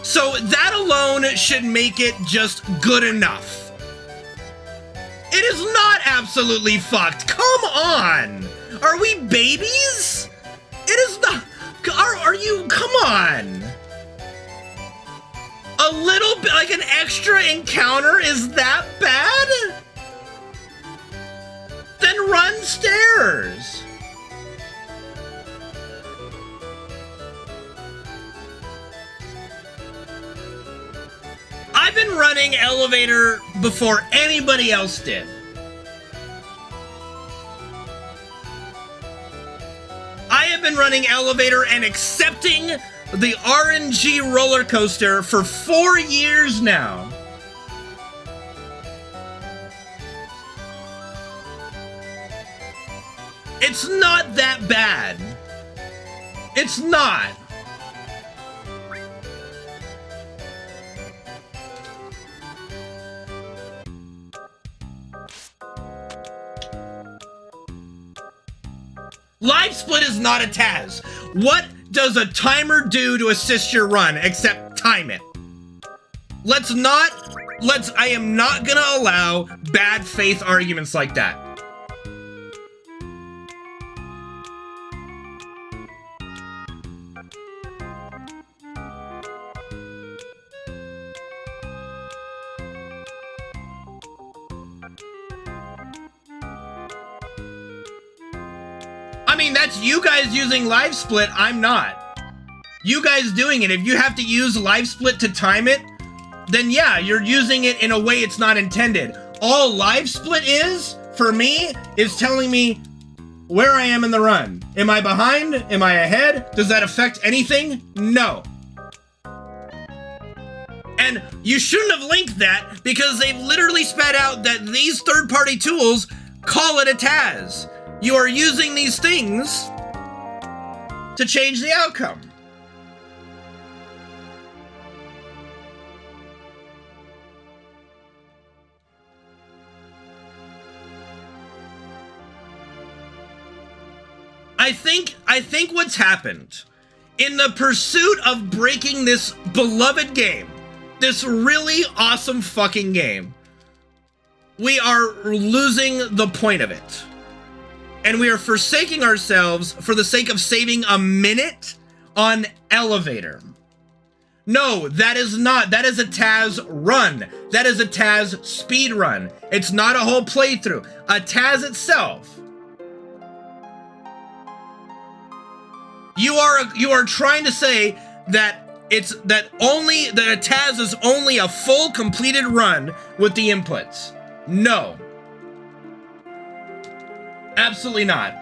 So that alone should make it just good enough. It is not absolutely fucked. Come on. Are we babies? It is not. Are you? Come on. A little bit, like an extra encounter is that bad? Then run stairs. I've been running elevator before anybody else did. I have been running elevator and accepting the RNG roller coaster for 4 years now. It's not that bad. It's not. Live split is not a Taz. What does a timer do to assist your run except time it? I am not gonna allow bad faith arguments like that. I mean, that's you guys using live split, I'm not. You guys doing it. If you have to use live split to time it, then yeah, you're using it in a way it's not intended. All live split is, for me, is telling me where I am in the run. Am I behind? Am I ahead? Does that affect anything? No. And you shouldn't have linked that because they've literally spat out that these third-party tools call it a Taz. You are using these things to change the outcome. I think what's happened in the pursuit of breaking this beloved game, this really awesome fucking game, we are losing the point of it. And we are forsaking ourselves for the sake of saving a minute on elevator. No, that is not. That is a Taz run. That is a Taz speed run. It's not a whole playthrough. A Taz itself. You are trying to say that a Taz is only a full completed run with the inputs. No. Absolutely not.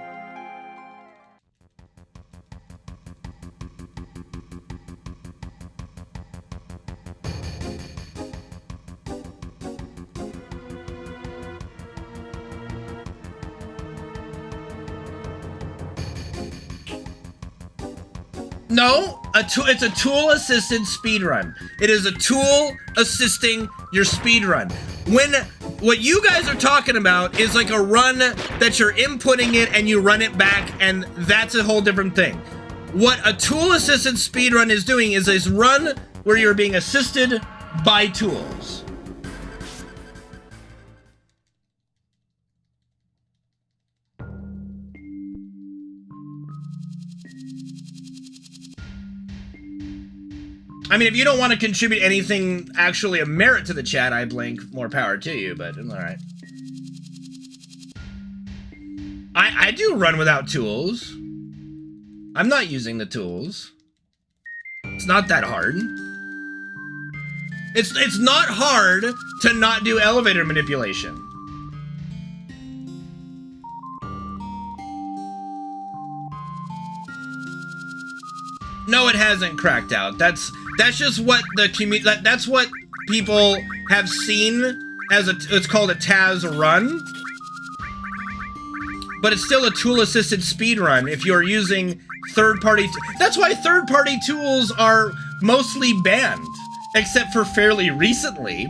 No, it's a tool-assisted speedrun. It is a tool assisting your speedrun. What you guys are talking about is like a run that you're inputting it and you run it back, and that's a whole different thing. What a tool-assisted speedrun is doing is this run where you're being assisted by tools. I mean, if you don't want to contribute anything actually of merit to the chat, I blink, more power to you, but all right. I do run without tools. I'm not using the tools. It's not that hard. It's not hard to not do elevator manipulation. No, it hasn't cracked out. That's just what the community. That's what people have seen as it's called a Taz run. But it's still a tool-assisted speed run if you're using third-party. That's why third-party tools are mostly banned, except for fairly recently,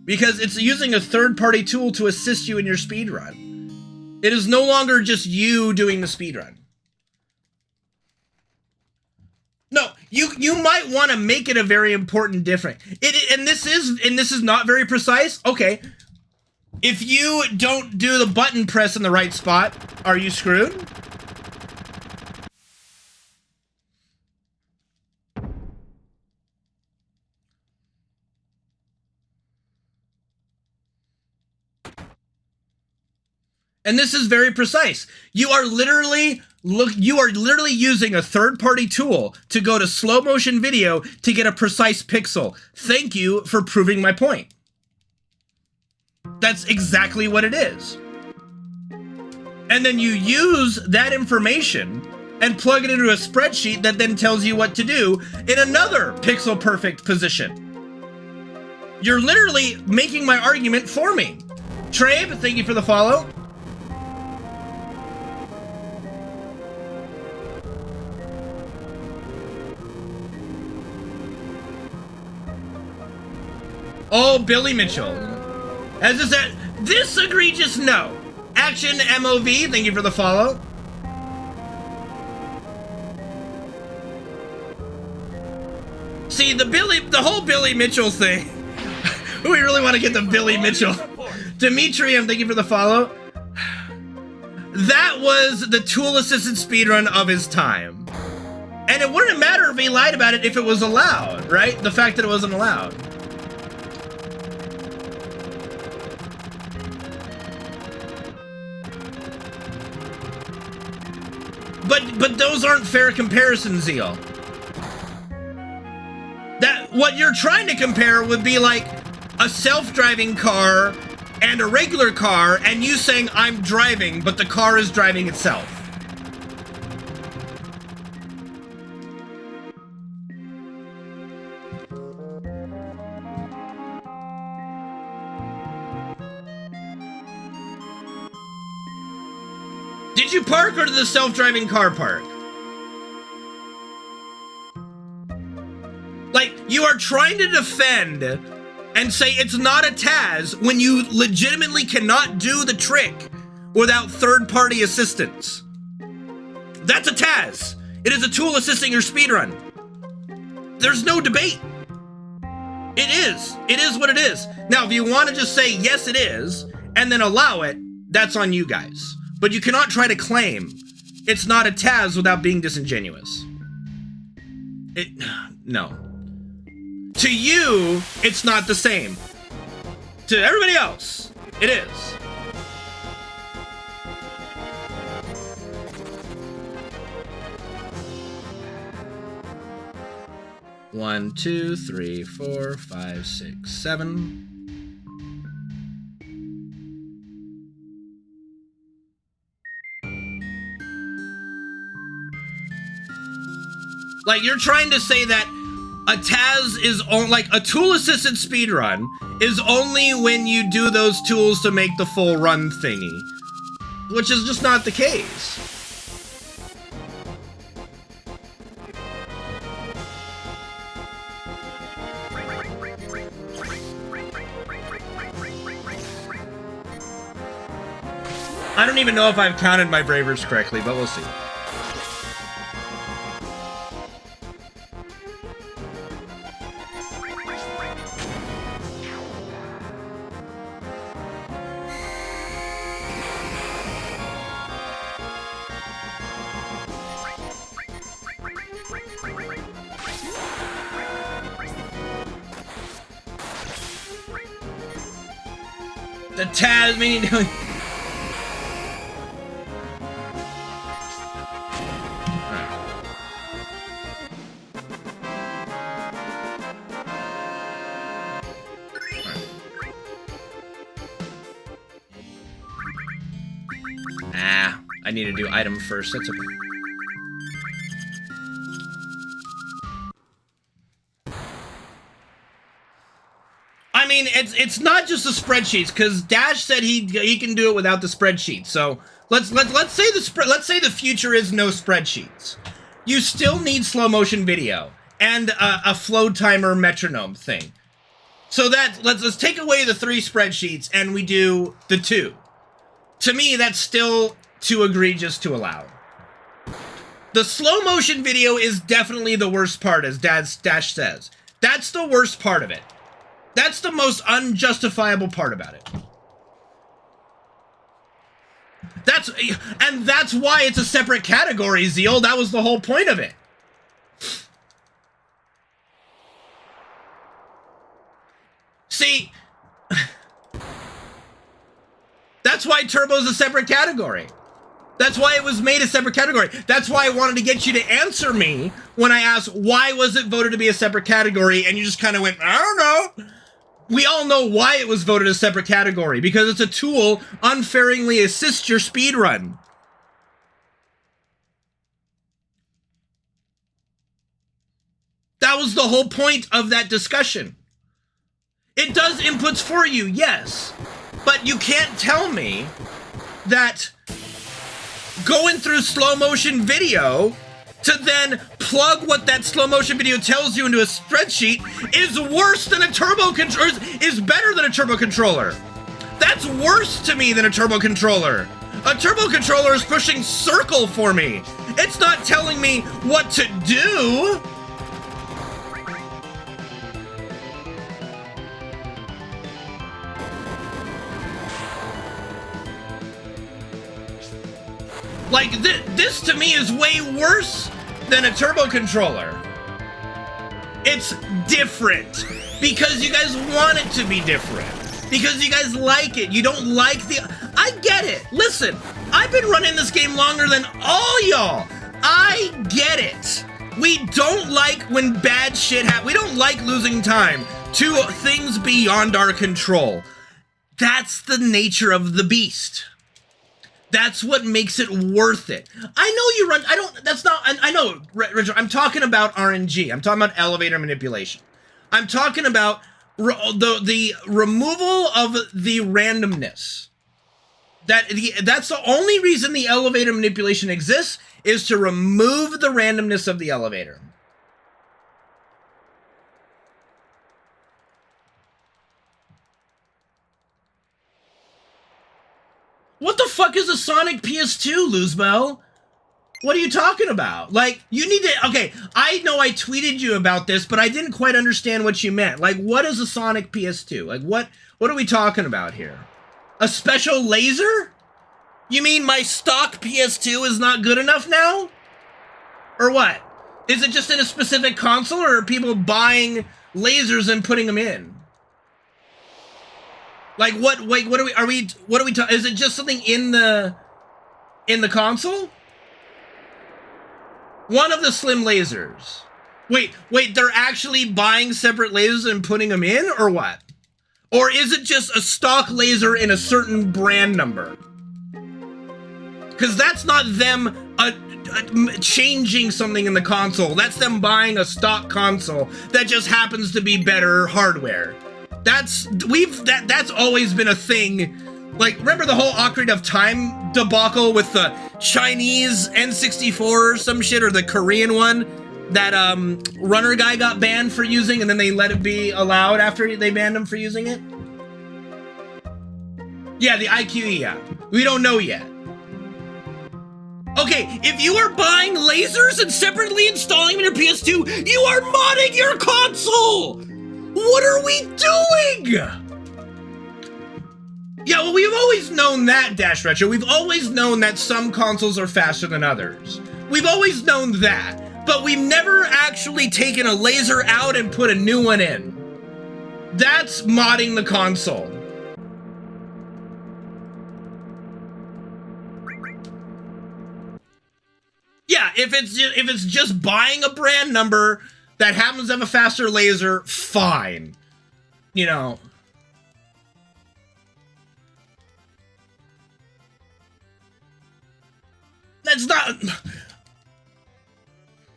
because it's using a third-party tool to assist you in your speed run. It is no longer just you doing the speed run. No, you might want to make it a very important difference. And this is not very precise. Okay, if you don't do the button press in the right spot, are you screwed? And this is very precise. You are literally using a third-party tool to go to slow motion video to get a precise pixel. Thank you for proving my point. That's exactly what it is. And then you use that information and plug it into a spreadsheet that then tells you what to do in another pixel perfect position. You're literally making my argument for me. Trabe, thank you for the follow. Oh, Billy Mitchell. As I said, this egregious no. Action MOV, thank you for the follow. See, the whole Billy Mitchell thing. We really want to get the Billy Mitchell. Demetrium, thank you for the follow. That was the tool-assisted speedrun of his time. And it wouldn't matter if he lied about it if it was allowed, right? The fact that it wasn't allowed. But those aren't fair comparisons, Zeal. What you're trying to compare would be like a self-driving car and a regular car, and you saying I'm driving, but the car is driving itself. Did you park or did the self-driving car park? Like, you are trying to defend and say it's not a Taz when you legitimately cannot do the trick without third-party assistance. That's a Taz. It is a tool assisting your speedrun. There's no debate. It is. It is what it is. Now, if you want to just say, yes, it is, and then allow it, that's on you guys. But you cannot try to claim it's not a Taz without being disingenuous. No. To you, it's not the same. To everybody else, it is. One, two, three, four, five, six, seven. Like, you're trying to say that a Taz is like a tool-assisted speedrun is only when you do those tools to make the full run thingy, which is just not the case. I don't even know if I've counted my bravers correctly, but we'll see. The Tasmanian. I need to do item first. That's okay. I mean, it's not just the spreadsheets, because Dash said he can do it without the spreadsheets. So let's say the future is no spreadsheets. You still need slow motion video and a flow timer metronome thing. So that let's take away the 3 spreadsheets and we do the 2. To me, that's still too egregious to allow. The slow motion video is definitely the worst part, as Dash says. That's the worst part of it. That's the most unjustifiable part about it. That's why it's a separate category, Zeal. That was the whole point of it. See, that's why Turbo's a separate category. That's why it was made a separate category. That's why I wanted to get you to answer me when I asked, why was it voted to be a separate category? And you just kind of went, I don't know. We all know why it was voted a separate category. Because it's a tool unfairly assists your speedrun. That was the whole point of that discussion. It does inputs for you, yes. But you can't tell me that going through slow motion video to then plug what that slow motion video tells you into a spreadsheet is worse than a turbo controller, is better than a turbo controller. That's worse to me than a turbo controller. A turbo controller is pushing circle for me. It's not telling me what to do. Like, this to me is way worse than a turbo controller. It's different because you guys want it to be different. Because you guys like it. You don't like the... I get it. Listen, I've been running this game longer than all y'all. I get it. We don't like when bad shit happens. We don't like losing time to things beyond our control. That's the nature of the beast. That's what makes it worth it. I know you run, I know, Richard, I'm talking about RNG. I'm talking about elevator manipulation. I'm talking about the removal of the randomness. That's the only reason the elevator manipulation exists, is to remove the randomness of the elevator. What the fuck is a Sonic PS2, Luzbel? What are you talking about? Like, you need to... Okay, I know I tweeted you about this, but I didn't quite understand what you meant. Like, what is a Sonic PS2? Like, what are we talking about here? A special laser? You mean my stock PS2 is not good enough now? Or what? Is it just in a specific console, or are people buying lasers and putting them in? Like, what are we talking? Is it just something in the console? One of the slim lasers. Wait, they're actually buying separate lasers and putting them in, or what? Or is it just a stock laser in a certain brand number? Because that's not them changing something in the console. That's them buying a stock console that just happens to be better hardware. That's always been a thing. Like, remember the whole Ocarina of Time debacle with the Chinese N64 or some shit, or the Korean one that runner guy got banned for using, and then they let it be allowed after they banned him for using it? Yeah, the IQE, yeah. We don't know yet. Okay, if you are buying lasers and separately installing them in your PS2, you are modding your console! What are we doing? Yeah, well, we've always known that, Dash Retro. We've always known that some consoles are faster than others. We've always known that. But we've never actually taken a laser out and put a new one in. That's modding the console. Yeah, if it's just buying a brand number that happens to have a faster laser, fine. You know. That's not...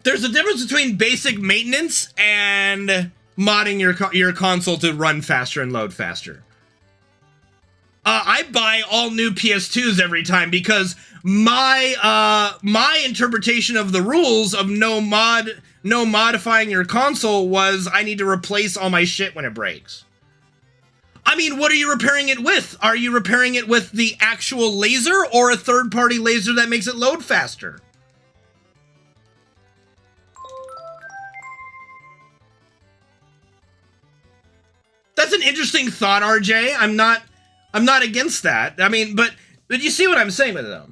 There's a difference between basic maintenance and modding your console to run faster and load faster. I buy all new PS2s every time because my interpretation of the rules of no modifying your console was I need to replace all my shit when it breaks. I mean, what are you repairing it with? Are you repairing it with the actual laser or a third-party laser that makes it load faster? That's an interesting thought, RJ. I'm not against that. I mean, but you see what I'm saying with it, though.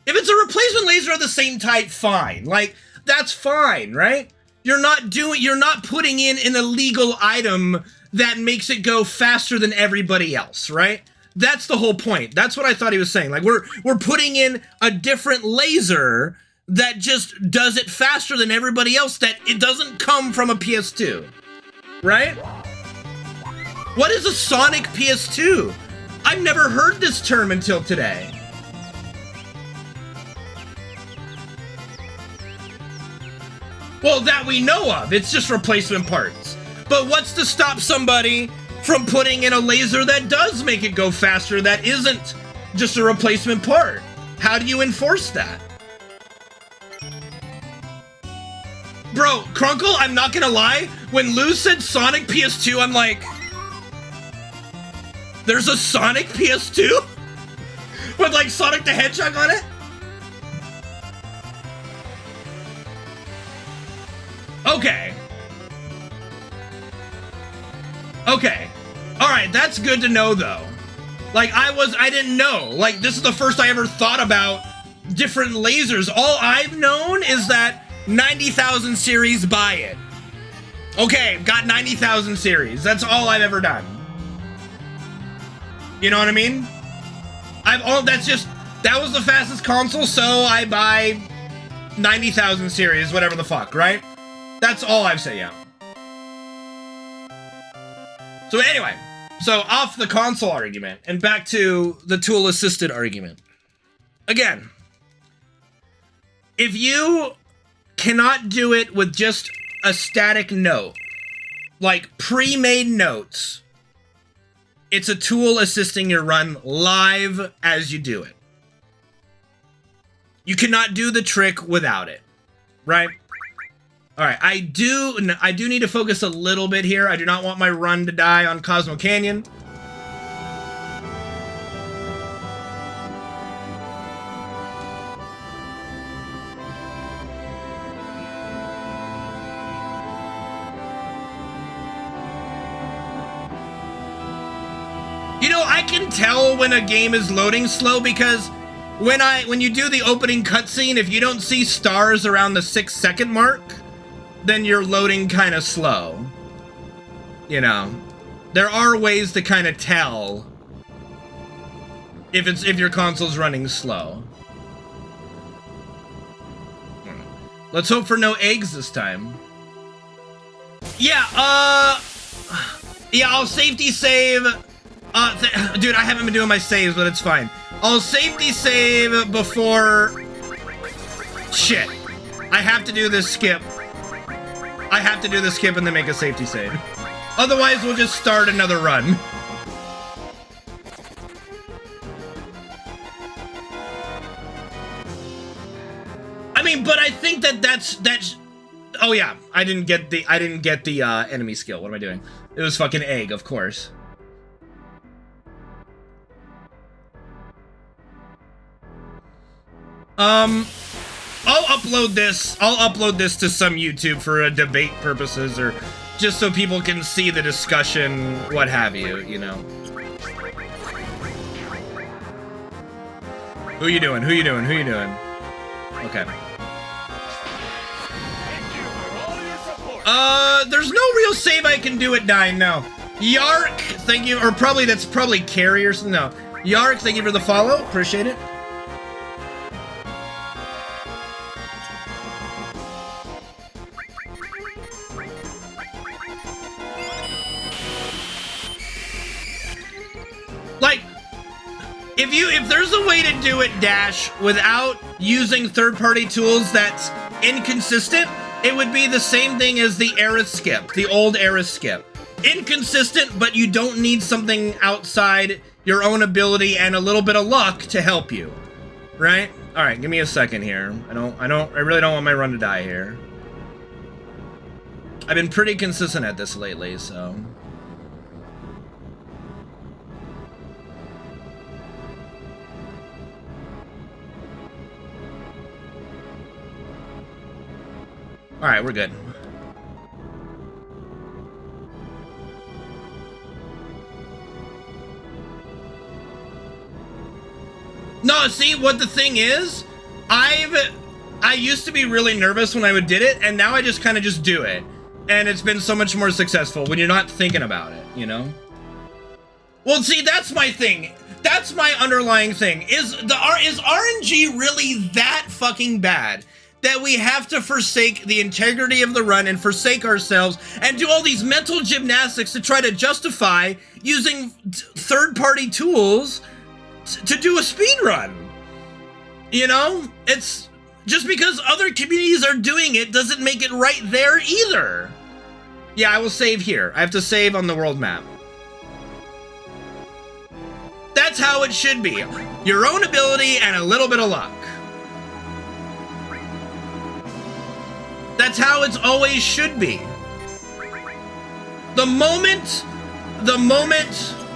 If it's a replacement laser of the same type, fine. Like, that's fine, right? You're not putting in an illegal item that makes it go faster than everybody else, right? That's the whole point. That's what I thought he was saying. Like, we're putting in a different laser that just does it faster than everybody else, that it doesn't come from a PS2, right? What is a Sonic PS2? I've never heard this term until today. Well, that we know of. It's just replacement parts. But what's to stop somebody from putting in a laser that does make it go faster, that isn't just a replacement part? How do you enforce that? Bro, Crunkle, I'm not gonna lie. When Lou said Sonic PS2, I'm like, there's a Sonic PS2? With like Sonic the Hedgehog on it? Okay. Okay. Alright, that's good to know though. Like, I didn't know. Like, this is the first I ever thought about different lasers. All I've known is that 90,000 series buy it. Okay, got 90,000 series. That's all I've ever done. You know what I mean? That was the fastest console, so I buy 90,000 series, whatever the fuck, right? That's all I've said, yeah. So anyway, so off the console argument and back to the tool-assisted argument. Again, if you cannot do it with just a static note, like pre-made notes, it's a tool assisting your run live as you do it. You cannot do the trick without it, right? All right, I do need to focus a little bit here. I do not want my run to die on Cosmo Canyon. You know, I can tell when a game is loading slow because when you do the opening cutscene, if you don't see stars around the 6-second mark, then you're loading kind of slow. You know, there are ways to kind of tell if your console's running slow. Let's hope for no eggs this time. Yeah, yeah, I'll safety save. Dude, I haven't been doing my saves, but it's fine. I'll safety save before... Shit. I have to do this skip. I have to do the skip and then make a safety save. Otherwise, we'll just start another run. I mean, but I think that's... Oh yeah, I didn't get the enemy skill. What am I doing? It was fucking egg, of course. I'll upload this to some YouTube for debate purposes or just so people can see the discussion, what have you, you know. Who you doing? Who you doing? Who you doing? Okay. There's no real save I can do at 9, no. Yark, thank you, or that's probably Carrie or something, no. Yark, thank you for the follow, appreciate it. Like, if there's a way to do it, Dash, without using third-party tools that's inconsistent, it would be the same thing as the Aerith skip, the old Aerith skip. Inconsistent, but you don't need something outside your own ability and a little bit of luck to help you, right? All right, give me a second here. I really don't want my run to die here. I've been pretty consistent at this lately, so. All right, we're good. No, see, what the thing is, I used to be really nervous when I did it, and now I just kind of just do it. And it's been so much more successful when you're not thinking about it, you know? Well, see, that's my thing. That's my underlying thing. Is RNG really that fucking bad that we have to forsake the integrity of the run and forsake ourselves and do all these mental gymnastics to try to justify using third-party tools to do a speed run? You know, it's just because other communities are doing it doesn't make it right there either. Yeah, I will save here. I have to save on the world map. That's how it should be. Your own ability and a little bit of luck. That's how it's always should be. The moment,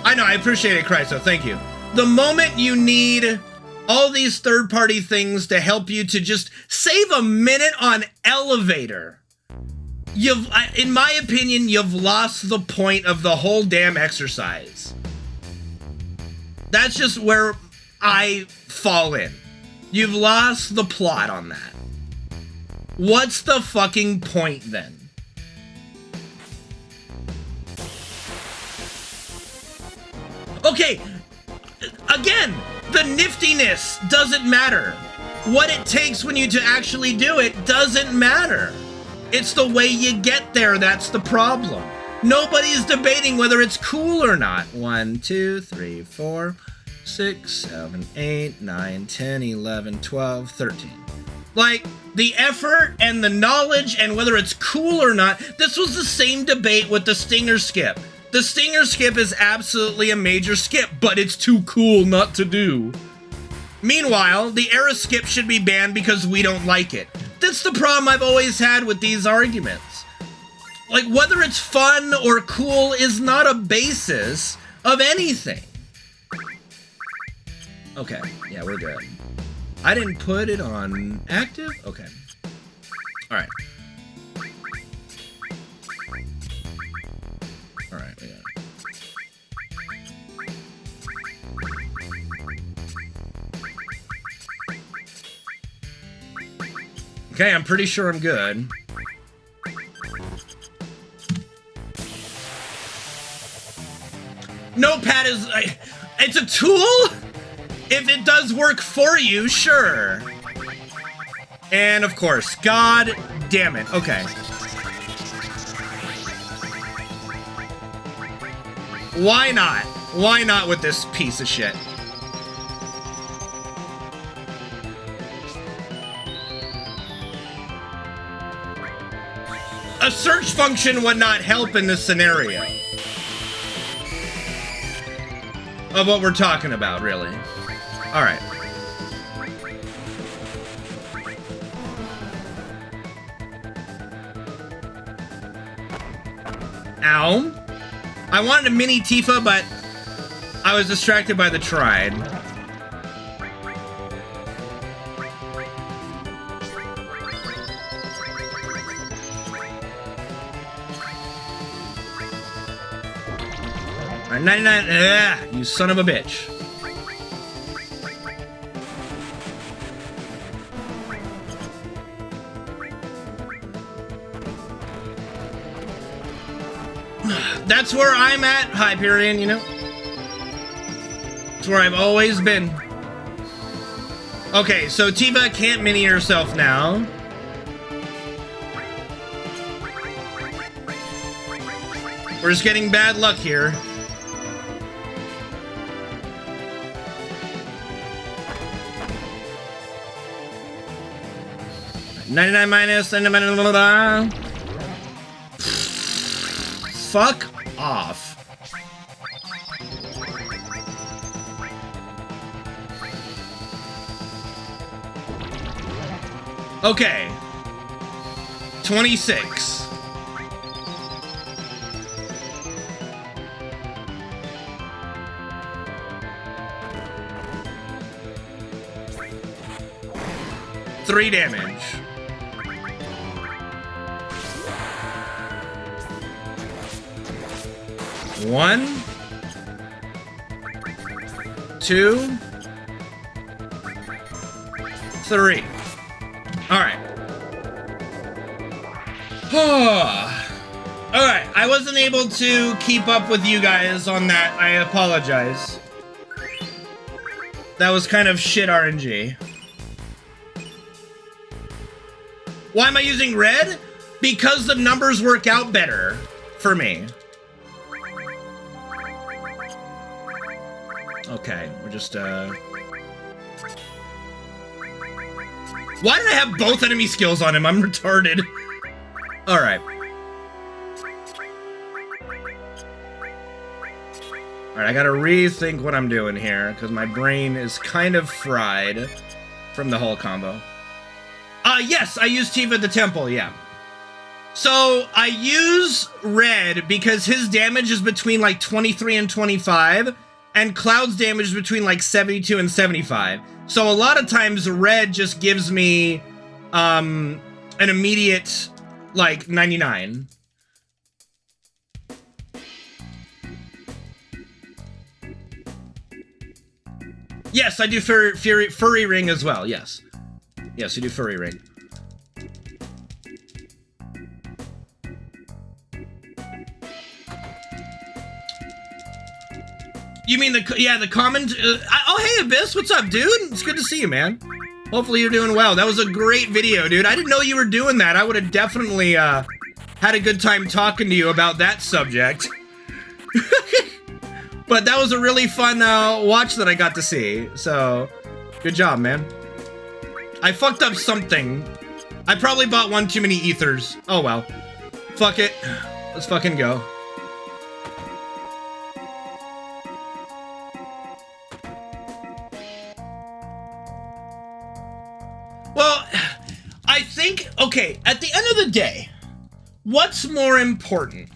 I know, I appreciate it, Chryso, thank you. The moment you need all these third-party things to help you to just save a minute on elevator, in my opinion, you've lost the point of the whole damn exercise. That's just where I fall in. You've lost the plot on that. What's the fucking point then? Okay, again, the niftiness doesn't matter. What it takes when you to actually do it doesn't matter. It's the way you get there that's the problem. Nobody's debating whether it's cool or not. 1, 2, 3, 4, 6, 7, 8, 9, 10, 11, 12, 13. Like, the effort and the knowledge and whether it's cool or not, this was the same debate with the Stinger skip. The Stinger skip is absolutely a major skip, but it's too cool not to do. Meanwhile, the era skip should be banned because we don't like it. That's the problem I've always had with these arguments. Like, whether it's fun or cool is not a basis of anything. Okay, yeah, we're good. I didn't put it on active? Okay. Alright. Alright, we got it. Okay, I'm pretty sure I'm good. Notepad is... it's a tool? If it does work for you, sure. And of course, god damn it. Okay. Why not? Why not with this piece of shit? A search function would not help in this scenario. Of what we're talking about, really. Alright. Ow. I wanted a mini Tifa, but I was distracted by the Tride. Alright, 99. Ugh, you son of a bitch. That's where I'm at, Hyperion, you know? That's where I've always been. Okay, so Tifa can't mini herself now. We're just getting bad luck here. $99 minus, 99 blah, blah, blah. Fuck off. Okay. 26. Three damage. One, two, three. All right. All right. I wasn't able to keep up with you guys on that. I apologize. That was kind of shit RNG. Why am I using red? Because the numbers work out better for me. Okay, we're just, Why did I have both enemy skills on him? I'm retarded. Alright. Alright, I gotta rethink what I'm doing here, because my brain is kind of fried from the whole combo. Yes, I used Tifa at the temple, yeah. So I use Red because his damage is between like 23 and 25, and Cloud's damage is between like 72 and 75. So a lot of times Red just gives me an immediate like 99. Yes, I do furry ring as well. Yes, yes, we do furry ring. You mean the comment? Oh, hey, Abyss, what's up, dude? It's good to see you, man. Hopefully you're doing well. That was a great video, dude. I didn't know you were doing that. I would have definitely had a good time talking to you about that subject. But that was a really fun watch that I got to see. So, good job, man. I fucked up something. I probably bought one too many ethers. Oh, well. Fuck it. Let's fucking go. Well, I think, okay, at the end of the day, what's more important?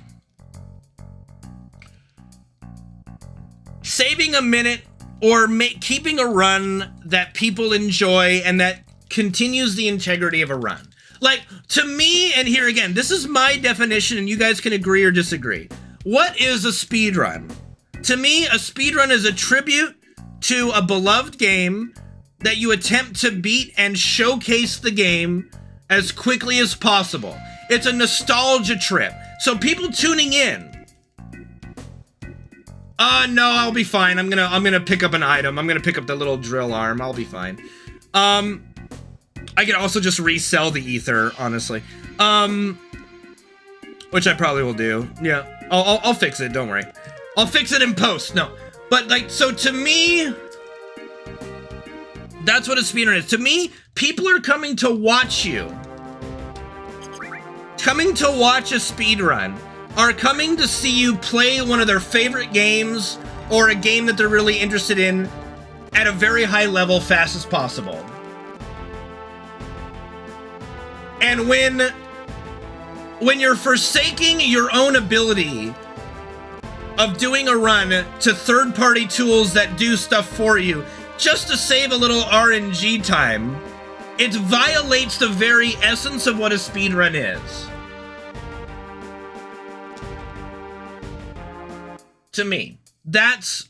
Saving a minute or keeping a run that people enjoy and that continues the integrity of a run? Like, to me, and here again, this is my definition and you guys can agree or disagree. What is a speedrun? To me, a speedrun is a tribute to a beloved game that you attempt to beat and showcase the game as quickly as possible. It's a nostalgia trip. So people tuning in, no, I'll be fine. I'm gonna pick up an item. I'm gonna pick up the little drill arm. I'll be fine. I could also just resell the ether, honestly. Which I probably will do. Yeah, I'll fix it. Don't worry. I'll fix it in post. No, but like, so to me, that's what a speedrun is. To me, people are coming to watch you. Coming to watch a speedrun are coming to see you play one of their favorite games or a game that they're really interested in at a very high level, fast as possible. And when you're forsaking your own ability of doing a run to third-party tools that do stuff for you, just to save a little RNG time, it violates the very essence of what a speedrun is. To me, that's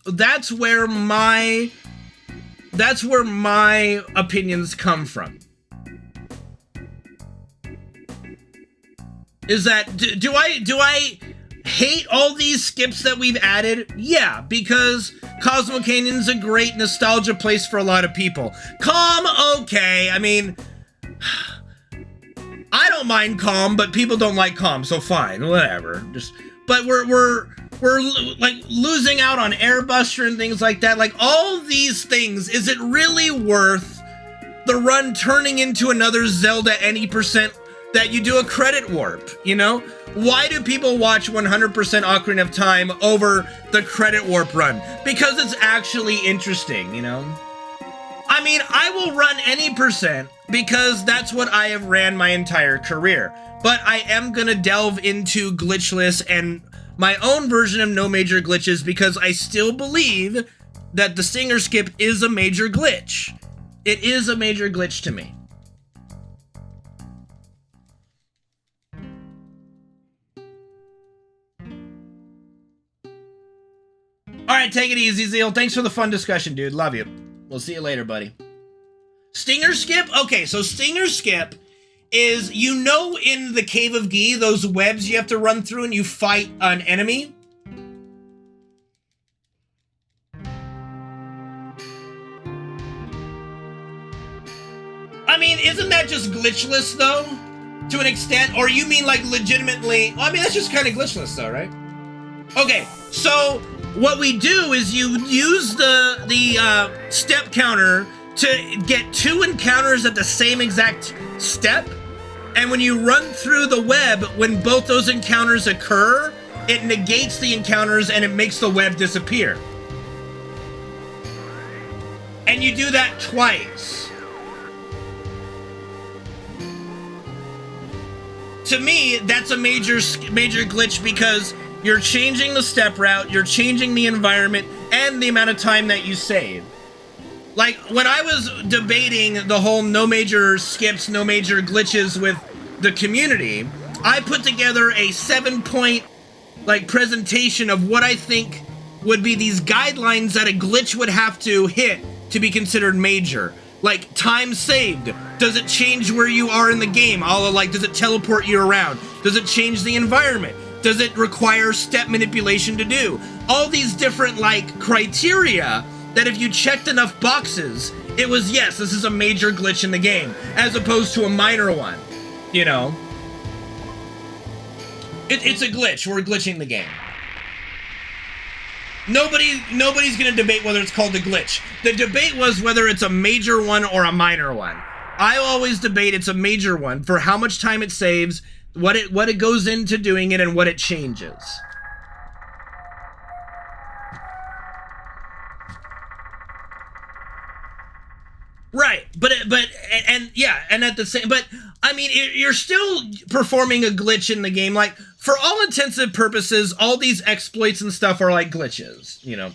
where my opinions come from. Is that do I hate all these skips that we've added? Yeah, because Cosmo Canyon's a great nostalgia place for a lot of people. Calm, okay. I mean, I don't mind calm, but people don't like calm, so fine, whatever. But we're like losing out on Airbuster and things like that. Like all these things, is it really worth the run turning into another Zelda any percent that you do a credit warp, you know? Why do people watch 100% Ocarina of Time over the credit warp run? Because it's actually interesting, you know? I mean, I will run any percent because that's what I have ran my entire career. But I am gonna delve into glitchless and my own version of no major glitches because I still believe that the Stinger skip is a major glitch. It is a major glitch to me. Alright, take it easy, Zeal. Thanks for the fun discussion, dude. Love you. We'll see you later, buddy. Stinger skip? Okay, so Stinger skip is, you know, in the Cave of Gi, those webs you have to run through and you fight an enemy? I mean, isn't that just glitchless, though? To an extent? Or you mean, like, legitimately... Well, I mean, that's just kind of glitchless, though, right? Okay, so what we do is you use the step counter to get 2 encounters at the same exact step, and when you run through the web, when both those encounters occur, it negates the encounters and it makes the web disappear. And you do that twice. to me, that's a major glitch because you're changing the step route, you're changing the environment, and the amount of time that you save. Like, when I was debating the whole no major skips, no major glitches with the community, I put together a 7-point, like, presentation of what I think would be these guidelines that a glitch would have to hit to be considered major. Like, time saved. Does it change where you are in the game? Does it teleport you around? Does it change the environment? Does it require step manipulation to do? All these different, like, criteria that if you checked enough boxes, it was, yes, this is a major glitch in the game, as opposed to a minor one, you know? It's a glitch. We're glitching the game. Nobody's gonna debate whether it's called a glitch. The debate was whether it's a major one or a minor one. I always debate it's a major one for how much time it saves, what it goes into doing it, and what it changes. Right, but at the same, but I mean, you're still performing a glitch in the game. Like, for all intensive purposes, all these exploits and stuff are like glitches, you know.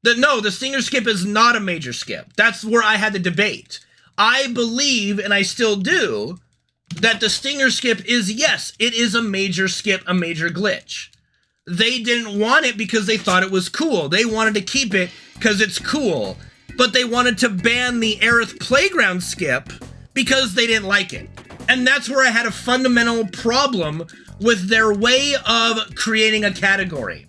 The stinger skip is not a major skip. That's where I had the debate. I believe, and I still do, that the stinger skip is, yes, it is a major skip, a major glitch. They didn't want it because they thought it was cool. They wanted to keep it because it's cool. But they wanted to ban the Aerith Playground skip because they didn't like it. And that's where I had a fundamental problem with their way of creating a category.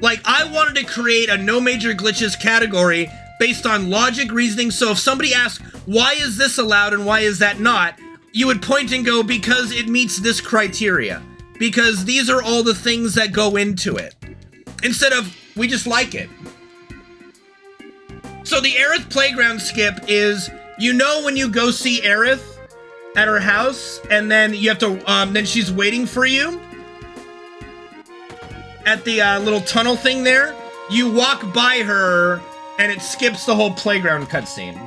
Like, I wanted to create a no major glitches category based on logic reasoning, so if somebody asks, why is this allowed and why is that not, you would point and go, because it meets this criteria. Because these are all the things that go into it. Instead of, we just like it. So the Aerith Playground skip is, you know, when you go see Aerith at her house, and then you have to, then she's waiting for you at the little tunnel thing there. You walk by her, and it skips the whole playground cutscene.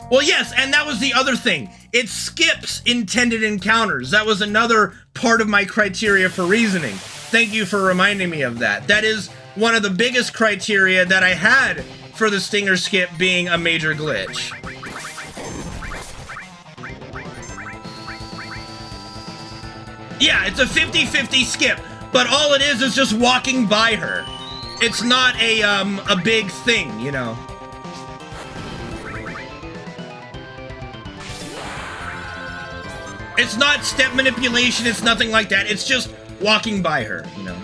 Well, yes, and that was the other thing. It skips intended encounters. That was another part of my criteria for reasoning. Thank you for reminding me of that. That is one of the biggest criteria that I had for the stinger skip being a major glitch. Yeah, it's a 50-50 skip, but all it is just walking by her. It's not a big thing, you know. It's not step manipulation, it's nothing like that. It's just walking by her, you know.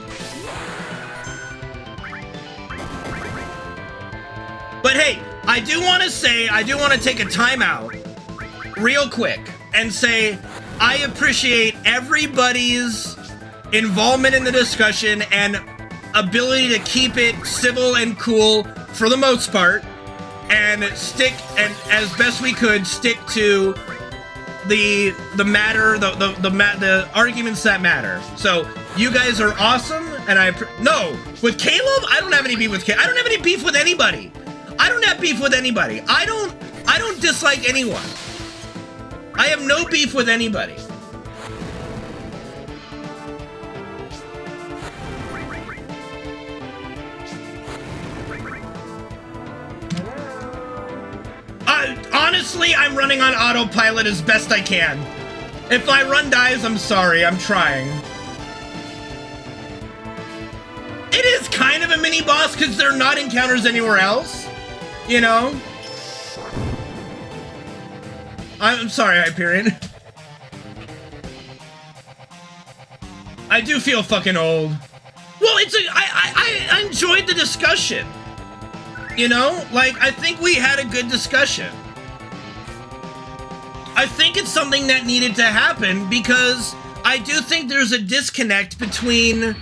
But hey, I do want to take a timeout real quick and say I appreciate everybody's involvement in the discussion and ability to keep it civil and cool for the most part, and as best we could stick to the matter, the arguments that matter. So you guys are awesome, and no, with Caleb, I don't have any beef with Caleb. I don't have any beef with anybody. I don't have beef with anybody. I don't dislike anyone. I have no beef with anybody. Honestly, I'm running on autopilot as best I can. If my run dies, I'm sorry. I'm trying. It is kind of a mini boss because there are not encounters anywhere else. You know? I'm sorry, Hyperion. I do feel fucking old. Well, I enjoyed the discussion. You know? Like, I think we had a good discussion. I think it's something that needed to happen because I do think there's a disconnect between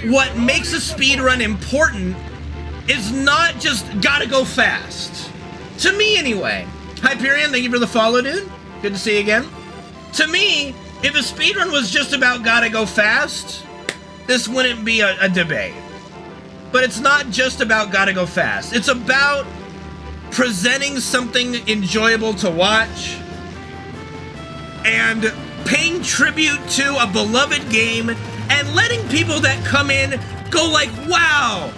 what makes a speedrun important is not just gotta go fast. To me, anyway. Hyperion, thank you for the follow, dude. Good to see you again. To me, if a speedrun was just about gotta go fast, this wouldn't be a debate. But it's not just about gotta go fast. It's about presenting something enjoyable to watch and paying tribute to a beloved game and letting people that come in go like, wow,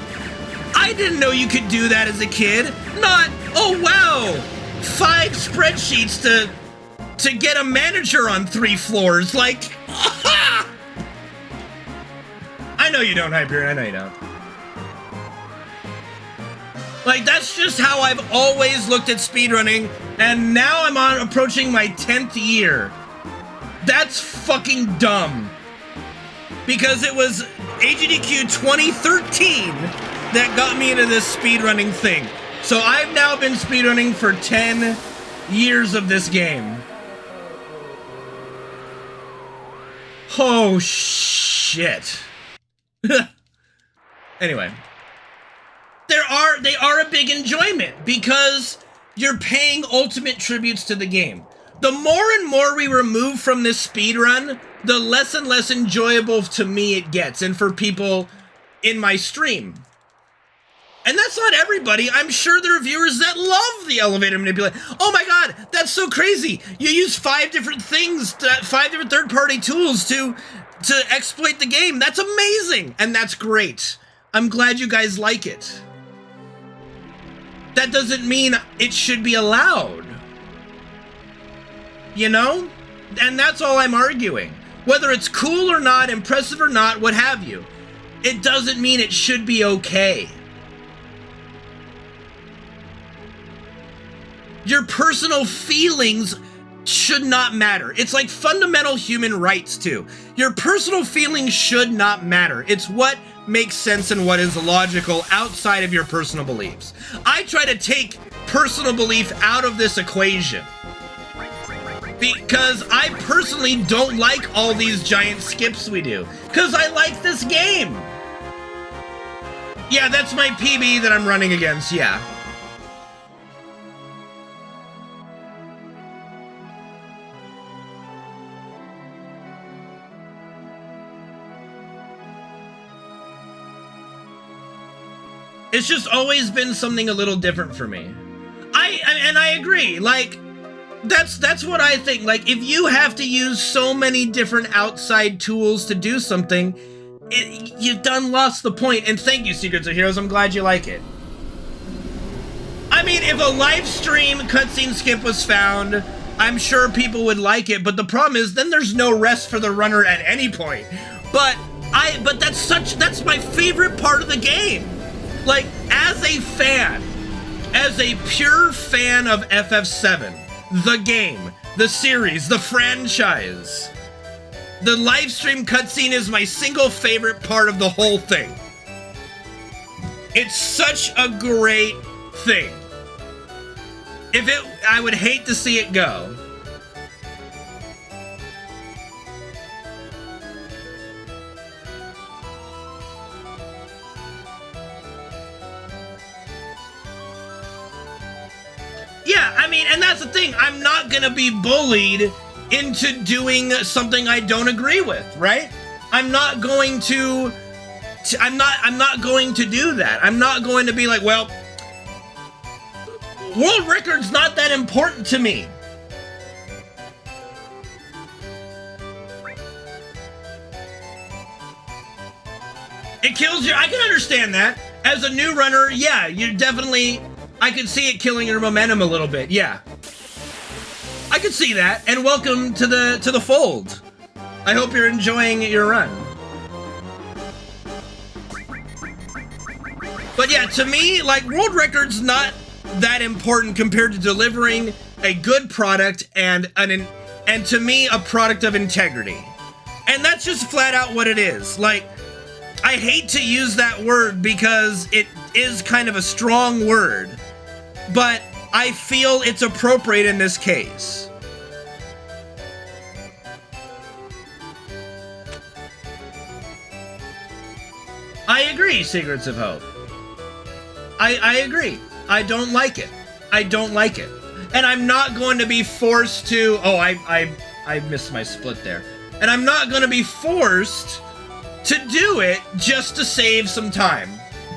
I didn't know you could do that as a kid. Not, oh wow, 5 spreadsheets to get a manager on 3 floors. Like, I know you don't, Hyperion, I know you don't. Like, that's just how I've always looked at speedrunning, and now I'm approaching my 10th year. That's fucking dumb. Because it was AGDQ 2013 that got me into this speedrunning thing. So I've now been speedrunning for 10 years of this game. Oh, shit. Anyway. They are a big enjoyment because you're paying ultimate tributes to the game. The more and more we remove from this speedrun, the less and less enjoyable to me it gets, and for people in my stream. And that's not everybody. I'm sure there are viewers that love the elevator manipulation. Oh my god, that's so crazy. You use 5 different things, 5 different third-party tools to exploit the game. That's amazing, and that's great. I'm glad you guys like it. That doesn't mean it should be allowed. You know? And that's all I'm arguing. Whether it's cool or not, impressive or not, what have you. It doesn't mean it should be okay. Your personal feelings should not matter. It's like fundamental human rights too. Your personal feelings should not matter. It's what makes sense and what is logical outside of your personal beliefs. I try to take personal belief out of this equation because I personally don't like all these giant skips we do because I like this game. Yeah, that's my PB that I'm running against, yeah. It's just always been something a little different for me. I agree. Like, that's what I think. Like, if you have to use so many different outside tools to do something, you've done lost the point. And thank you, Secrets of Heroes. I'm glad you like it. I mean, if a live stream cutscene skip was found, I'm sure people would like it. But the problem is, then there's no rest for the runner at any point. But that's my favorite part of the game. Like, as a fan, as a pure fan of FF7, the game, the series, the franchise, the live stream cutscene is my single favorite part of the whole thing. It's such a great thing. I would hate to see it go. Yeah, I mean, and that's the thing. I'm not gonna be bullied into doing something I don't agree with, right? I'm not going to do that. I'm not going to be like, well, world record's not that important to me. It kills you. I can understand that. As a new runner, yeah, you're definitely, I could see it killing your momentum a little bit, yeah. I could see that, and welcome to the fold. I hope you're enjoying your run. But yeah, to me, like, world record's not that important compared to delivering a good product and to me, a product of integrity. And that's just flat out what it is. Like, I hate to use that word because it is kind of a strong word, but I feel it's appropriate in this case. I agree, Secrets of Hope. I agree. I don't like it. I don't like it. And I'm not going to be forced to... Oh, I missed my split there. And I'm not going to be forced to do it just to save some time.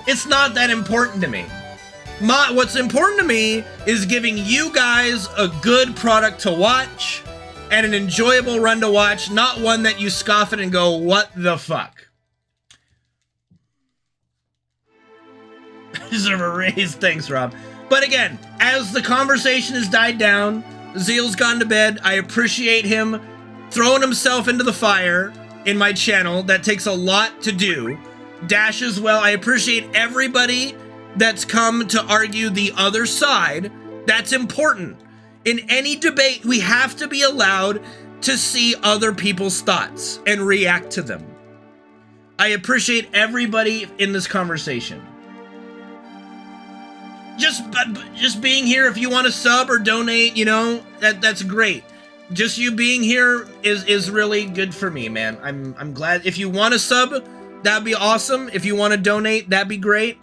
It's not that important to me. What's important to me is giving you guys a good product to watch and an enjoyable run to watch, not one that you scoff at and go, what the fuck? Deserve a raise. Thanks, Rob. But again, as the conversation has died down, Zeal's gone to bed. I appreciate him throwing himself into the fire in my channel. That takes a lot to do. Dash as well. I appreciate everybody that's come to argue the other side. That's important. In any debate, we have to be allowed to see other people's thoughts and react to them. I appreciate everybody in this conversation. Just being here, if you want to sub or donate, you know, that's great. Just you being here is really good for me, man. I'm glad. If you want to sub, that'd be awesome. If you want to donate, that'd be great.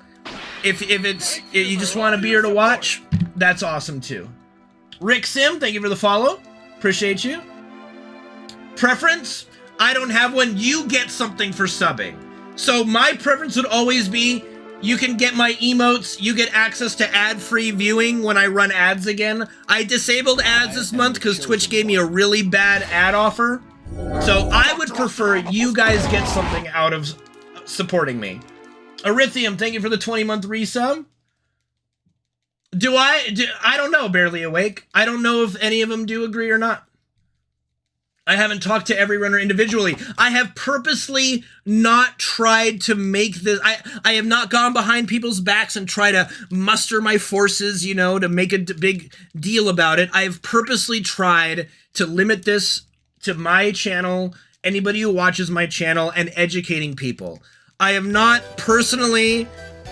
If you just want to be here to watch, that's awesome too. Rick Sim, thank you for the follow. Appreciate you. Preference? I don't have one. You get something for subbing. So my preference would always be, you can get my emotes, you get access to ad-free viewing when I run ads again. I disabled ads this month because Twitch gave me a really bad ad offer. So I would prefer you guys get something out of supporting me. Arithium, thank you for the 20-month resub. I don't know, Barely Awake. I don't know if any of them do agree or not. I haven't talked to every runner individually. I have purposely not tried to make this... I have not gone behind people's backs and try to muster my forces, you know, to make a big deal about it. I have purposely tried to limit this to my channel, anybody who watches my channel, and educating people. I have not personally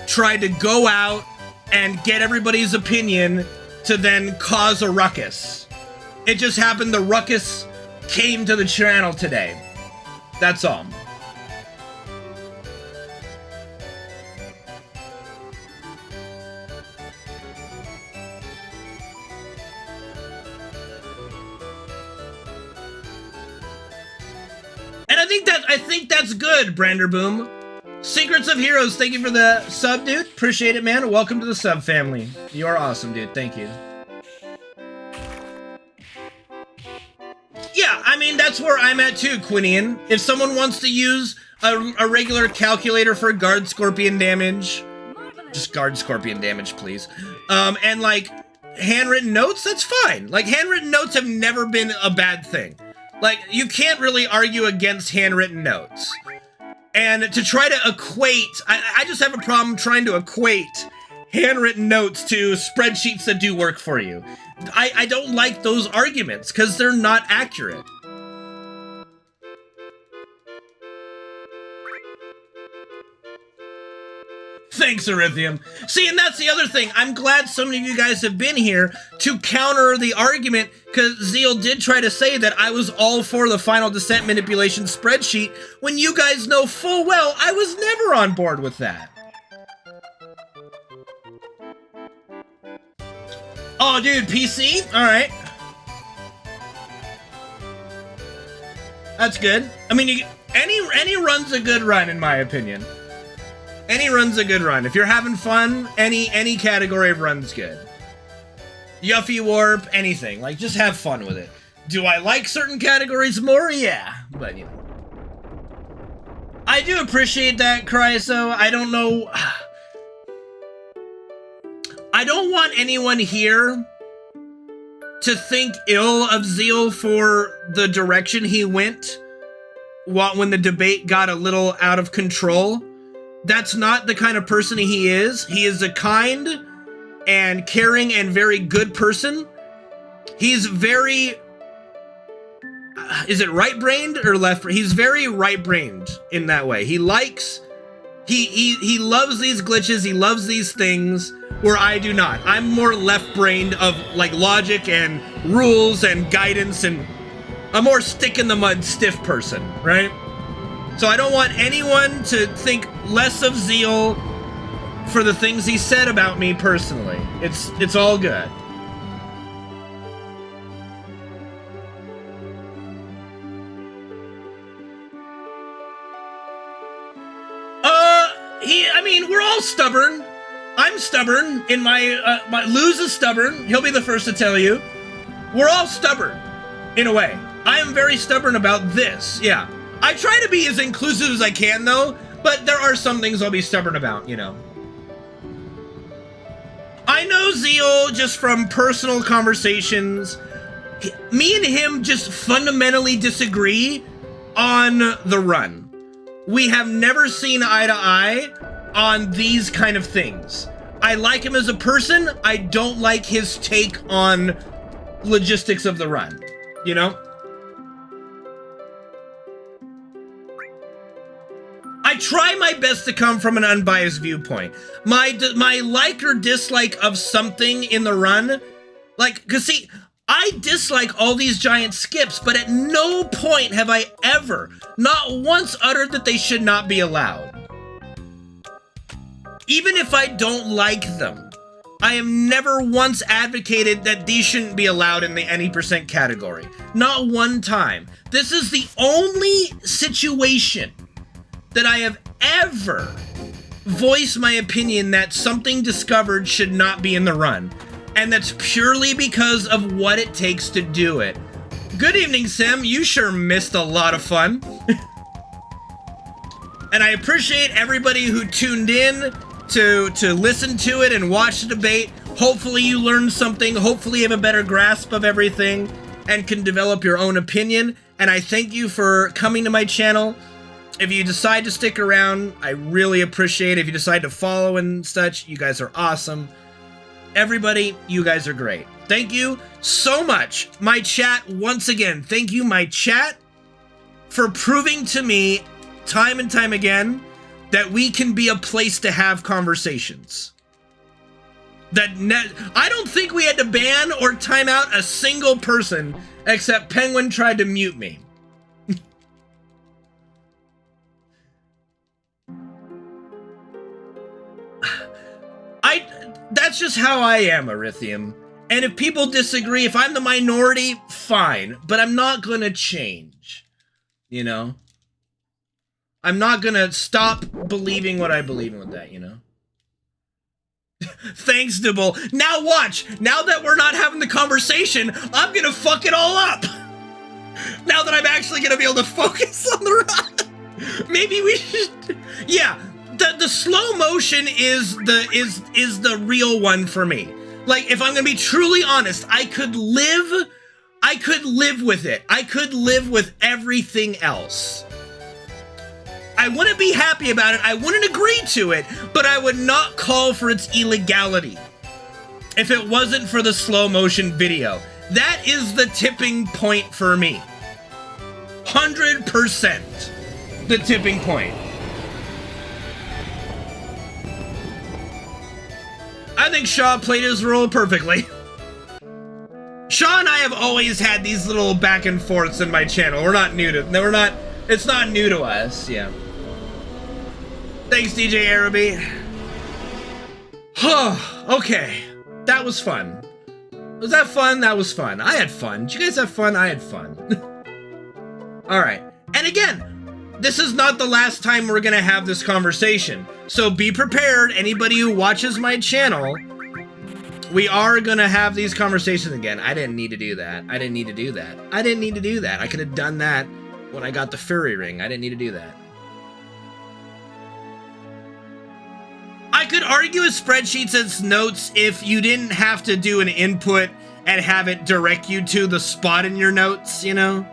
tried to go out and get everybody's opinion to then cause a ruckus. It just happened the ruckus came to the channel today. That's all. And I think that's good, Branderboom. Secrets of Heroes, thank you for the sub, dude. Appreciate it, man. Welcome to the sub family. You are awesome, dude. Thank you. Yeah, I mean, that's where I'm at too, Quinian. If someone wants to use a regular calculator for guard scorpion damage, just guard scorpion damage, please. And like handwritten notes, that's fine. Like handwritten notes have never been a bad thing. Like you can't really argue against handwritten notes. And to try to equate, I just have a problem trying to equate handwritten notes to spreadsheets that do work for you. I don't like those arguments because they're not accurate. Thanks, Arithium. See, and that's the other thing. I'm glad so many of you guys have been here to counter the argument, because Zeal did try to say that I was all for the final descent manipulation spreadsheet, when you guys know full well I was never on board with that. Oh, dude, PC? Alright. That's good. I mean, any run's a good run, in my opinion. Any run's a good run. If you're having fun, any category of run's good. Yuffie Warp, anything. Like, just have fun with it. Do I like certain categories more? Yeah. But, you know. I do appreciate that, Cryoso. I don't know... I don't want anyone here to think ill of Zeal for the direction he went when the debate got a little out of control. That's not the kind of person he is. He is a kind and caring and very good person. He's very... is it right-brained or left? He's very right-brained in that way. He likes... He loves these glitches. He loves these things where I do not. I'm more left-brained of like logic and rules and guidance, and a more stick-in-the-mud stiff person, right? So I don't want anyone to think less of Zeal for the things he said about me personally. It's all good. I mean, we're all stubborn. I'm stubborn in my Luz is stubborn. He'll be the first to tell you. We're all stubborn, in a way. I am very stubborn about this, yeah. I try to be as inclusive as I can, though, but there are some things I'll be stubborn about, you know. I know Zeal just from personal conversations. Me and him just fundamentally disagree on the run. We have never seen eye to eye on these kind of things. I like him as a person. I don't like his take on logistics of the run, you know? I try my best to come from an unbiased viewpoint. My like or dislike of something in the run, like, cause see, I dislike all these giant skips, but at no point have I ever, not once uttered that they should not be allowed. Even if I don't like them, I have never once advocated that these shouldn't be allowed in the any percent category. Not one time. This is the only situation that I have ever voiced my opinion that something discovered should not be in the run. And that's purely because of what it takes to do it. Good evening, Sim. You sure missed a lot of fun. And I appreciate everybody who tuned in to listen to it and watch the debate. Hopefully you learned something. Hopefully you have a better grasp of everything and can develop your own opinion. And I thank you for coming to my channel. If you decide to stick around, I really appreciate it. If you decide to follow and such, you guys are awesome. Everybody, you guys are great. Thank you so much. My chat, once again, thank you, my chat, for proving to me time and time again that we can be a place to have conversations. I don't think we had to ban or time out a single person except Penguin tried to mute me. That's just how I am, Erythium. And if people disagree, if I'm the minority, fine. But I'm not gonna change. You know? I'm not gonna stop believing what I believe in with that, you know? Thanks, Dibble. Now watch! Now that we're not having the conversation, I'm gonna fuck it all up! Now that I'm actually gonna be able to focus on the run! Maybe we should... Yeah. The slow motion is the real one for me. Like, if I'm gonna be truly honest, I could live with it. I could live with everything else. I wouldn't be happy about it. I wouldn't agree to it, but I would not call for its illegality if it wasn't for the slow motion video. That is the tipping point for me. 100% the tipping point. I think Shaw played his role perfectly. Shaw and I have always had these little back and forths in my channel. We're not new to, it's not new to us, yeah. Thanks, DJ Araby. Okay, that was fun. Was that fun? That was fun. I had fun. Did you guys have fun? I had fun. All right, and again, this is not the last time we're gonna have this conversation. So be prepared, anybody who watches my channel, we are gonna have these conversations again. I didn't need to do that. I didn't need to do that. I didn't need to do that. I could have done that when I got the furry ring. I didn't need to do that. I could argue with spreadsheets as notes if you didn't have to do an input and have it direct you to the spot in your notes, you know?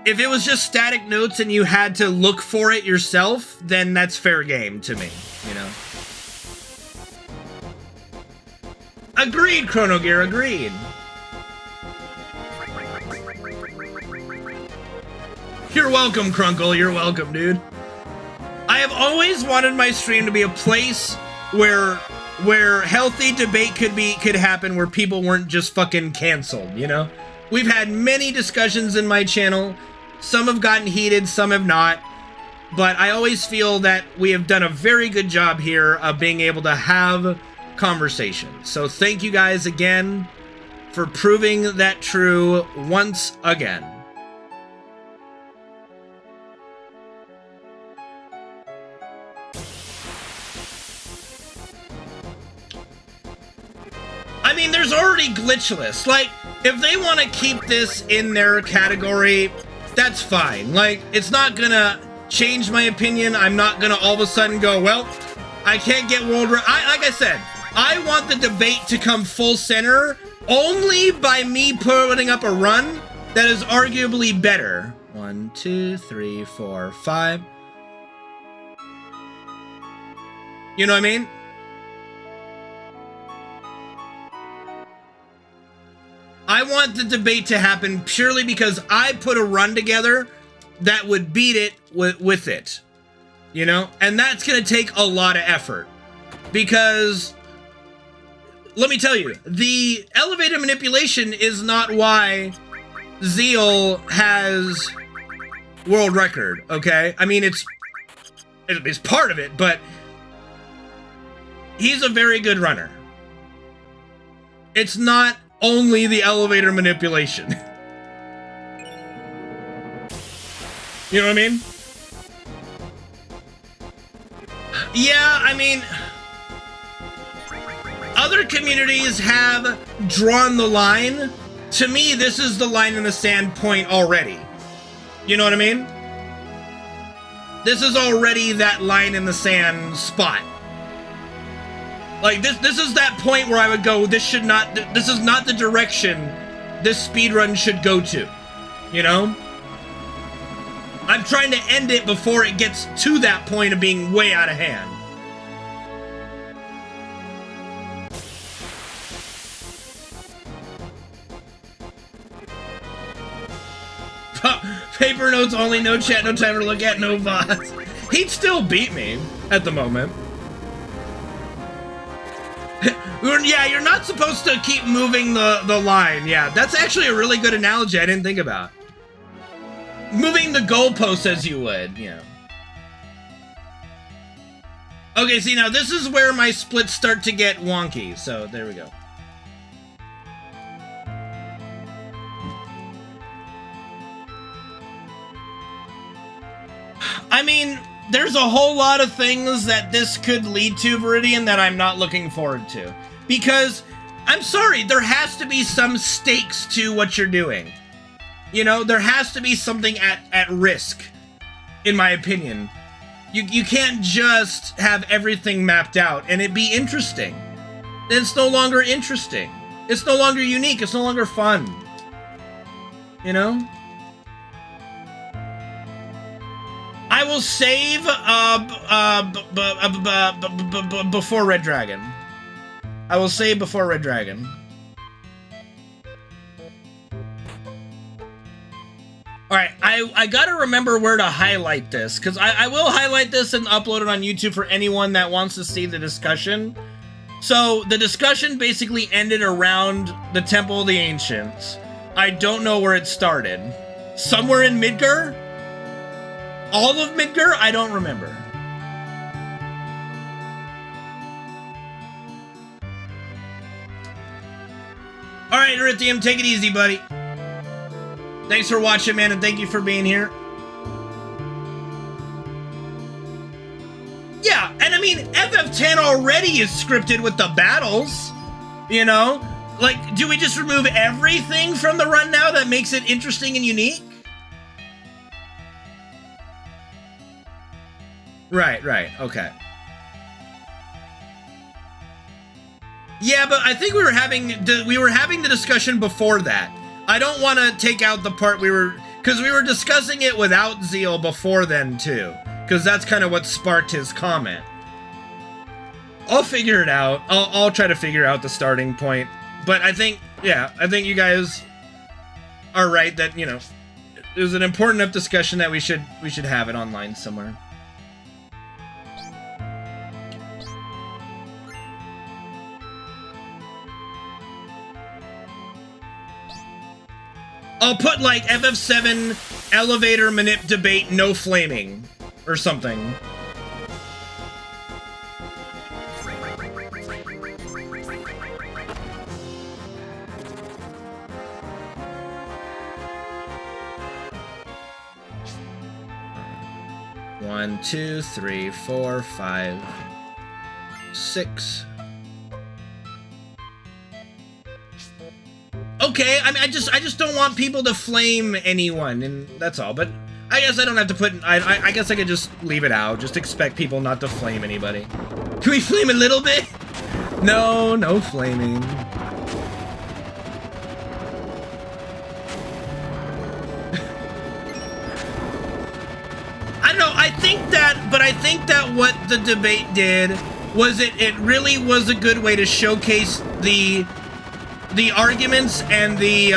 If it was just static notes and you had to look for it yourself, then that's fair game to me, you know? Agreed, Chrono Gear, agreed. You're welcome, Crunkle, you're welcome, dude. I have always wanted my stream to be a place where healthy debate could happen, where people weren't just fucking canceled, you know? We've had many discussions in my channel. Some have gotten heated, some have not. But I always feel that we have done a very good job here of being able to have conversations. So thank you guys again for proving that true once again. pretty glitchless. Like, if they want to keep this in their category, that's fine. Like, it's not gonna change my opinion. I'm not gonna all of a sudden go, well, I can't get world like I said, I want the debate to come full center only by me putting up a run that is arguably better. 1, 2, 3, 4, 5. You know what I mean? I want the debate to happen purely because I put a run together that would beat it with it, you know? And that's going to take a lot of effort because, let me tell you, the elevator manipulation is not why Zeal has world record, okay? I mean, it's part of it, but he's a very good runner. It's not only the elevator manipulation. You know what I mean? Yeah, I mean, other communities have drawn the line. To me, this is the line in the sand point already. You know what I mean? This is already that line in the sand spot. Like, this is that point where I would go, this is not the direction this speedrun should go to, you know? I'm trying to end it before it gets to that point of being way out of hand. Paper notes only, no chat, no time to look at, no VODs. He'd still beat me at the moment. Yeah, you're not supposed to keep moving the line. Yeah, that's actually a really good analogy I didn't think about. Moving the goalpost as you would, you know. Okay, see, now this is where my splits start to get wonky, so there we go. I mean, there's a whole lot of things that this could lead to, Viridian, that I'm not looking forward to. Because, I'm sorry, there has to be some stakes to what you're doing. You know, there has to be something at risk, in my opinion. You can't just have everything mapped out and it be interesting. It's no longer interesting. It's no longer unique. It's no longer fun. You know? I will save before Red Dragon. I will save before Red Dragon. Alright, I gotta remember where to highlight this, because I will highlight this and upload it on YouTube for anyone that wants to see the discussion. So, the discussion basically ended around the Temple of the Ancients. I don't know where it started. Somewhere in Midgar? All of Midgar? I don't remember. Alright, Erythium, take it easy, buddy. Thanks for watching, man, and thank you for being here. Yeah, and I mean, FF10 already is scripted with the battles, you know? Like, do we just remove everything from the run now that makes it interesting and unique? Right, okay. Yeah, but I think we were having the discussion before that. I don't want to take out the part because we were discussing it without Zeal before then too, because that's kind of what sparked his comment. I'll figure it out. I'll try to figure out the starting point. But I think you guys are right that, you know, it was an important enough discussion that we should have it online somewhere. I'll put, like, FF7 elevator manip debate no flaming or something. One, 2, 3, 4, 5, 6. okay. I mean, I just don't want people to flame anyone, and that's all. But I guess I don't have to put. I guess I could just leave it out. Just expect people not to flame anybody. Can we flame a little bit? No, no flaming. I don't know. I think that what the debate did was it really was a good way to showcase the arguments and the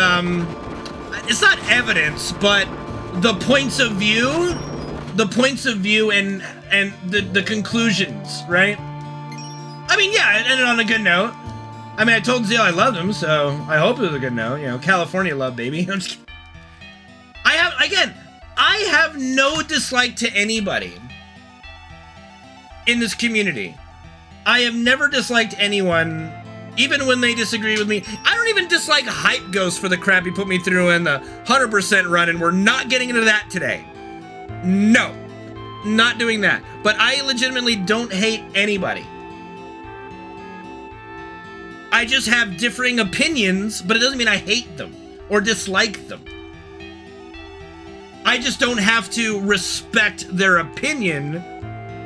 it's not evidence, but the points of view and the conclusions, right? I mean, yeah, it ended on a good note. I mean, I told Zeal I loved him, so I hope it was a good note. You know, California love, baby. I'm just kidding. I have no dislike to anybody in this community. I have never disliked anyone, even when they disagree with me. I don't even dislike Hype Ghost for the crap he put me through in the 100% run, and we're not getting into that today. No, not doing that. But I legitimately don't hate anybody. I just have differing opinions, but it doesn't mean I hate them or dislike them. I just don't have to respect their opinion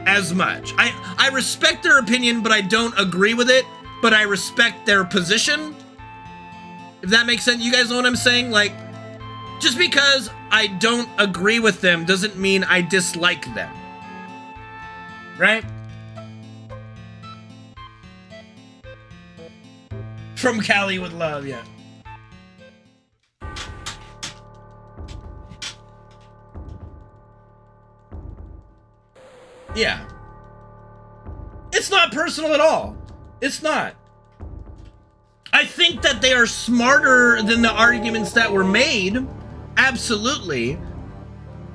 as much. I respect their opinion, but I don't agree with it, but I respect their position. If that makes sense. You guys know what I'm saying? Like, just because I don't agree with them doesn't mean I dislike them. Right? From Cali with love, yeah. Yeah. It's not personal at all. It's not. I think that they are smarter than the arguments that were made. Absolutely.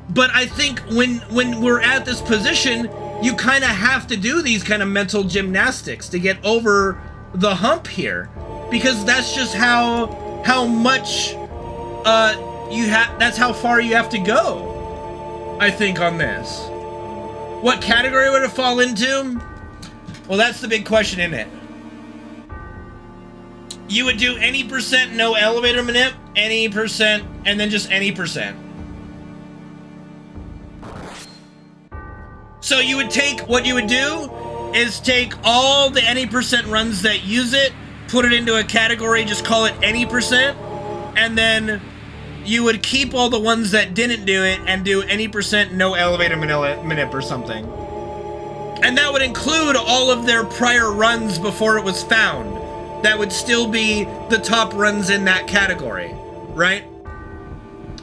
But I think when we're at this position, you kind of have to do these kind of mental gymnastics to get over the hump here. Because that's just how much that's how far you have to go, I think, on this. What category would it fall into? Well, that's the big question, isn't it? You would do any percent no elevator manip, any percent, and then just any percent. So you would take, what you would do is take all the any percent runs that use it, put it into a category, just call it any percent, and then you would keep all the ones that didn't do it and do any percent no elevator manip or something. And that would include all of their prior runs before it was found. That would still be the top runs in that category, right?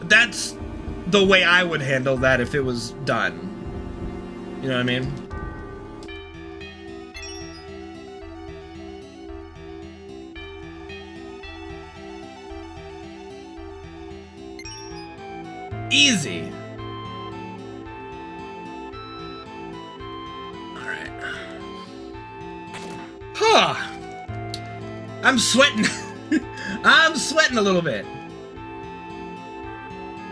That's the way I would handle that if it was done. You know what I mean? Easy. Alright. Huh. I'm sweating. I'm sweating a little bit.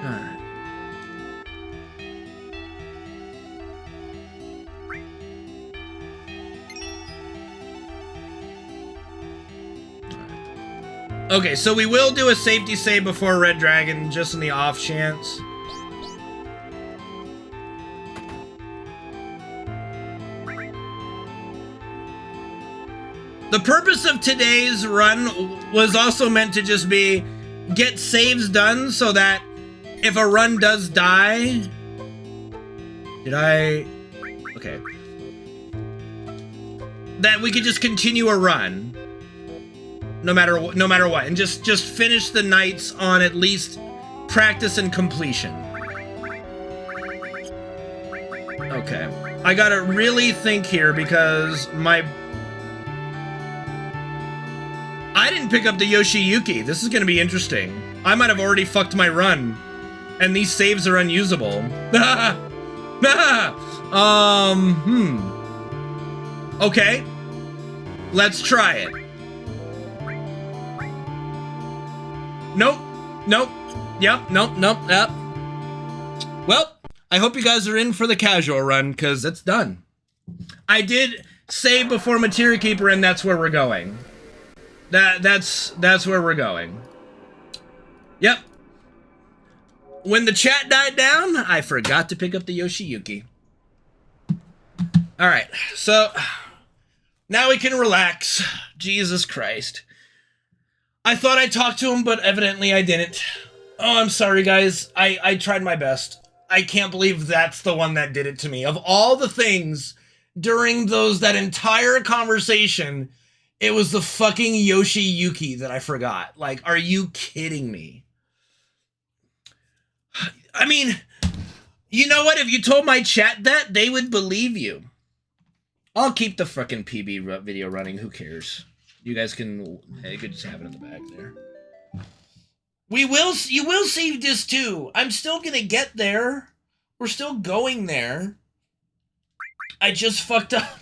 Alright. Okay, so we will do a safety save before Red Dragon, just in the off chance. The purpose of today's run was also meant to just be get saves done so that if a run does die... Okay. That we could just continue a run. No matter what, and just finish the nights on at least practice and completion. Okay. I gotta really think here because I didn't pick up the Yoshiyuki. This is gonna be interesting. I might have already fucked my run, and these saves are unusable. Okay. Let's try it. Nope. Yep. Well, I hope you guys are in for the casual run, because it's done. I did save before Materia Keeper, and that's where we're going. That's where we're going. Yep. When the chat died down, I forgot to pick up the Yoshiyuki. Alright, so now we can relax. Jesus Christ. I thought I talked to him, but evidently I didn't. Oh, I'm sorry, guys. I tried my best. I can't believe that's the one that did it to me. Of all the things during that entire conversation, it was the fucking Yoshiyuki that I forgot. Like, are you kidding me? I mean, you know what? If you told my chat that, they would believe you. I'll keep the fucking PB video running. Who cares? You guys can... You could just have it in the back there. You will see this too. I'm still gonna get there. We're still going there. I just fucked up.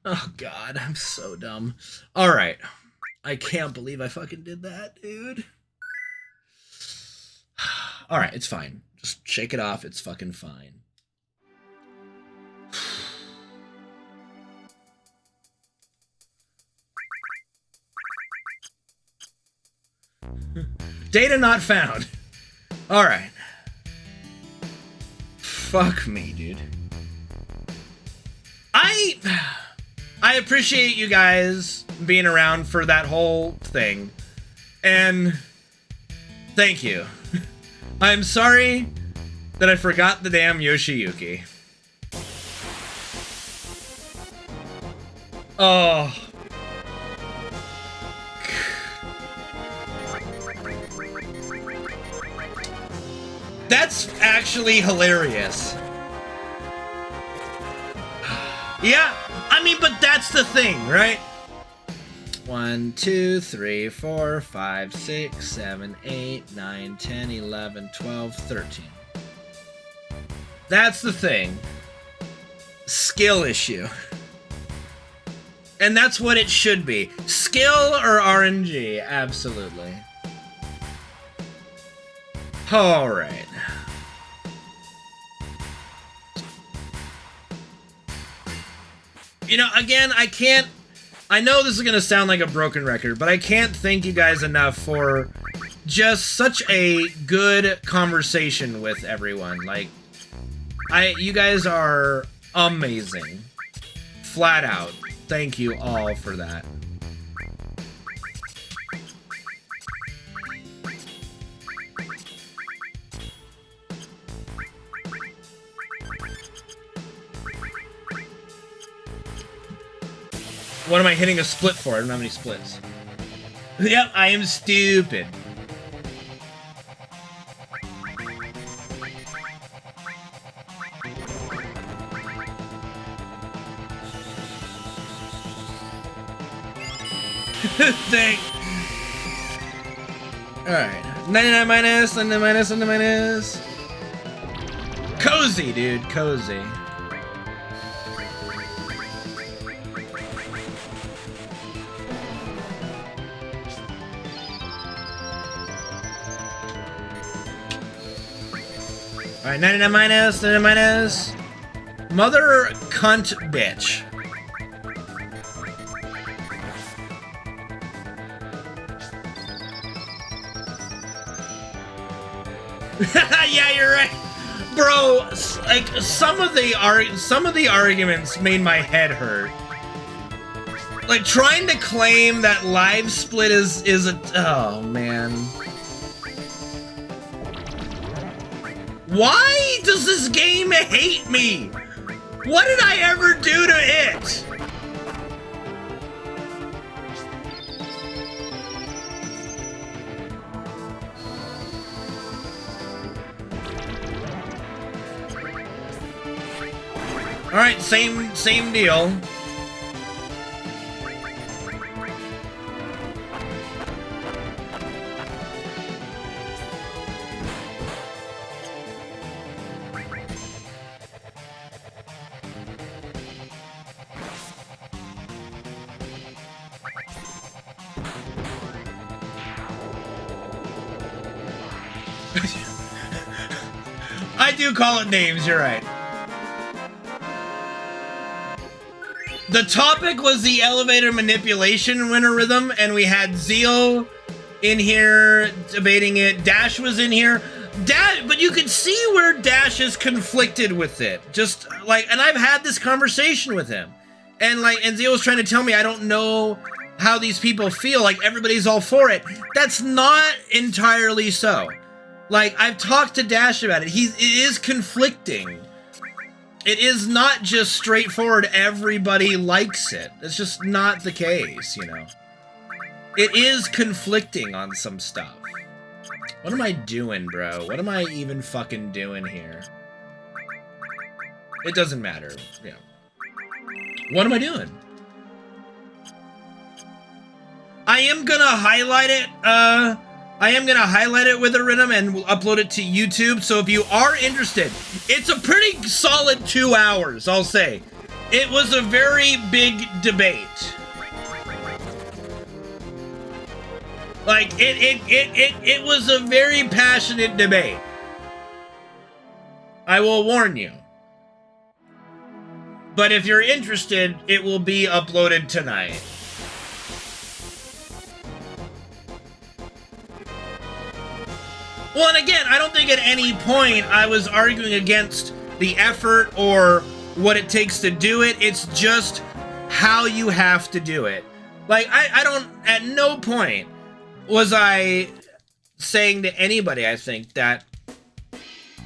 Oh god, I'm so dumb. Alright. I can't believe I fucking did that, dude. Alright, it's fine. Just shake it off. It's fucking fine. Data not found. Alright. Fuck me, dude. I appreciate you guys being around for that whole thing. And thank you. I'm sorry that I forgot the damn Yoshiyuki. Oh. That's actually hilarious. Yeah, I mean, but that's the thing, right? 1, 2, 3, 4, 5, 6, 7, 8, 9, 10, 11, 12, 13. That's the thing. Skill issue. And that's what it should be. Skill or RNG, absolutely. Alright. You know, again, I know this is gonna sound like a broken record, but I can't thank you guys enough for just such a good conversation with everyone. Like, you guys are amazing. Flat out. Thank you all for that. What am I hitting a split for? I don't have any splits. Yep, I am stupid. Thank. Alright. 99 minus, 99 minus, 99 minus. Cozy, dude. Cozy. Alright, 99 minus, 99 minus. Mother cunt bitch. Yeah, you're right. Bro, like, some of the arguments made my head hurt. Like, trying to claim that live split is a... Oh, man. Why does this game hate me? What did I ever do to it? All right, same deal. I do call it names, you're right. The topic was the elevator manipulation winner rhythm, and we had Zeal, in here debating it. Dash was in here. But you could see where Dash is conflicted with it. Just like, and I've had this conversation with him. And like, and Zio was trying to tell me, I don't know how these people feel. Like, everybody's all for it. That's not entirely so. Like, I've talked to Dash about it. It is conflicting. It is not just straightforward, everybody likes it. It's just not the case, you know. It is conflicting on some stuff. What am I doing, bro? What am I even fucking doing here? It doesn't matter, yeah. What am I doing? I am gonna highlight it, I am gonna highlight it with a rhythm and we'll upload it to YouTube, so if you are interested, it's a pretty solid 2 hours, I'll say. It was a very big debate. Like, it was a very passionate debate. I will warn you. But if you're interested, it will be uploaded tonight. Well, and again, I don't think at any point I was arguing against the effort or what it takes to do it. It's just how you have to do it. Like, I don't, at no point was I saying to anybody, I think, that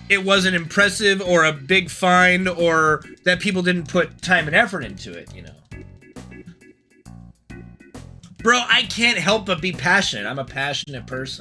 it wasn't impressive or a big find or that people didn't put time and effort into it, you know. Bro, I can't help but be passionate. I'm a passionate person.